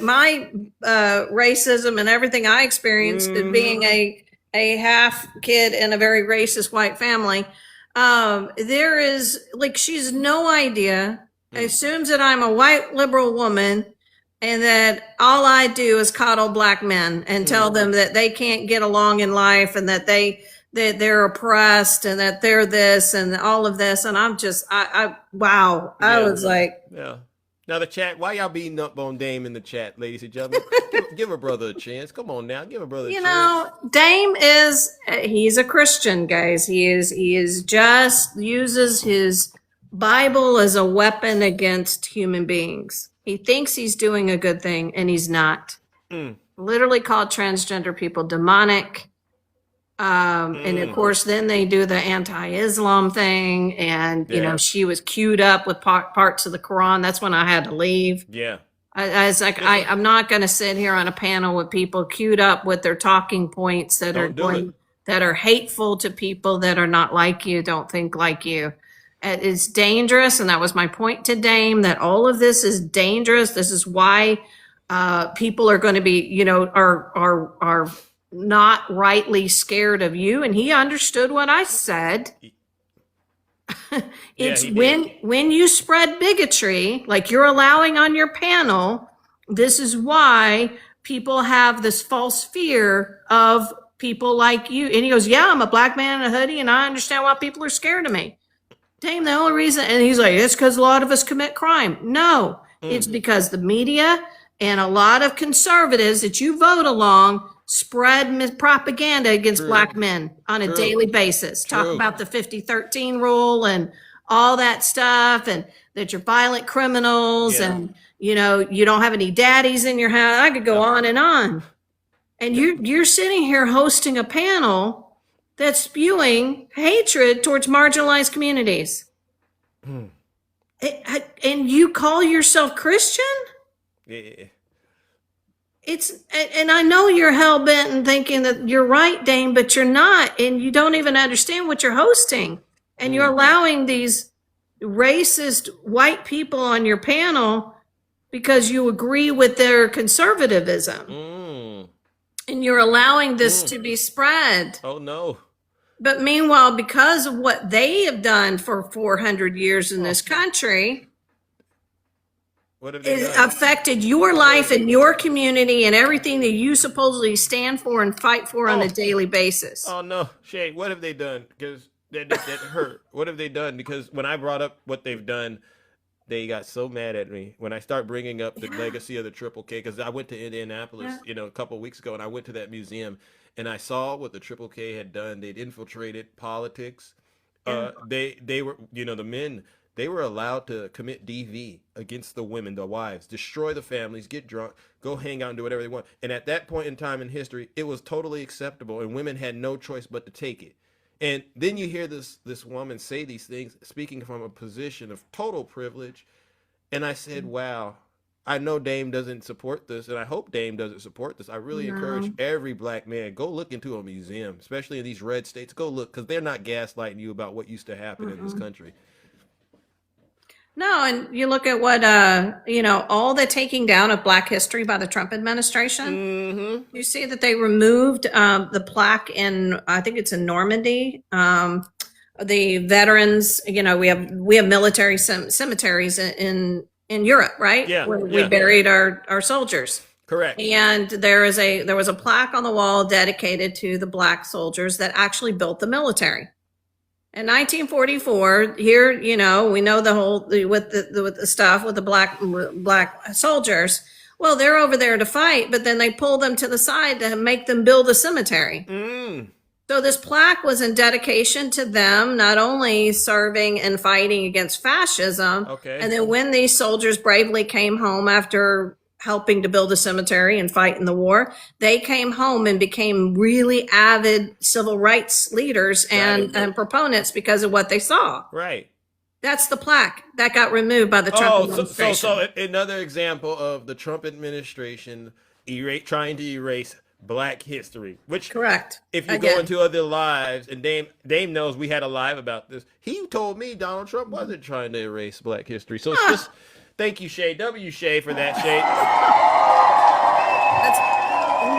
Speaker 18: racism and everything I experienced being a half kid in a very racist white family. There is she's no idea, assumes that I'm a white liberal woman and that all I do is coddle black men and tell them that they can't get along in life and that they're oppressed and that they're this and all of this. And I'm just, wow. I was like,
Speaker 2: yeah. Now the chat, why y'all beating up on Dame in the chat, ladies and gentlemen? give a brother a chance. Come on now, give a brother a chance.
Speaker 18: Dame he's a Christian, guys. He is just uses his Bible as a weapon against human beings. He thinks he's doing a good thing and he's not. Literally called transgender people demonic. And of course, then they do the anti-Islam thing. And, she was queued up with parts of the Quran. That's when I had to leave.
Speaker 2: Yeah.
Speaker 18: I was like, I'm not going to sit here on a panel with people queued up with their talking points that are hateful to people that are not like you, don't think like you. It's dangerous, and that was my point to Dame, that all of this is dangerous. This is why people are going to be, are not rightly scared of you. And he understood what I said. It's when you spread bigotry, like you're allowing on your panel, this is why people have this false fear of people like you. And he goes, yeah, I'm a black man in a hoodie, and I understand why people are scared of me. Dame, the only reason, and he's like, it's because a lot of us commit crime. No, it's because the media and a lot of conservatives that you vote along spread propaganda against black men on a daily basis. Talk about the 50-13 rule and all that stuff, and that you're violent criminals, and you don't have any daddies in your house. I could go on and on. And you're sitting here hosting a panel that's spewing hatred towards marginalized communities. And you call yourself Christian?
Speaker 2: Yeah.
Speaker 18: And I know you're hell-bent and thinking that you're right, Dame, but you're not, and you don't even understand what you're hosting. And you're allowing these racist white people on your panel because you agree with their conservatism. And you're allowing this to be spread.
Speaker 2: Oh, no.
Speaker 18: But meanwhile, because of what they have done for 400 years in this country, it affected your life and your community and everything that you supposedly stand for and fight for on a daily basis.
Speaker 2: Oh, no. Shay, what have they done? Because that hurt. What have they done? Because when I brought up what they've done, they got so mad at me when I start bringing up the legacy of the Triple K. Because I went to Indianapolis, a couple of weeks ago, and I went to that museum, and I saw what the Triple K had done. They'd infiltrated politics. They were, the men, they were allowed to commit DV against the women, the wives, destroy the families, get drunk, go hang out and do whatever they want. And at that point in time in history, it was totally acceptable, and women had no choice but to take it. And then you hear this woman say these things, speaking from a position of total privilege. And I said, wow, I know Dame doesn't support this, and I hope Dame doesn't support this. I really encourage every black man, go look into a museum, especially in these red states. Go look, because they're not gaslighting you about what used to happen in this country.
Speaker 18: No, and you look at what, all the taking down of Black history by the Trump administration. You see that they removed the plaque in, I think it's in Normandy. The veterans, we have military cemeteries in Europe, right?
Speaker 2: Yeah.
Speaker 18: Where we buried our soldiers.
Speaker 2: Correct.
Speaker 18: And there was a plaque on the wall dedicated to the Black soldiers that actually built the military. In 1944, here, we know the whole with the stuff with the black soldiers. Well, they're over there to fight, but then they pull them to the side to make them build a cemetery. So this plaque was in dedication to them, not only serving and fighting against fascism.
Speaker 2: Okay.
Speaker 18: And then when these soldiers bravely came home after helping to build a cemetery and fight in the war, they came home and became really avid civil rights leaders and proponents because of what they saw.
Speaker 2: Right.
Speaker 18: That's the plaque that got removed by the Trump administration.
Speaker 2: So another example of the Trump administration trying to erase Black history, which
Speaker 18: correct.
Speaker 2: If you go into other lives, and Dame knows we had a live about this. He told me Donald Trump wasn't trying to erase Black history. So it's just thank you, Shay. W Shay for that, Shay.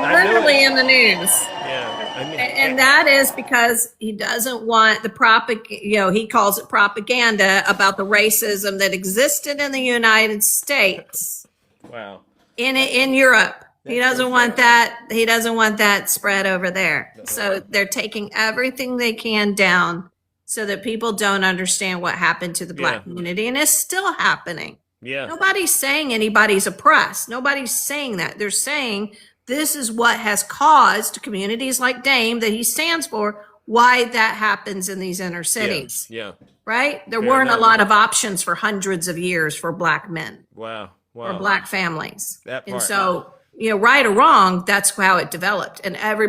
Speaker 18: That's literally in the news.
Speaker 2: Yeah,
Speaker 18: and that is because he doesn't want the he calls it propaganda about the racism that existed in the United States.
Speaker 2: Wow.
Speaker 18: In Europe. He doesn't want that. He doesn't want that spread over there. So they're taking everything they can down so that people don't understand what happened to the Black community, and it's still happening.
Speaker 2: Yeah.
Speaker 18: Nobody's saying anybody's oppressed. Nobody's saying that. They're saying this is what has caused communities like Dame that he stands for, why that happens in these inner cities.
Speaker 2: Yeah.
Speaker 18: Right? There weren't a lot of options for hundreds of years for Black men.
Speaker 2: Wow.
Speaker 18: Or Black families.
Speaker 2: That part.
Speaker 18: And so, right or wrong, that's how it developed. And every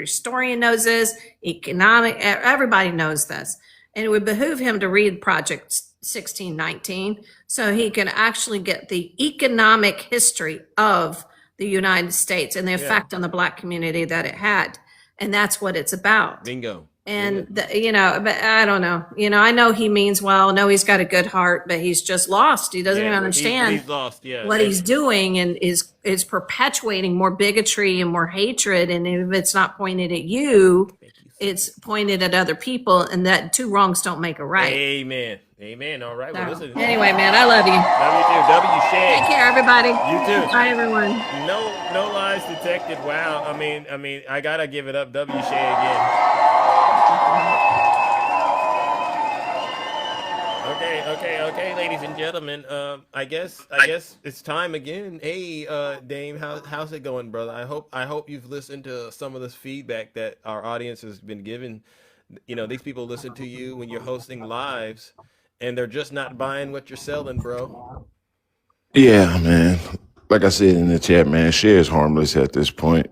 Speaker 18: historian knows this, everybody knows this. And it would behoove him to read Project 1619 so he can actually get the economic history of the United States and the effect on the Black community that it had. And that's what it's about.
Speaker 2: Bingo.
Speaker 18: And, but I don't know. I know he means well. I know he's got a good heart, but he's just lost. He doesn't even understand
Speaker 2: he's lost,
Speaker 18: what he's doing, and is perpetuating more bigotry and more hatred. And if it's not pointed at you, it's pointed at other people, and that two wrongs don't make a right.
Speaker 2: Amen. Amen. All right. Well, listen.
Speaker 18: Anyway, man, I love you.
Speaker 2: Love you too. W Shay.
Speaker 18: Take care, everybody.
Speaker 2: You too.
Speaker 18: Bye, everyone.
Speaker 2: No lies detected. Wow. I mean, I gotta give it up, W Shay again. Okay, ladies and gentlemen. I guess it's time again. Hey, Dame, how's it going, brother? I hope you've listened to some of this feedback that our audience has been given. These people listen to you when you're hosting lives, and they're just not buying what you're selling, bro.
Speaker 11: Yeah, man. Like I said in the chat, man, Shay is harmless at this point.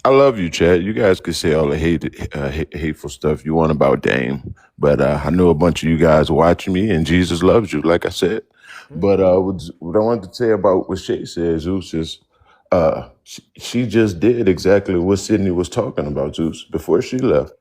Speaker 11: I love you, Chad. You guys could say all the hateful stuff you want about Dame, but I know a bunch of you guys watching me, and Jesus loves you, like I said. But what I wanted to say about what Shay said, Zeus, is she just did exactly what Sydney was talking about, Zeus, before she left.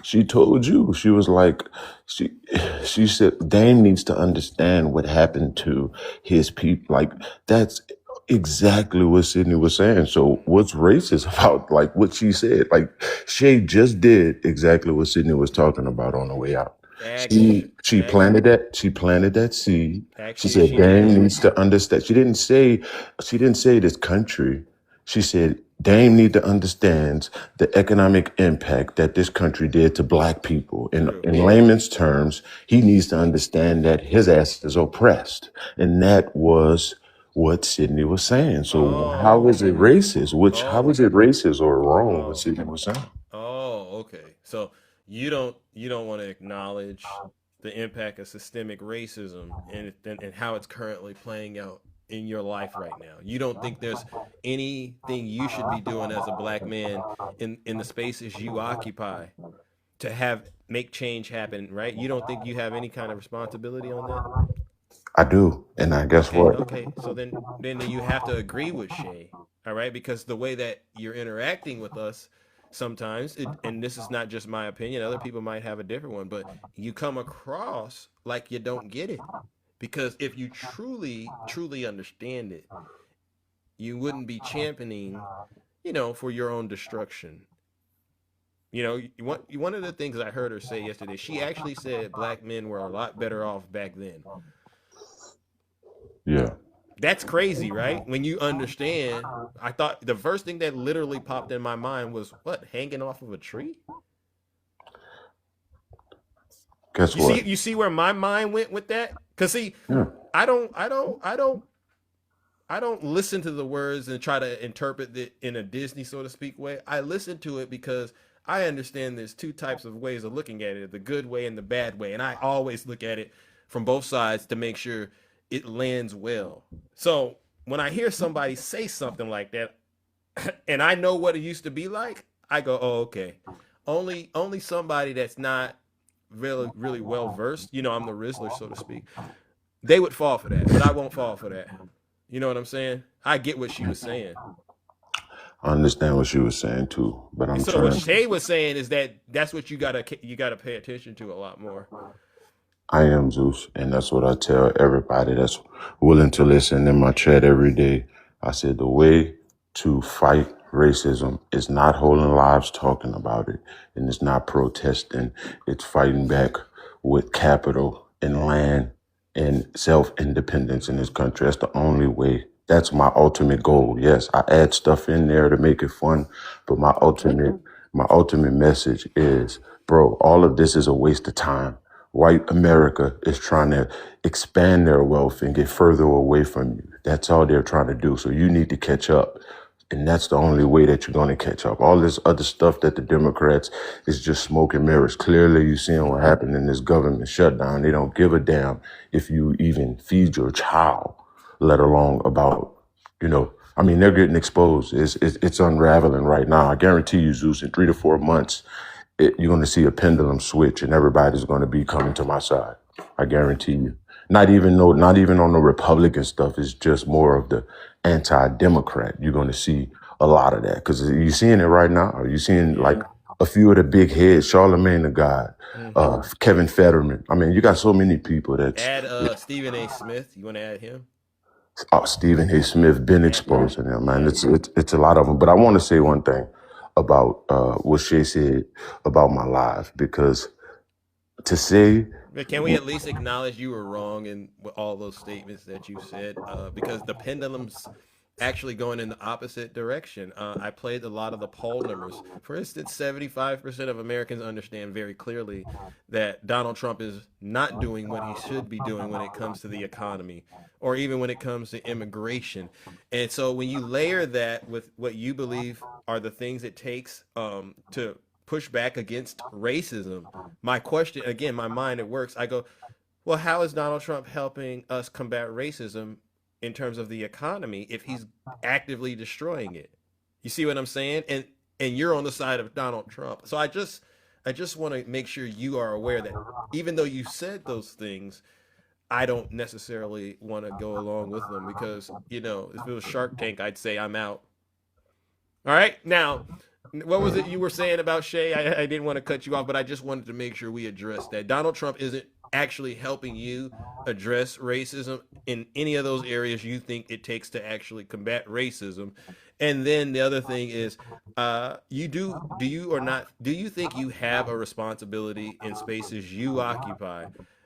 Speaker 11: She told you, she was like, she said, Dame needs to understand what happened to his people. Like, that's exactly what Sydney was saying. So what's racist about like what she said? Like Shay just did exactly what Sydney was talking about on the way out. She planted that seed. She said Dame needs to understand. She didn't say this country. She said Dame need to understand the economic impact that this country did to Black people. In layman's terms, he needs to understand that his ass is oppressed. And that was what Sydney was saying. So how is it racist? How is it racist or wrong what Sydney was saying?
Speaker 2: Oh, okay. So you don't want to acknowledge the impact of systemic racism and how it's currently playing out in your life right now. You don't think there's anything you should be doing as a Black man in the spaces you occupy to make change happen, right? You don't think you have any kind of responsibility on that?
Speaker 11: I do, and I guess what?
Speaker 2: Okay, so then you have to agree with Shay, all right? Because the way that you're interacting with us sometimes, and this is not just my opinion, other people might have a different one, but you come across like you don't get it. Because if you truly understand it, you wouldn't be championing, for your own destruction. One of the things I heard her say yesterday, she actually said Black men were a lot better off back then.
Speaker 11: Yeah.
Speaker 2: That's crazy, right? When you understand, I thought the first thing that literally popped in my mind was what, hanging off of a tree?
Speaker 11: Guess what?
Speaker 2: You see where my mind went with that? Cause see, I I don't listen to the words and try to interpret it in a Disney, so to speak, way. I listen to it because I understand there's two types of ways of looking at it, the good way and the bad way. And I always look at it from both sides to make sure it lands well. So when I hear somebody say something like that, and I know what it used to be like, I go, oh, okay. Only somebody that's not really well versed, I'm the Rizzler, so to speak, they would fall for that, but I won't fall for that. You know what I'm saying? I get what she was saying.
Speaker 11: I understand what she was saying too, but I'm
Speaker 2: So
Speaker 11: trying.
Speaker 2: what Shay was saying is that's what you gotta pay attention to a lot more.
Speaker 11: I am Zeus, and that's what I tell everybody that's willing to listen in my chat every day. I said the way to fight racism is not holding lives talking about it, and it's not protesting. It's fighting back with capital and land and self-independence in this country. That's the only way. That's my ultimate goal. Yes, I add stuff in there to make it fun, but my ultimate message is, bro, all of this is a waste of time. White America is trying to expand their wealth and get further away from you. That's all they're trying to do. So you need to catch up. And that's the only way that you're going to catch up. All this other stuff that the Democrats is just smoke and mirrors. Clearly, you're seeing what happened in this government shutdown. They don't give a damn if you even feed your child, let alone about, they're getting exposed. It's unraveling right now. I guarantee you, Zeus, in 3 to 4 months, you're going to see a pendulum switch and everybody's going to be coming to my side. I guarantee you. Not even on the Republican stuff. It's just more of the anti-Democrat. You're going to see a lot of that because you're seeing it right now. You're seeing like a few of the big heads, Charlemagne the God, Kevin Fetterman. I mean, you got so many people that
Speaker 2: add Stephen A. Smith. You want to add him?
Speaker 11: Stephen A. Smith been exposing them, man. It's a lot of them. But I want to say one thing about what Shay said about my life, because to say,
Speaker 2: but can we at least acknowledge you were wrong in all those statements that you said? Because the pendulum's actually going in the opposite direction. I played a lot of the poll numbers. For instance, 75% of Americans understand very clearly that Donald Trump is not doing what he should be doing when it comes to the economy, or even when it comes to immigration. And so when you layer that with what you believe are the things it takes to push back against racism, my question, again, my mind, it works. I go, well, how is Donald Trump helping us combat racism in terms of the economy if he's actively destroying it? You see what I'm saying? And you're on the side of Donald Trump. So I just want to make sure you are aware that even though you said those things, I don't necessarily want to go along with them because, if it was Shark Tank, I'd say I'm out. All right. Now, what was it you were saying about Shay? I didn't want to cut you off, but I just wanted to make sure we addressed that. Donald Trump isn't actually helping you address racism in any of those areas you think it takes to actually combat racism. And then the other thing is, do you think you have a responsibility in spaces you occupy,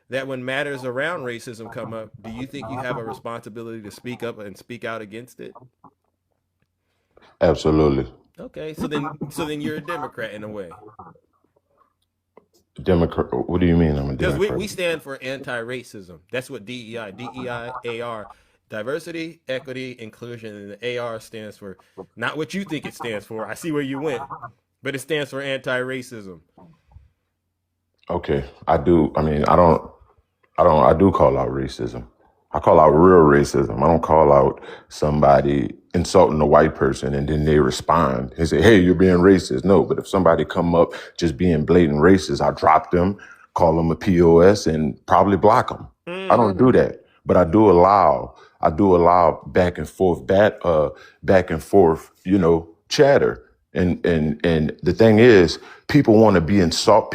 Speaker 2: that when matters around racism come up, do you think you have a responsibility to speak up and speak out against it?
Speaker 11: Absolutely.
Speaker 2: Okay, so then you're a Democrat in a way.
Speaker 11: Democrat? What do you mean I'm a
Speaker 2: Because
Speaker 11: Democrat?
Speaker 2: we stand for anti-racism. That's what DEI-AR, diversity, equity, inclusion, and the AR stands for. Not what you think it stands for. I see where you went, but it stands for anti-racism.
Speaker 11: Okay, I do. I mean, I do call out racism. I call out real racism. I don't call out somebody insulting a white person and then they respond and say, hey, you're being racist. No, but if somebody come up just being blatant racist, I drop them, call them a POS, and probably block them. I don't do that, but I do allow back and forth, chatter. And the thing is, people want to insult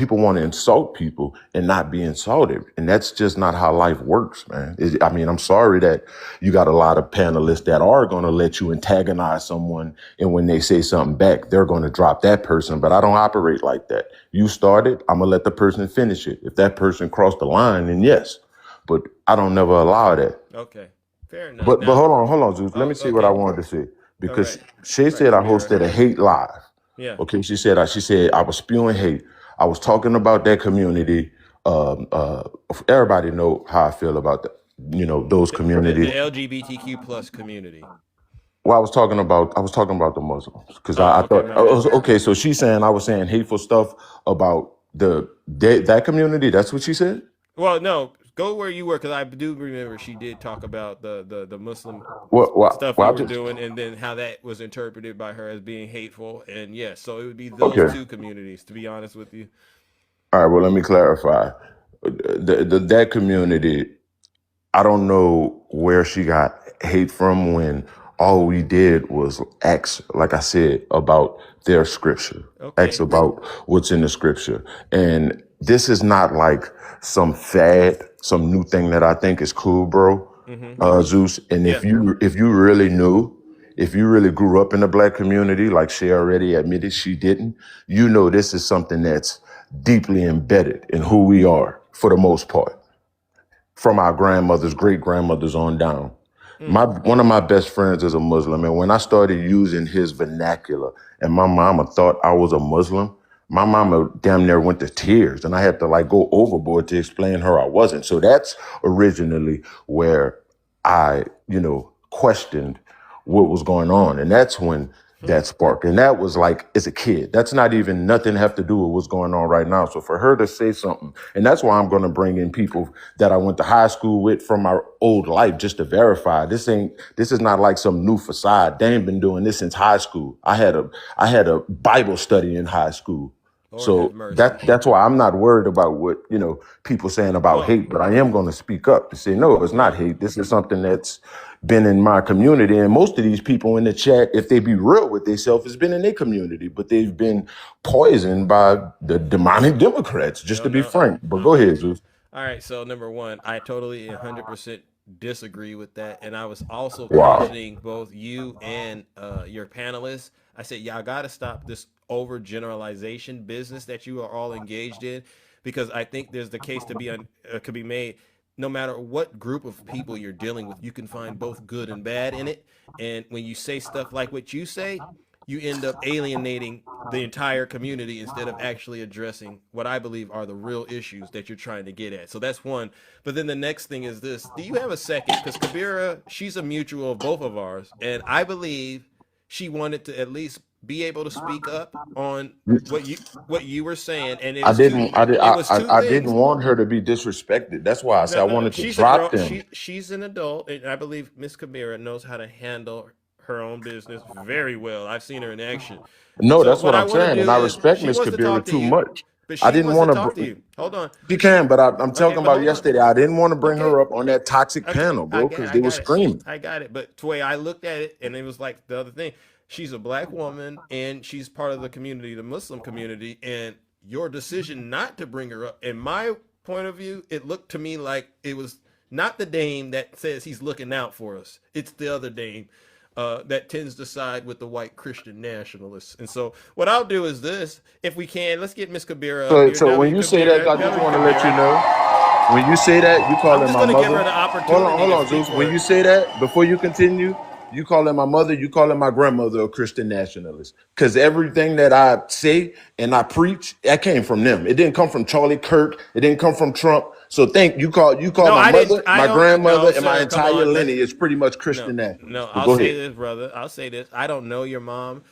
Speaker 11: people and not be insulted. And that's just not how life works, man. I'm sorry that you got a lot of panelists that are going to let you antagonize someone. And when they say something back, they're going to drop that person. But I don't operate like that. You started, I'm going to let the person finish it. If that person crossed the line, then yes. But I don't never allow that.
Speaker 2: Okay, fair enough.
Speaker 11: But hold on, Zeus. Let me see what I wanted to say. Because Shay said I hosted a hate live.
Speaker 2: Yeah.
Speaker 11: Okay. She said I was spewing hate. I was talking about that community. Everybody know how I feel about those
Speaker 2: The
Speaker 11: communities.
Speaker 2: LGBTQ plus community.
Speaker 11: Well, I was talking about the Muslims because
Speaker 2: Oh,
Speaker 11: I
Speaker 2: okay,
Speaker 11: thought
Speaker 2: my bad.
Speaker 11: okay. So she's saying I was saying hateful stuff about that community. That's what she said.
Speaker 2: Well, no, go where you were because I do remember she did talk about the Muslim stuff you
Speaker 11: Well, I
Speaker 2: were
Speaker 11: just
Speaker 2: doing, and then how that was interpreted by her as being hateful. And yes, so it would be those
Speaker 11: okay.
Speaker 2: two communities. To be honest with you.
Speaker 11: All right. Well, let me clarify. That community, I don't know where she got hate from when all we did was ask, like I said, about their scripture, ask
Speaker 2: Okay.
Speaker 11: about what's in the scripture. And this is not like some fad, some new thing that I think is cool, bro, Zeus. And
Speaker 2: Yeah.
Speaker 11: if you really knew, if you really grew up in the black community, like she already admitted she didn't, this is something that's deeply embedded in who we are for the most part, from our grandmothers, great grandmothers on down. One of my best friends is a Muslim, and when I started using his vernacular, and my mama thought I was a Muslim, my mama damn near went to tears, and I had to go overboard to explain her I wasn't. So that's originally where I, questioned what was going on, and that's when that sparked. And that was as a kid. That's not even nothing have to do with what's going on right now. So for her to say something, and that's why I'm going to bring in people that I went to high school with from my old life just to verify this is not like some new facade. They ain't been doing this since high school. I had a Bible study in high school.
Speaker 2: Lord have
Speaker 11: So
Speaker 2: mercy.
Speaker 11: that's why I'm not worried about what, people saying about
Speaker 2: Well,
Speaker 11: hate, but I am going to speak up to say, no, it's not hate. This is something that's been in my community. And most of these people in the chat, if they be real with themselves, has been in their community, but they've been poisoned by the demonic Democrats, just to be frank. But go ahead, Zeus.
Speaker 2: All right, so number one, I totally 100% disagree with that, and I was also
Speaker 11: Wow.
Speaker 2: cautioning both you and your panelists. I said, y'all got to stop this overgeneralization business that you are all engaged in, because I think there's the case to be could be made. No matter what group of people you're dealing with, you can find both good and bad in it. And when you say stuff like what you say, you end up alienating the entire community instead of actually addressing what I believe are the real issues that you're trying to get at. So that's one. But then the next thing is this. Do you have a second? Because Kabira, she's a mutual of both of ours. And I believe she wanted to at least be able to speak up on what you were saying. And
Speaker 11: I didn't.
Speaker 2: it was two
Speaker 11: I
Speaker 2: things.
Speaker 11: didn't want her to be disrespected. That's why I said I
Speaker 2: No.
Speaker 11: wanted to
Speaker 2: She's a
Speaker 11: drop
Speaker 2: girl.
Speaker 11: them.
Speaker 2: She's an adult, and I believe Miss Kabira knows how to handle her own business very well. I've seen her in action.
Speaker 11: No,
Speaker 2: So
Speaker 11: that's
Speaker 2: what
Speaker 11: what
Speaker 2: I
Speaker 11: I'm
Speaker 2: want to
Speaker 11: saying,
Speaker 2: do
Speaker 11: and I
Speaker 2: is
Speaker 11: respect
Speaker 2: she
Speaker 11: Miss
Speaker 2: wants to talk
Speaker 11: Kabira
Speaker 2: to
Speaker 11: too
Speaker 2: you,
Speaker 11: much.
Speaker 2: but
Speaker 11: I
Speaker 2: she
Speaker 11: didn't
Speaker 2: wants to
Speaker 11: want
Speaker 2: talk to
Speaker 11: to.
Speaker 2: you. Hold on.
Speaker 11: She can, but I'm
Speaker 2: Okay,
Speaker 11: talking
Speaker 2: but
Speaker 11: about
Speaker 2: hold on.
Speaker 11: yesterday. I didn't want to bring
Speaker 2: Okay.
Speaker 11: her up on that toxic
Speaker 2: Okay,
Speaker 11: panel, bro, because
Speaker 2: I
Speaker 11: they were
Speaker 2: got it.
Speaker 11: screaming.
Speaker 2: I got it. But the way I looked at it, and it was like the other thing. She's a black woman, and she's part of the community, the Muslim community, and your decision not to bring her up, in my point of view, it looked to me like it was not the Dame that says he's looking out for us. It's the other Dame that tends to side with the white Christian nationalists. And so what I'll do is this: if we can, let's get Miss Kabira up here.
Speaker 11: So when you say that, I just want to let you
Speaker 2: Kabira.
Speaker 11: know. When you say that, you
Speaker 2: I'm
Speaker 11: calling
Speaker 2: just
Speaker 11: my
Speaker 2: going to give
Speaker 11: mother.
Speaker 2: her the opportunity
Speaker 11: Hold
Speaker 2: to
Speaker 11: on,
Speaker 2: speak
Speaker 11: Zeus.
Speaker 2: for
Speaker 11: When
Speaker 2: it.
Speaker 11: you say that, before you continue, you calling my mother, you calling my grandmother a Christian nationalist. Because everything that I say and I preach, that came from them. It didn't come from Charlie Kirk. It didn't come from Trump. So you call
Speaker 2: No,
Speaker 11: my
Speaker 2: I didn't.
Speaker 11: mother,
Speaker 2: I
Speaker 11: my
Speaker 2: don't.
Speaker 11: grandmother,
Speaker 2: No,
Speaker 11: and my
Speaker 2: sir. Come
Speaker 11: entire
Speaker 2: on.
Speaker 11: lineage pretty much
Speaker 2: No,
Speaker 11: Christian nationalists. But
Speaker 2: I'll
Speaker 11: go
Speaker 2: say
Speaker 11: ahead.
Speaker 2: this, brother. I'll say this. I don't know your mom,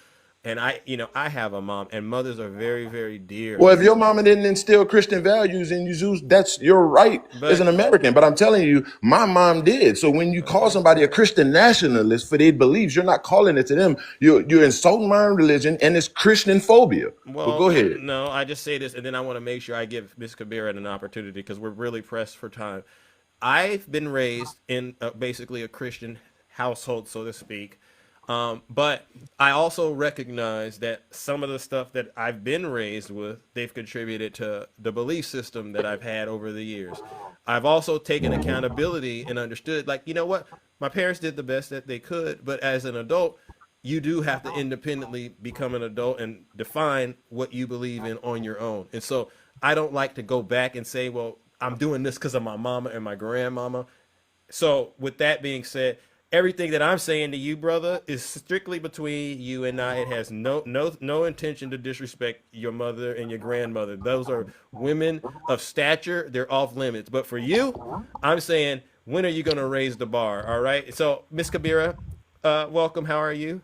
Speaker 2: and I have a mom, and mothers are very, very dear.
Speaker 11: Well, if your mama didn't instill Christian values in you, Zeus, that's your right as
Speaker 2: But
Speaker 11: an American. But I'm telling you, my mom did. So when you call somebody a Christian nationalist for their beliefs, you're not calling it to them. You're insulting my religion, and it's Christian phobia. But
Speaker 2: well,
Speaker 11: go ahead.
Speaker 2: no, I just say this, and then I want to make sure I give Miss Kabira an opportunity because we're really pressed for time. I've been raised in basically a Christian household, so to speak. But I also recognize that some of the stuff that I've been raised with, they've contributed to the belief system that I've had over the years. I've also taken accountability and understood, like, you know what? My parents did the best that they could, but as an adult, you do have to independently become an adult and define what you believe in on your own. And so I don't like to go back and say, well, I'm doing this because of my mama and my grandmama. So with that being said, everything that I'm saying to you, brother, is strictly between you and I. It has no intention to disrespect your mother and your grandmother. Those are women of stature. They're off limits. But for you, I'm saying When are you going to raise the bar? All right. So, Miss Kabira, welcome. How are you?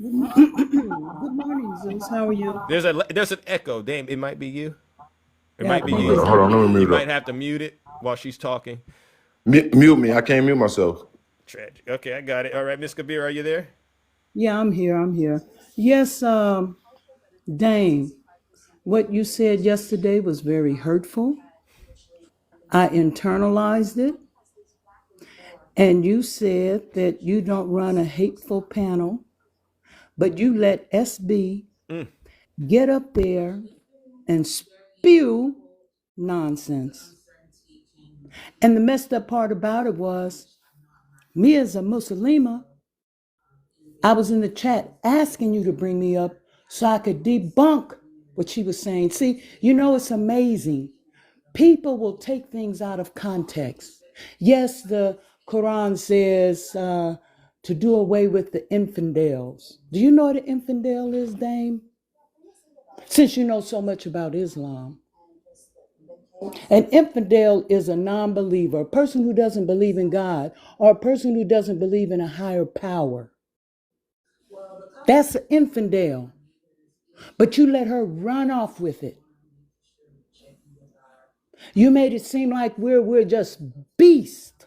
Speaker 19: Good morning, Zeus. How are you?
Speaker 2: There's an echo. Damn, it might be you. It
Speaker 19: Yeah, I
Speaker 2: might be
Speaker 19: think
Speaker 2: you.
Speaker 19: it's
Speaker 11: Hold on, let me
Speaker 2: You
Speaker 11: mute
Speaker 2: might
Speaker 11: up.
Speaker 2: have to mute it while she's talking.
Speaker 11: Mute me. I can't mute myself.
Speaker 2: Tragic. Okay, I got it. All right, Miss Kabira, are you there?
Speaker 19: Yeah, I'm here. I'm here. Yes, Dane, what you said yesterday was very hurtful. I internalized it. And you said that you don't run a hateful panel, but you let SB get up there and spew nonsense. And the messed up part about it was, me as a Muslima, I was in the chat asking you to bring me up so I could debunk what she was saying. See, you know, it's amazing. People will take things out of context. Yes, the Quran says to do away with the infidels. Do you know what an infidel is, Dame? Since you know so much about Islam. An infidel is a non-believer, a person who doesn't believe in God, or a person who doesn't believe in a higher power. That's an infidel. But you let her run off with it. You made it seem like we're just beasts.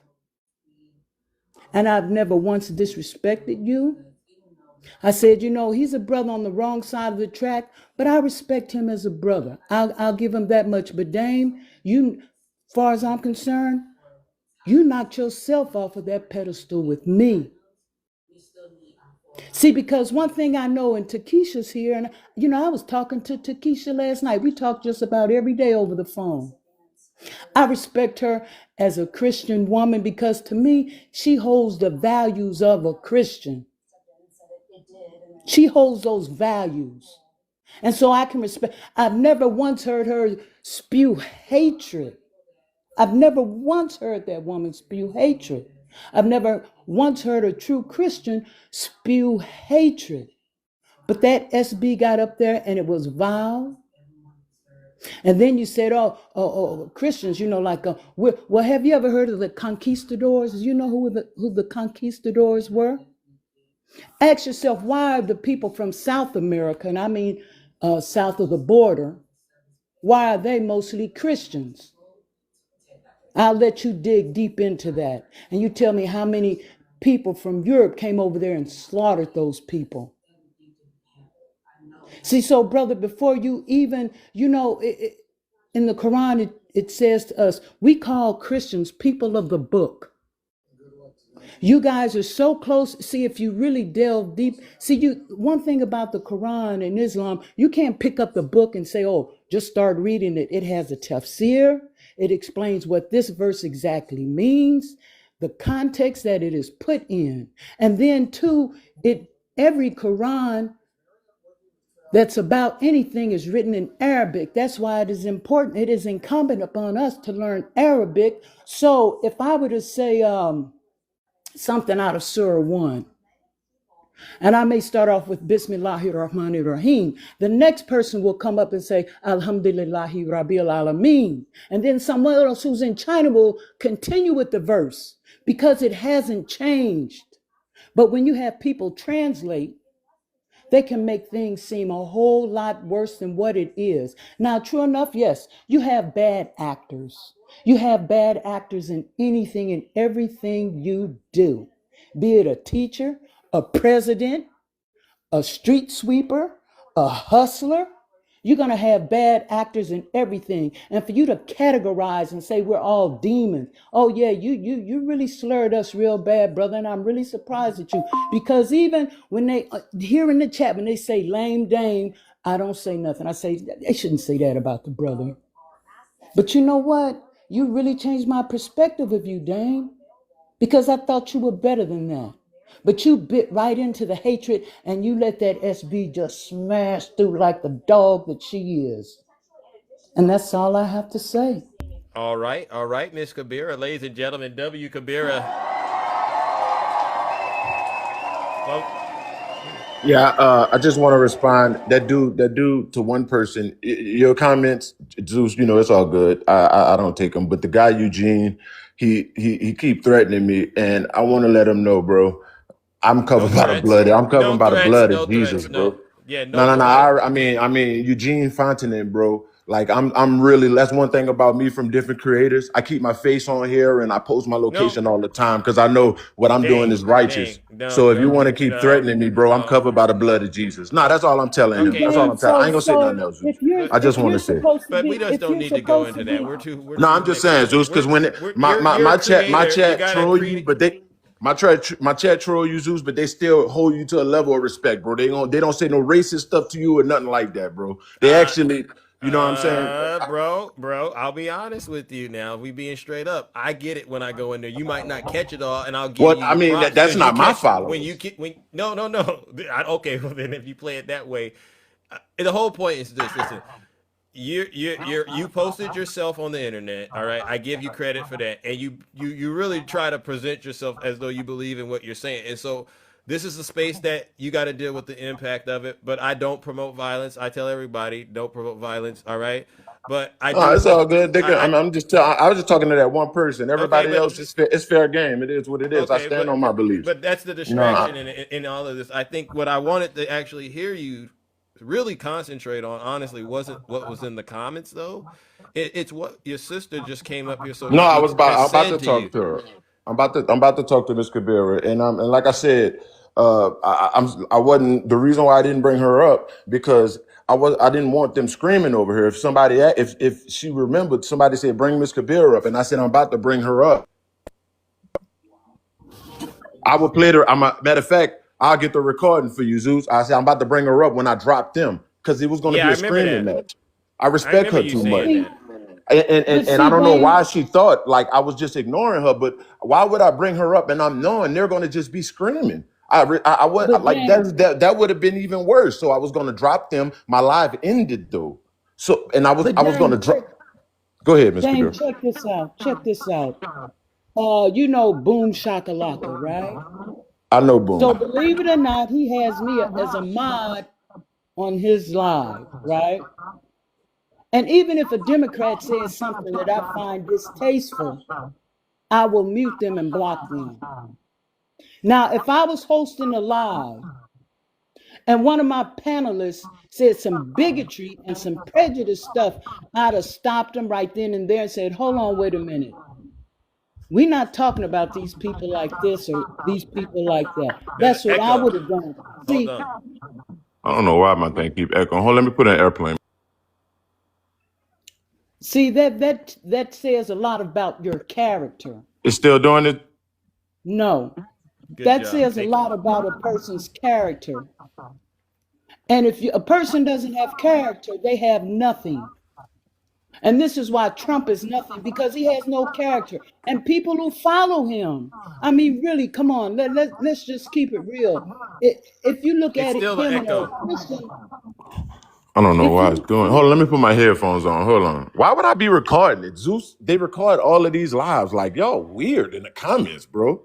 Speaker 19: And I've never once disrespected you. I said, you know, he's a brother on the wrong side of the track, but I respect him as a brother. I'll give him that much. But Dame, you, as far as I'm concerned, you knocked yourself off of that pedestal with me. See, because one thing I know, and Takesha's here, and you know, I was talking to Takesha last night. We talk just about every day over the phone. I respect her as a Christian woman because to me, she holds the values of a Christian. She holds those values. And so I can respect. I've never once heard her spew hatred. I've never once heard that woman spew hatred. I've never once heard a true Christian spew hatred. But that SB got up there and it was vile. And then you said, oh, Christians, you know, like, well, have you ever heard of the conquistadors? You know who the conquistadors were? Ask yourself, why are the people from South America, and I mean south of the border, why are they mostly Christians? I'll let you dig deep into that. And you tell me how many people from Europe came over there and slaughtered those people. See, so brother, before you even, you know, in the Quran, it says to us, we call Christians people of the book. You guys are so close. See, if you really delve deep, one thing about the Quran and Islam, you can't pick up the book and say, oh, just start reading it. It has a tafsir. It explains what this verse exactly means, the context that it is put in. And then too, every Quran that's about anything is written in Arabic. That's why it is important. It is incumbent upon us to learn Arabic. So if I were to say something out of Surah 1, and I may start off with Bismillahir Rahmanir Rahim, the next person will come up and say, Alhamdulillahi Rabbil Alameen. And then someone else who's in China will continue with the verse because it hasn't changed. But when you have people translate, they can make things seem a whole lot worse than what it is. Now, true enough, yes, you have bad actors. You have bad actors in anything and everything you do, be it a teacher, a president, a street sweeper, a hustler. You're going to have bad actors in everything. And for you to categorize and say we're all demons. Oh, yeah, you really slurred us real bad, brother. And I'm really surprised at you. Because even when they, here in the chat, when they say lame dame, I don't say nothing. I say, they shouldn't say that about the brother. But you know what? You really changed my perspective of you, Dame. Because I thought you were better than that. But you bit right into the hatred and you let that SB just smash through like the dog that she is. And that's all I have to say.
Speaker 2: All right, Miss Kabira. Ladies and gentlemen, W. Kabira.
Speaker 11: Yeah, I just want to respond. That dude to one person, your comments, Zeus, you know, it's all good. I don't take them. But the guy, Eugene, he keep threatening me, and I want to let him know, bro. I'm covered
Speaker 2: No
Speaker 11: by the
Speaker 2: threats.
Speaker 11: blood. I'm covered
Speaker 2: No
Speaker 11: by the
Speaker 2: threats.
Speaker 11: blood
Speaker 2: No
Speaker 11: of Jesus,
Speaker 2: threats.
Speaker 11: bro.
Speaker 2: No. Yeah.
Speaker 11: No, no,
Speaker 2: No.
Speaker 11: no.
Speaker 2: No.
Speaker 11: I mean, Eugene Fontaine, bro. Like I'm really. That's one thing about me from different creators. I keep my face on here and I post my location all the time because I know what I'm doing is righteous.
Speaker 2: No.
Speaker 11: So if you
Speaker 2: No.
Speaker 11: want to keep
Speaker 2: No.
Speaker 11: threatening me, bro, I'm
Speaker 2: No.
Speaker 11: covered by the blood of Jesus. Nah, that's all I'm telling him.
Speaker 2: Okay.
Speaker 11: That's all
Speaker 19: Dame,
Speaker 11: I'm telling. I
Speaker 19: so
Speaker 11: ain't gonna say nothing
Speaker 19: so
Speaker 11: else, Zeus.
Speaker 19: if you're
Speaker 11: I just
Speaker 19: if
Speaker 11: want
Speaker 19: you're
Speaker 11: to say.
Speaker 19: supposed to
Speaker 2: But we
Speaker 19: be
Speaker 2: just
Speaker 19: if
Speaker 2: don't
Speaker 19: you're
Speaker 2: need to go
Speaker 19: supposed
Speaker 2: into
Speaker 19: to
Speaker 2: that.
Speaker 19: be
Speaker 2: We're
Speaker 11: No,
Speaker 2: too
Speaker 11: I'm just saying,
Speaker 2: connected.
Speaker 11: Zeus, because when
Speaker 2: You're
Speaker 11: my
Speaker 2: a
Speaker 11: chat
Speaker 2: creator. You
Speaker 11: chat
Speaker 2: gotta
Speaker 11: troll you,
Speaker 2: create.
Speaker 11: but my chat troll you, Zeus, but they still hold you to a level of respect, bro. They don't say no racist stuff to you or nothing like that, bro. They actually, you know what I'm saying?
Speaker 2: Bro, I'll be honest with you now. We being straight up. I get it when I go in there. You might not catch it all, and I'll give
Speaker 11: What
Speaker 2: you
Speaker 11: I
Speaker 2: your
Speaker 11: mean,
Speaker 2: props
Speaker 11: that's
Speaker 2: because you
Speaker 11: not my
Speaker 2: catch when
Speaker 11: followers.
Speaker 2: you get when. No. Okay, well then if you play it that way, the whole point is this. Listen, you posted yourself on the internet. All right, I give you credit for that, and you really try to present yourself as though you believe in what you're saying, and so. This is a space that you got to deal with the impact of it, but I don't promote violence. I tell everybody, don't promote violence. All right, but I
Speaker 11: No,
Speaker 2: do
Speaker 11: it's
Speaker 2: put.
Speaker 11: all good. I was just talking to that one person.
Speaker 2: Okay,
Speaker 11: Everybody
Speaker 2: but
Speaker 11: else it's fair game. It is what it is. I
Speaker 2: okay,
Speaker 11: stand on my beliefs.
Speaker 2: but that's the
Speaker 11: You know,
Speaker 2: distraction in all of this. I think what I wanted to actually hear you really concentrate on, honestly, wasn't what was in the comments though. It's what your sister just came up here, so to
Speaker 11: no,
Speaker 2: speak,
Speaker 11: I'm
Speaker 2: has
Speaker 11: about to
Speaker 2: said to
Speaker 11: talk
Speaker 2: you.
Speaker 11: to her. I'm about to talk to Miss Kabira, and like I said, I wasn't the reason why I didn't bring her up because I didn't want them screaming over her. If she remembered, somebody said bring Miss Kabira up, and I said I'm about to bring her up. I will play her. Matter of fact, I'll get the recording for you, Zeus. I said I'm about to bring her up when I drop them because it was going to
Speaker 2: Yeah,
Speaker 11: be
Speaker 2: I
Speaker 11: a
Speaker 2: remember
Speaker 11: screaming
Speaker 2: that.
Speaker 11: match. I
Speaker 2: I
Speaker 11: respect
Speaker 2: remember
Speaker 11: her
Speaker 2: you
Speaker 11: too much.
Speaker 2: saying that.
Speaker 19: but
Speaker 11: And I
Speaker 19: see,
Speaker 11: don't know
Speaker 19: Dame,
Speaker 11: why she thought like I was just ignoring her, but why would I bring her up and I'm knowing they're going to just be screaming? I would
Speaker 19: but
Speaker 11: like
Speaker 19: Dame,
Speaker 11: that would have been even worse. So I was going to drop them. My live ended though. So and
Speaker 19: but
Speaker 11: I was going to
Speaker 19: Dame,
Speaker 11: drop. Go ahead, Miss
Speaker 19: Dame,
Speaker 11: Kabir.
Speaker 19: check this out. Check this out. You know Boom Shakalaka, right?
Speaker 11: I know
Speaker 19: So
Speaker 11: Boom.
Speaker 19: believe it or not, he has me as a mod on his live, right? And even if a Democrat says something that I find distasteful, I will mute them and block them. Now, if I was hosting a live and one of my panelists said some bigotry and some prejudice stuff, I'd have stopped them right then and there and said, hold on, wait a minute. We're not talking about these people like this or these people like that.
Speaker 2: There's an
Speaker 19: That's what I
Speaker 2: echo.
Speaker 19: would have done.
Speaker 2: Hold
Speaker 19: See,
Speaker 2: on.
Speaker 11: I don't know why my thing keep echoing. Hold, let me put an airplane.
Speaker 19: that says a lot about your character.
Speaker 11: It's still doing it.
Speaker 19: No,
Speaker 2: Good
Speaker 19: that
Speaker 2: job.
Speaker 19: says a
Speaker 2: Thank you.
Speaker 19: lot about a person's character. And if a person doesn't have character, they have nothing. And this is why Trump is nothing, because he has no character. And people who follow him, I mean, really, come on, let's just keep it real. If you look
Speaker 2: It's
Speaker 19: at
Speaker 2: still an
Speaker 19: him and a
Speaker 2: echo.
Speaker 19: Christian,
Speaker 11: I don't know
Speaker 19: if
Speaker 11: why it's
Speaker 19: you
Speaker 11: doing. Hold on, let me put my headphones on. Hold on. Why would I be recording it? Zeus, they record all of these lives. Like, y'all weird in the comments, bro.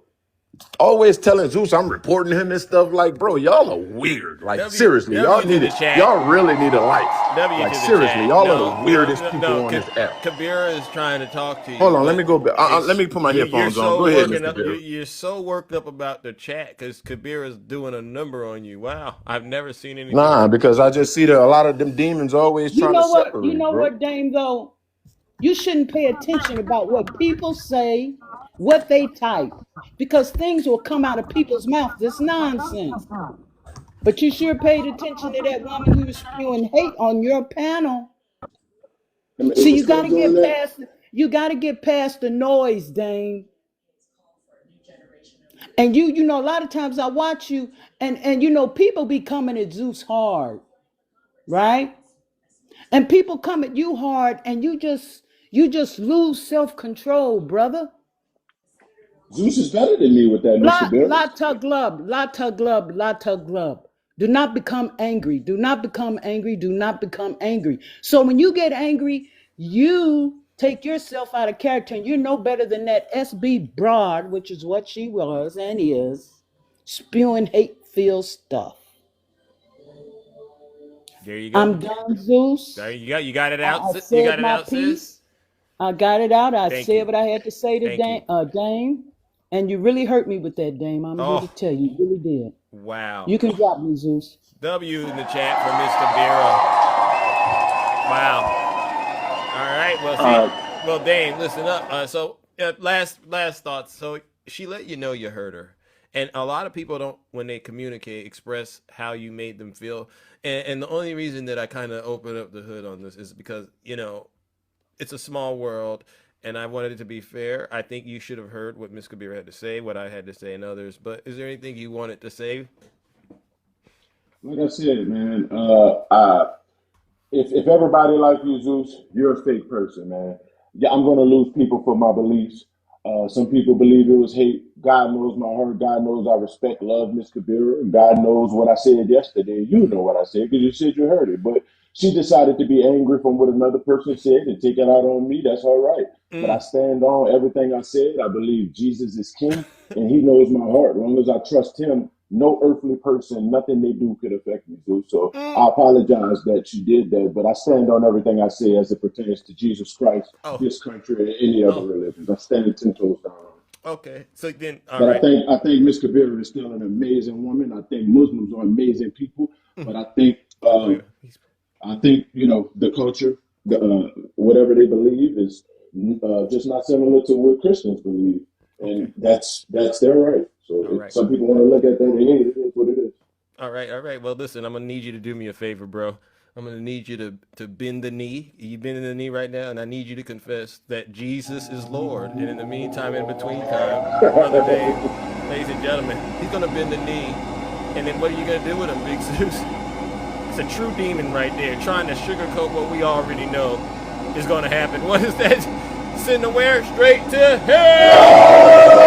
Speaker 11: Always telling Zeus I'm reporting him and stuff. Like, bro, y'all are weird. Like, seriously,
Speaker 2: W to the chat.
Speaker 11: y'all really need a life.
Speaker 2: W
Speaker 11: Like,
Speaker 2: to the
Speaker 11: seriously,
Speaker 2: chat.
Speaker 11: y'all are
Speaker 2: No,
Speaker 11: the
Speaker 2: no,
Speaker 11: weirdest
Speaker 2: no,
Speaker 11: people
Speaker 2: no.
Speaker 11: on this app.
Speaker 2: Kabira is trying to talk to
Speaker 11: Hold
Speaker 2: you,
Speaker 11: on, let
Speaker 2: but
Speaker 11: me go back. Let me put my
Speaker 2: you're
Speaker 11: headphones on. Go
Speaker 2: so
Speaker 11: ahead, Miss
Speaker 2: working up.
Speaker 11: Kabira.
Speaker 2: You're so worked up about the chat because Kabira is doing a number on you. Wow, I've never seen anything
Speaker 11: Nah,
Speaker 2: like this.
Speaker 11: because I just see that a lot of them demons always
Speaker 19: you
Speaker 11: trying to
Speaker 19: know what, you
Speaker 11: separate,
Speaker 19: know
Speaker 11: bro.
Speaker 19: what, Dame, though? You shouldn't pay attention about what people say, what they type, because things will come out of people's mouth. This nonsense. But you sure paid attention to that woman who was spewing hate on your panel. See,
Speaker 11: It's still doing that.
Speaker 19: you got to get past the noise, Dame. And you know, a lot of times I watch you, and you know, people be coming at Zeus hard, right? And people come at you hard, and you just lose self-control, brother.
Speaker 11: Zeus is better than me with that, Miss Kabira.
Speaker 19: La tug glub, la tug glub, la tug glub. Do not become angry. Do not become angry. Do not become angry. So when you get angry, you take yourself out of character, and you're no better than that SB broad, which is what she was and is, spewing hate-filled stuff.
Speaker 2: There you go.
Speaker 19: I'm done, Zeus.
Speaker 2: There you go. You got it
Speaker 19: I
Speaker 2: out. You
Speaker 19: said
Speaker 2: got it
Speaker 19: my
Speaker 2: out, sis.
Speaker 19: piece. I got it out. I
Speaker 2: Thank
Speaker 19: said
Speaker 2: you.
Speaker 19: what I had to say to
Speaker 2: Thank you.
Speaker 19: Dame, and you really hurt me with that, Dame. I'm here to tell you, you really did.
Speaker 2: Wow.
Speaker 19: You can drop me, Zeus.
Speaker 2: W in the chat for Mr. Vera. Wow. All right. Well, see. Well, Dame, listen up. So last thoughts. So she let you know you hurt her, and a lot of people don't, when they communicate, express how you made them feel. And the only reason that I kind of open up the hood on this is because, you know, it's a small world, and I wanted it to be fair. I think you should have heard what Ms. Kabir had to say, what I had to say, and others. But is there anything you wanted to say?
Speaker 11: Like I said, man, if everybody like you, Zeus, you're a fake person, man. Yeah, I'm gonna lose people for my beliefs. Some people believe it was hate. God knows my heart. God knows I respect, love Miss Kabira. And God knows what I said yesterday. You know what I said because you said you heard it. But she decided to be angry from what another person said and take it out on me. That's all right. But I stand on everything I said. I believe Jesus is king and he knows my heart. As long as I trust him, no earthly person, nothing they do could affect me, Zeus. So I apologize that she did that, but I stand on everything I say as it pertains to Jesus Christ, this country, and any other religions. I stand 10 toes down.
Speaker 2: Okay, so then,
Speaker 11: But I think Miss Kabira is still an amazing woman. I think Muslims are amazing people, but I think you know the culture, whatever they believe is just not similar to what Christians believe, and that's their right. So if some people want to look at that and hate it, it is what it is.
Speaker 2: All right. Well, listen, I'm gonna need you to do me a favor, bro. I'm gonna need you to bend the knee. You bending the knee right now, and I need you to confess that Jesus is Lord. And in the meantime, in between time, Brother Dave, ladies and gentlemen, he's gonna bend the knee. And then what are you gonna do with him, Big Zeus? It's a true demon right there, trying to sugarcoat what we already know is gonna happen. What is that? Send the where? Straight to hell!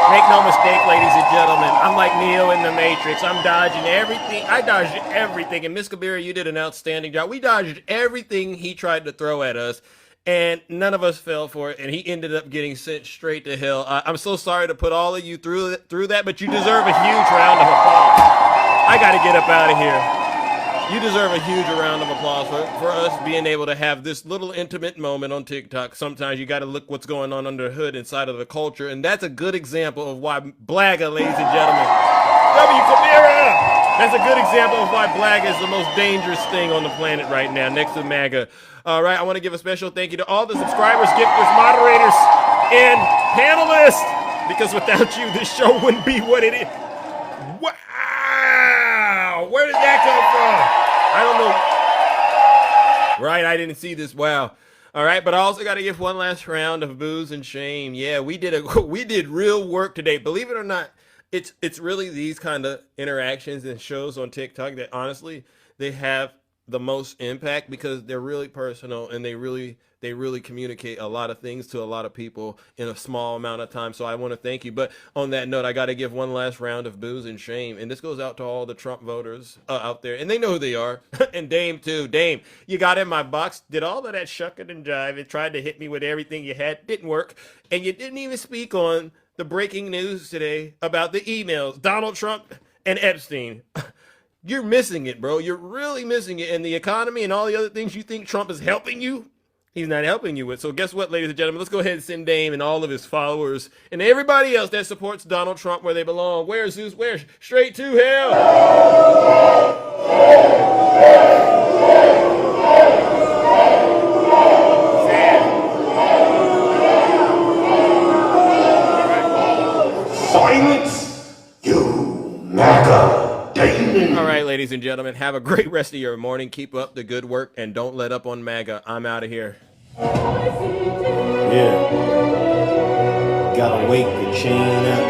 Speaker 2: Make no mistake, ladies and gentlemen, I'm like Neo in the Matrix. I'm dodging everything. I dodged everything. And Miss Kabira, you did an outstanding job. We dodged everything he tried to throw at us, and none of us fell for it, and he ended up getting sent straight to hell. I'm so sorry to put all of you through that, but you deserve a huge round of applause. I got to get up out of here. You deserve a huge round of applause for us being able to have this little intimate moment on TikTok. Sometimes you got to look what's going on under the hood inside of the culture, and that's a good example of why Blagga, ladies and gentlemen, W. Kabira, that's a good example of why Blagga is the most dangerous thing on the planet right now, next to MAGA. All right, I want to give a special thank you to all the subscribers, gifters, moderators, and panelists, because without you, this show wouldn't be what it is. Wow, where did that come from? I don't know. Right, I didn't see this. Wow. All right, but I also got to give one last round of booze and shame. Yeah, we did real work today. Believe it or not, it's really these kind of interactions and shows on TikTok that honestly they have the most impact because they're really personal and they really communicate a lot of things to a lot of people in a small amount of time. So I want to thank you. But on that note, I got to give one last round of booze and shame. And this goes out to all the Trump voters out there. And they know who they are. And Dame, too. Dame, you got in my box, did all of that shucking and jive and tried to hit me with everything you had. Didn't work. And you didn't even speak on the breaking news today about the emails. Donald Trump and Epstein. You're missing it, bro. You're really missing it. And the economy and all the other things you think Trump is helping you, he's not helping you with. So guess what, ladies and gentlemen? Let's go ahead and send Dame and all of his followers and everybody else that supports Donald Trump where they belong. Where's Zeus? Where? Straight to hell.
Speaker 11: Silence, you MAGA.
Speaker 2: All right, ladies and gentlemen, have a great rest of your morning. Keep up the good work and don't let up on MAGA. I'm out of here.
Speaker 1: Yeah. Gotta wake the chain up.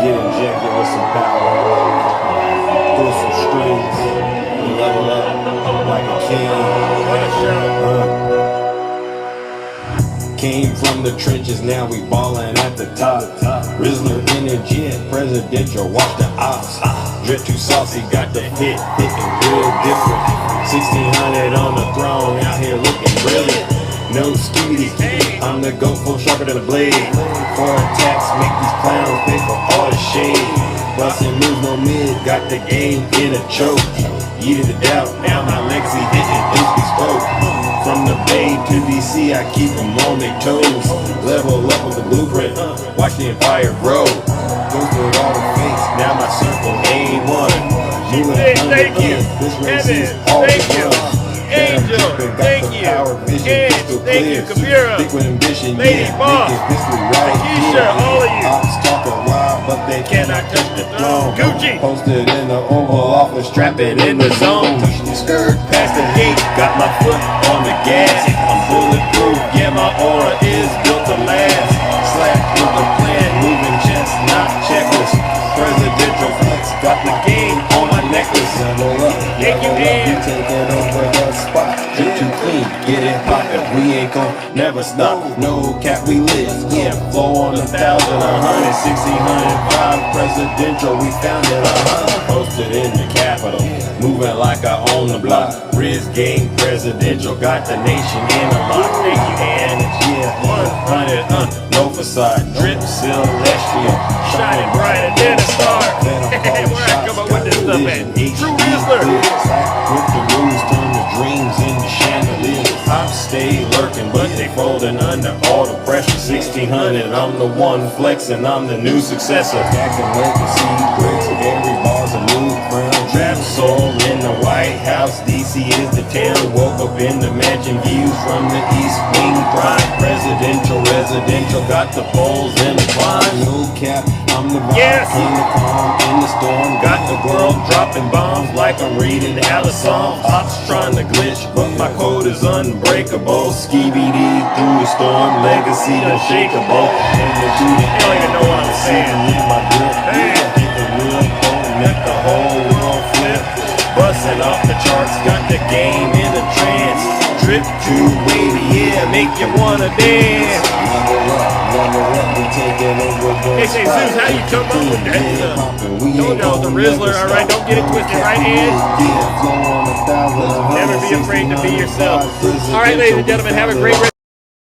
Speaker 1: Get injected with some power. Pull some strings. Level up like a king. Came from the trenches, now we ballin' at the top. Rizzler in a jet, presidential, watch the ops. drip too saucy, got the hitting real different. 1600 on the throne, out here looking brilliant. No skitty, I'm the goat, full sharper than a blade. For attacks, make these clowns pay for all the shade. Bustin' moves, no mid, got the game in a choke. Eating the doubt, now my legacy hitting empty spoke. From the Bay to DC, I keep them on their toes. Level up with the blueprint, watch the empire grow. Goes through all the fakes, now my circle A1.
Speaker 2: Thank you, Evan, thank you, Angel, thank you, Ed, thank you, Kabira, Lady Boss, Keisha, all of you.
Speaker 1: Ops talking wild, but they cannot touch the throne.
Speaker 2: Gucci,
Speaker 1: Posted in the Oval Office, trapping in the zone. Skirt past the gate, got my foot on the gas. I'm bulletproof, yeah, my aura is built to last. Slap with the plan, moving chestnut checklist. Presidential flex, got the game on my necklace.
Speaker 2: Thank you, Dan.
Speaker 1: Taking over the spot, drip too clean, get it poppin'. We ain't gon' never stop, no cap, we live. Yeah, flow on 1,000, 100, 1,605. Presidential, we found it 100. Posted in the Capitol, moving like I own the block. Riz game presidential, got the nation in a lock. Thank you, Dan. Yeah, 100, no facade, drip celestial,
Speaker 2: shining brighter than a star. Where I come up with this stuff at? True Rizzler.
Speaker 1: With the rules, turn the dreams into chandeliers. I stay lurking, but they folding under all the pressure. 1600, I'm the one flexing, I'm the new successor. Acting legacy bricks, every bar's a new crown. Trap soul in the White House, DC is the town. Woke up in the mansion, views from the East Wing. Prime residential, got the poles in the climb. No cap, I'm the vibe, in the calm, in the storm. Got the world dropping bombs like I'm reading Alice Psalms. Ops trying to glitch, but my code is unbreakable. Skibidi through the storm, legacy unshakable.
Speaker 2: You don't even know what I'm saying.
Speaker 1: Make the whole world flip. Busting off the charts, got the game in a trance. Drip too wavy, yeah, make you wanna dance.
Speaker 2: Hey, Zeus, how you come up with that stuff? Told y'all the Rizzler, alright, don't get it twisted, right, Ed? Never be afraid to be yourself. Alright, ladies and gentlemen, have a great rest.